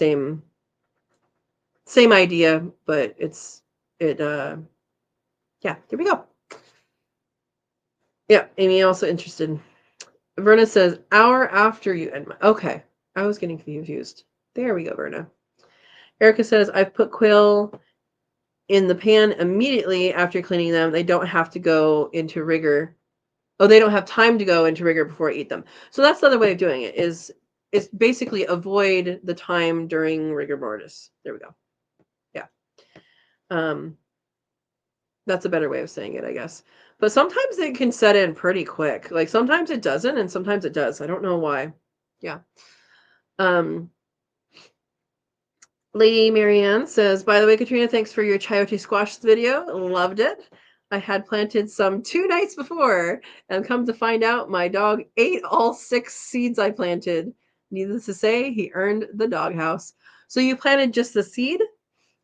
same idea, but yeah, there we go. Yeah, Amy also interested. Verna says, hour after you end my... Okay, I was getting confused. There we go, Verna. Erica says, I've put quail in the pan immediately after cleaning them. They don't have to go into rigor. Oh, they don't have time to go into rigor before I eat them. So that's the other way of doing it, is basically avoid the time during rigor mortis. There we go. Yeah. That's a better way of saying it, I guess. But sometimes it can set in pretty quick. Like sometimes it doesn't, and sometimes it does. I don't know why. Yeah. Lady Marianne says, by the way, Katrina, thanks for your chayote squash video. Loved it. I had planted some 2 nights before, and come to find out my dog ate all 6 seeds I planted. Needless to say, he earned the doghouse. So you planted just the seed?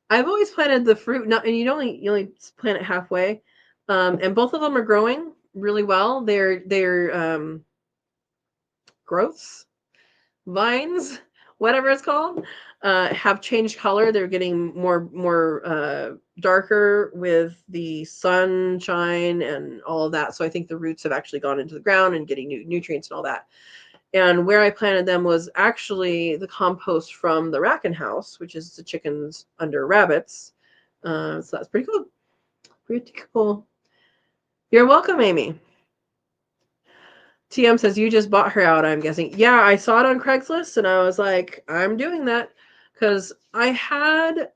I've always planted the fruit, and you only plant it halfway, and both of them are growing really well. They're growths, vines, whatever it's called, have changed color. They're getting more darker with the sunshine and all of that. So I think the roots have actually gone into the ground and getting new nutrients and all that. And where I planted them was actually the compost from the Rackin' House, which is the chickens under rabbits. So that's pretty cool. Pretty cool. You're welcome, Amy. TM says, you just bought her out, I'm guessing. Yeah, I saw it on Craigslist, and I was like, I'm doing that. Because I had,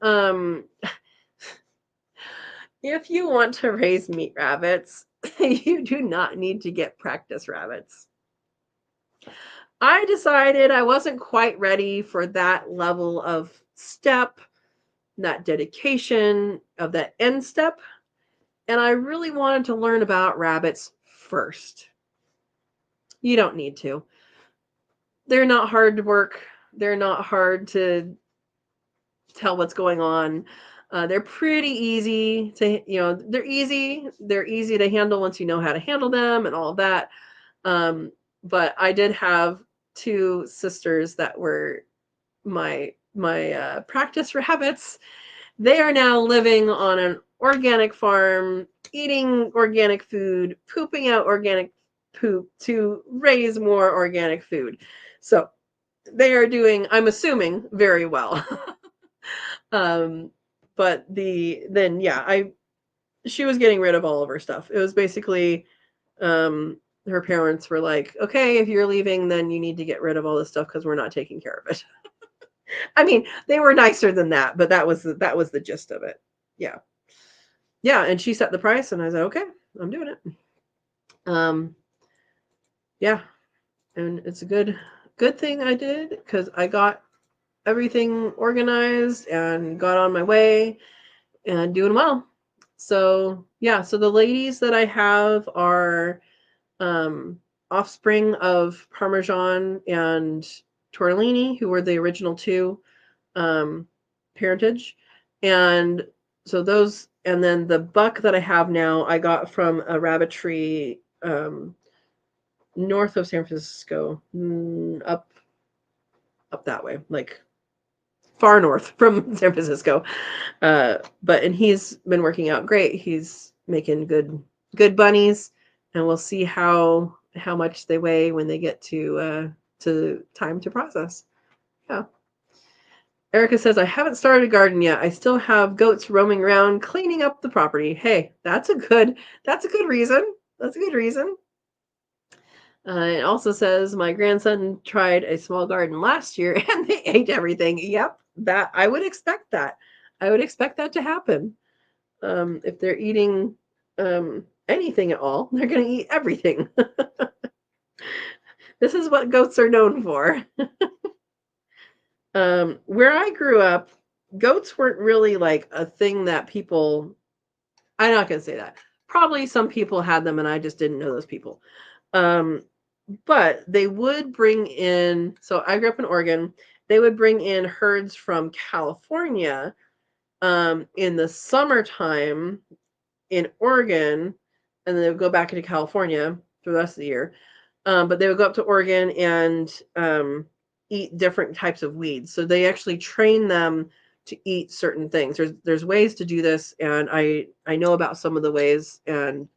if you want to raise meat rabbits, you do not need to get practice rabbits. I decided I wasn't quite ready for that level of step, that dedication of that end step. And I really wanted to learn about rabbits first. You don't need to. They're not hard to work. They're not hard to tell what's going on. They're pretty easy to, they're easy to handle once you know how to handle them and all of that. But I did have 2 sisters that were my practice rabbits. They are now living on an organic farm, eating organic food, pooping out organic poop to raise more organic food. So they are doing, I'm assuming, very well. But she was getting rid of all of her stuff. It was basically, her parents were like, okay, if you're leaving, then you need to get rid of all this stuff because we're not taking care of it. I mean, they were nicer than that, but that was the gist of it. Yeah. Yeah, and she set the price, and I said, okay, I'm doing it. yeah, and it's a good thing I did, because I got everything organized and got on my way and doing well. So yeah, so the ladies that I have are offspring of Parmesan and Tortellini, who were the original two parentage. And so those, and then the buck that I have now, I got from a rabbitry north of San Francisco, up that way, like far north from San Francisco. And he's been working out great. He's making good bunnies, and we'll see how much they weigh when they get to time to process. Yeah. Erica says, I haven't started a garden yet. I still have goats roaming around cleaning up the property. Hey, that's a good reason. That's a good reason. It also says my grandson tried a small garden last year and they ate everything. Yep, that I would expect that. I would expect that to happen. If they're eating anything at all, they're going to eat everything. This is what goats are known for. Where I grew up, goats weren't really like a thing that people, I'm not going to say that. Probably some people had them and I just didn't know those people. But they would bring in, so I grew up in Oregon, they would bring in herds from California in the summertime in Oregon, and then they would go back into California for the rest of the year. But they would go up to Oregon and eat different types of weeds. So they actually train them to eat certain things. There's ways to do this, and I know about some of the ways, and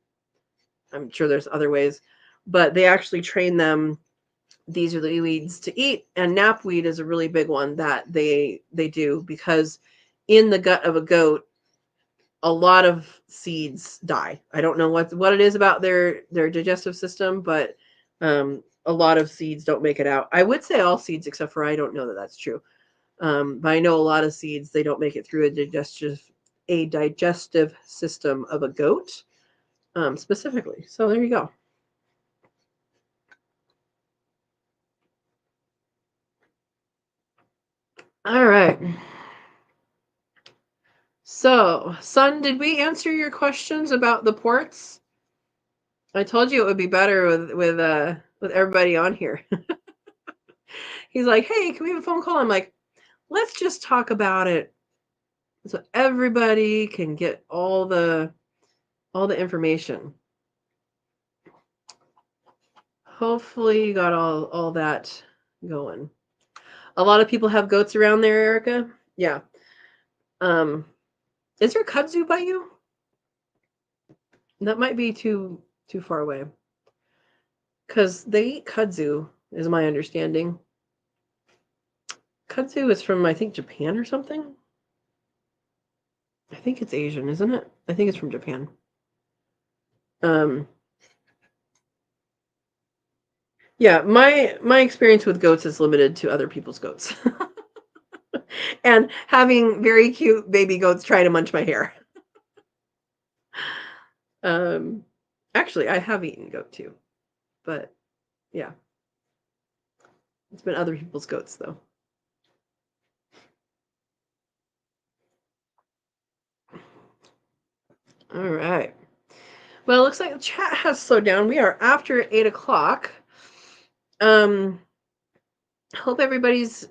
I'm sure there's other ways, but they actually train them. These are the weeds to eat, and knapweed is a really big one that they do, because in the gut of a goat, a lot of seeds die. I don't know what it is about their digestive system, but a lot of seeds don't make it out. I would say all seeds, except for I don't know that that's true. But I know a lot of seeds, they don't make it through a digestive system of a goat, specifically. So there you go. All right. So, son, did we answer your questions about the ports? I told you it would be better with everybody on here. He's like, "Hey, can we have a phone call?" I'm like, "Let's just talk about it so everybody can get all the information." Hopefully you got all that going. A lot of people have goats around there, Erica. Yeah. Is there kudzu by you? That might be too far away. Because they eat kudzu, is my understanding. Kudzu is from, I think, Japan or something. I think it's Asian, isn't it? I think it's from Japan. Yeah, my experience with goats is limited to other people's goats. And having very cute baby goats try to munch my hair. Actually, I have eaten goat too, but yeah, it's been other people's goats though. All right. Well, it looks like the chat has slowed down. We are after 8 o'clock. Hope everybody's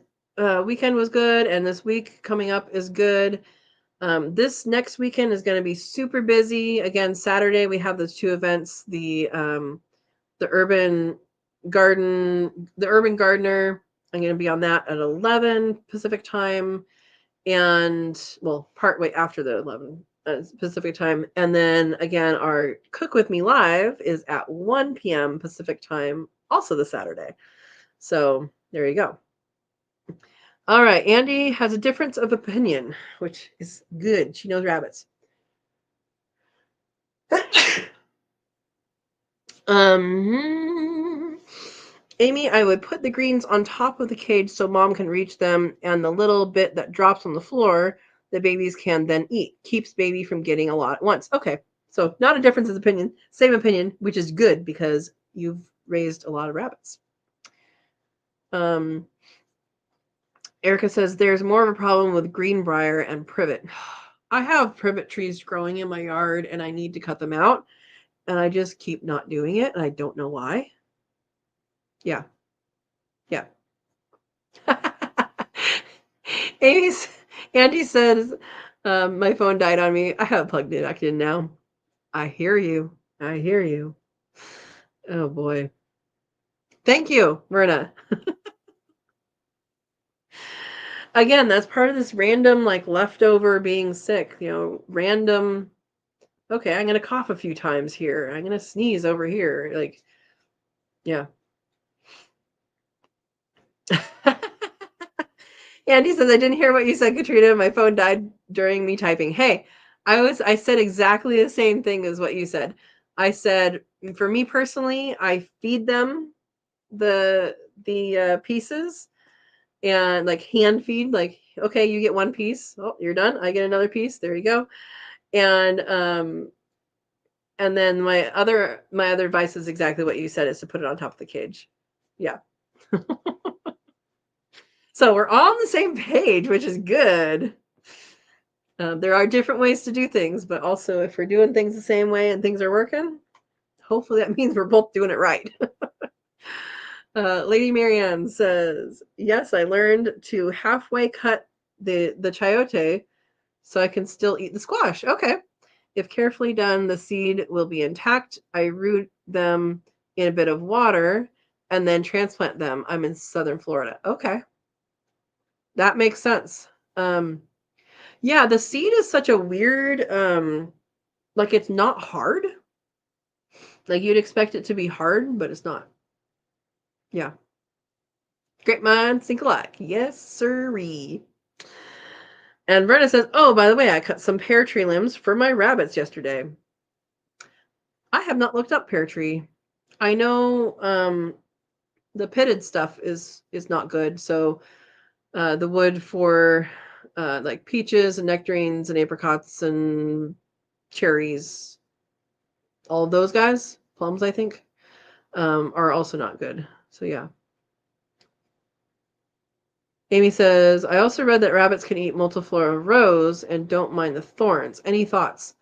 weekend was good, and this week coming up is good. This next weekend is going to be super busy. Again, Saturday we have those two events: the urban gardener. I'm going to be on that at 11 Pacific time, and well, partway after the 11 Pacific time. And then again, our Cook With Me Live is at 1 p.m. Pacific time, also the Saturday. So there you go. All right, Andy has a difference of opinion, which is good. She knows rabbits. Amy, I would put the greens on top of the cage so mom can reach them, and the little bit that drops on the floor, the babies can then eat. Keeps baby from getting a lot at once. Okay, so not a difference of opinion, same opinion, which is good because you've raised a lot of rabbits. Erica says there's more of a problem with greenbrier and privet. I have privet trees growing in my yard and I need to cut them out, and I just keep not doing it, and I don't know why. Yeah. Yeah. Andy says, my phone died on me. I have plugged it back in now. I hear you. I hear you. Oh boy. Thank you, Myrna. Again, that's part of this random, like, leftover being sick, random. Okay, I'm going to cough a few times here. I'm going to sneeze over here. Like, yeah. Andy says, I didn't hear what you said, Katrina. My phone died during me typing. Hey, I said exactly the same thing as what you said. I said, for me personally, I feed them the pieces, and like hand feed, like, okay, you get one piece. Oh, you're done. I get another piece. There you go. And then my other advice is exactly what you said, is to put it on top of the cage. Yeah. So we're all on the same page, which is good. There are different ways to do things, but also if we're doing things the same way and things are working, hopefully that means we're both doing it right. Lady Marianne says, yes, I learned to halfway cut the chayote so I can still eat the squash. Okay. If carefully done, the seed will be intact. I root them in a bit of water and then transplant them. I'm in southern Florida. Okay. That makes sense. Yeah, the seed is such a weird, like, it's not hard. Like, you'd expect it to be hard, but it's not. Yeah. Great minds think alike. Yes, sirree. And Brenna says, oh, by the way, I cut some pear tree limbs for my rabbits yesterday. I have not looked up pear tree. I know the pitted stuff is not good. So the wood for like peaches and nectarines and apricots and cherries, all of those guys, plums, I think, are also not good. So yeah. Amy says, I also read that rabbits can eat multiflora rose and don't mind the thorns. Any thoughts?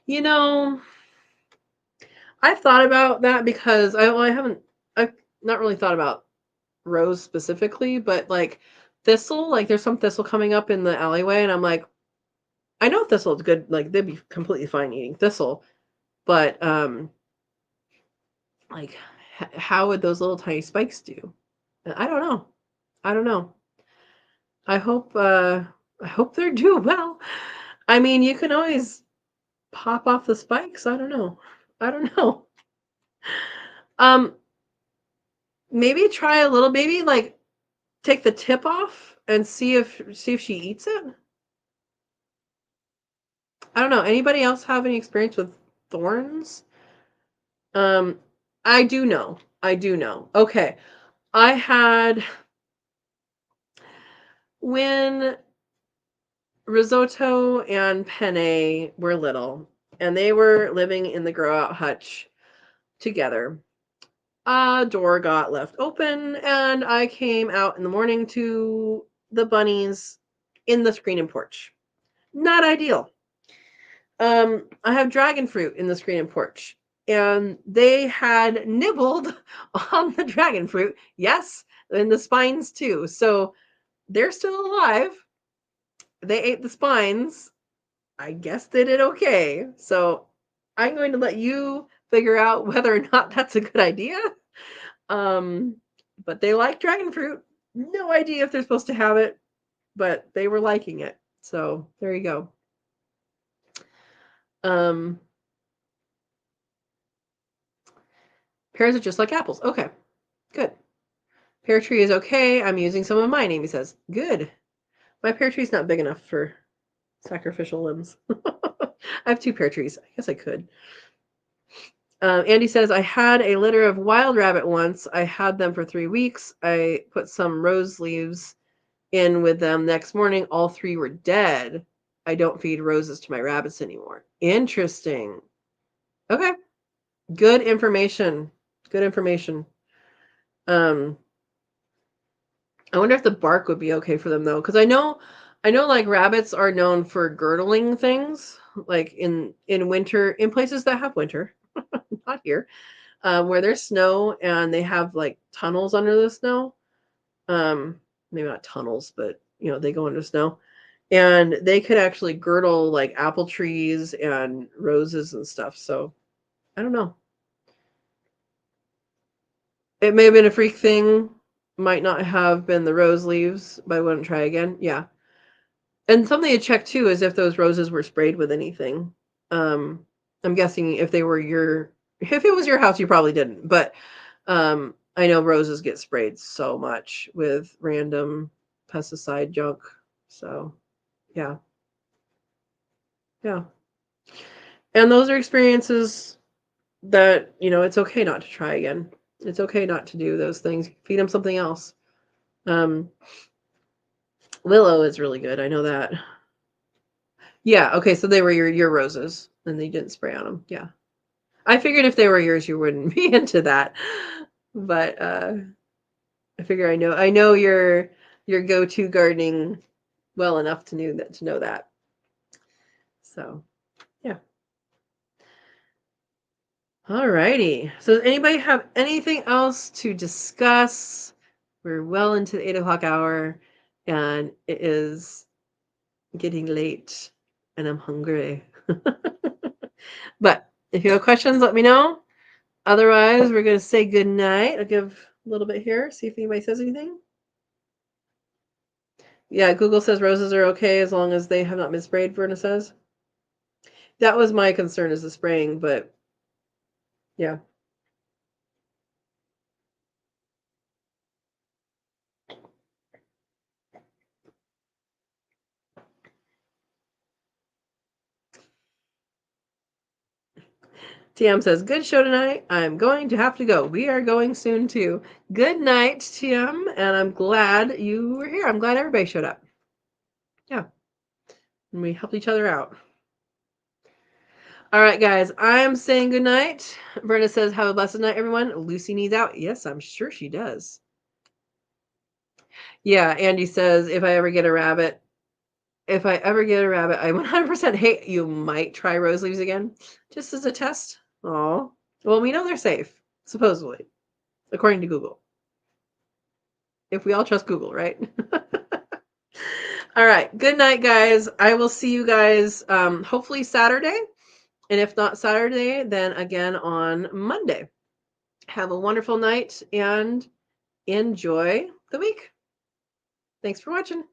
I've thought about that because I've not really thought about rose specifically, but like thistle, like there's some thistle coming up in the alleyway, and I'm like, I know thistle is good, like they'd be completely fine eating thistle, but like how would those little tiny spikes do? I don't know. I hope they're doing well. I mean, you can always pop off the spikes. I don't know. Maybe try a little, maybe like take the tip off and see if she eats it. I don't know. Anybody else have any experience with thorns? I do know. Okay. I had, when Risotto and Penne were little and they were living in the grow out hutch together, a door got left open and I came out in the morning to the bunnies in the screen and porch. Not ideal. I have dragon fruit in the screen and porch, and they had nibbled on the dragon fruit. Yes, and the spines too. So they're still alive. They ate the spines. I guess they did okay. So I'm going to let you figure out whether or not that's a good idea. But they like dragon fruit. No idea if they're supposed to have it, but they were liking it. So there you go. Pears are just like apples. Okay, good. Pear tree is okay. I'm using some of mine, Amy says. Good. My pear tree's not big enough for sacrificial limbs. I have 2 pear trees. I guess I could. Andy says, I had a litter of wild rabbit once. I had them for 3 weeks. I put some rose leaves in with them. Next morning, all 3 were dead. I don't feed roses to my rabbits anymore. Interesting. Okay. Good information. Good information. I wonder if the bark would be okay for them though, because I know like rabbits are known for girdling things, like in winter, in places that have winter, not here, where there's snow and they have like tunnels under the snow. Maybe not tunnels, but you know, they go under snow. And they could actually girdle like apple trees and roses and stuff. So I don't know. It may have been a freak thing, might not have been the rose leaves, but I wouldn't try again. Yeah. And something to check too is if those roses were sprayed with anything. I'm guessing if they were if it was your house, you probably didn't. But I know roses get sprayed so much with random pesticide junk. So yeah. Yeah. And those are experiences that, you know, it's okay not to try again. It's okay not to do those things. Feed them something else. Um, Willow is really good. I know that. Yeah. Okay. So they were your roses, and they didn't spray on them. Yeah. I figured if they were yours, you wouldn't be into that. But I figure I know your go-to gardening well enough to know that. So yeah. All righty. So does anybody have anything else to discuss? We're well into the 8 o'clock hour, and it is getting late, and I'm hungry. But if you have questions, let me know. Otherwise, we're going to say good night. I'll give a little bit here, see if anybody says anything. Yeah, Google says roses are okay as long as they have not been sprayed, Verna says. That was my concern, is the spraying, but yeah. TM says, good show tonight. I'm going to have to go. We are going soon too. Good night, TM, and I'm glad you were here. I'm glad everybody showed up. Yeah. And we helped each other out. All right, guys, I'm saying good night. Berna says, have a blessed night, everyone. Lucy needs out. Yes, I'm sure she does. Yeah, Andy says, if I ever get a rabbit, I 100% hate. You might try rose leaves again, just as a test. Oh, well, we know they're safe, supposedly, according to Google. If we all trust Google, right? All right. Good night, guys. I will see you guys hopefully Saturday. And if not Saturday, then again on Monday. Have a wonderful night and enjoy the week. Thanks for watching.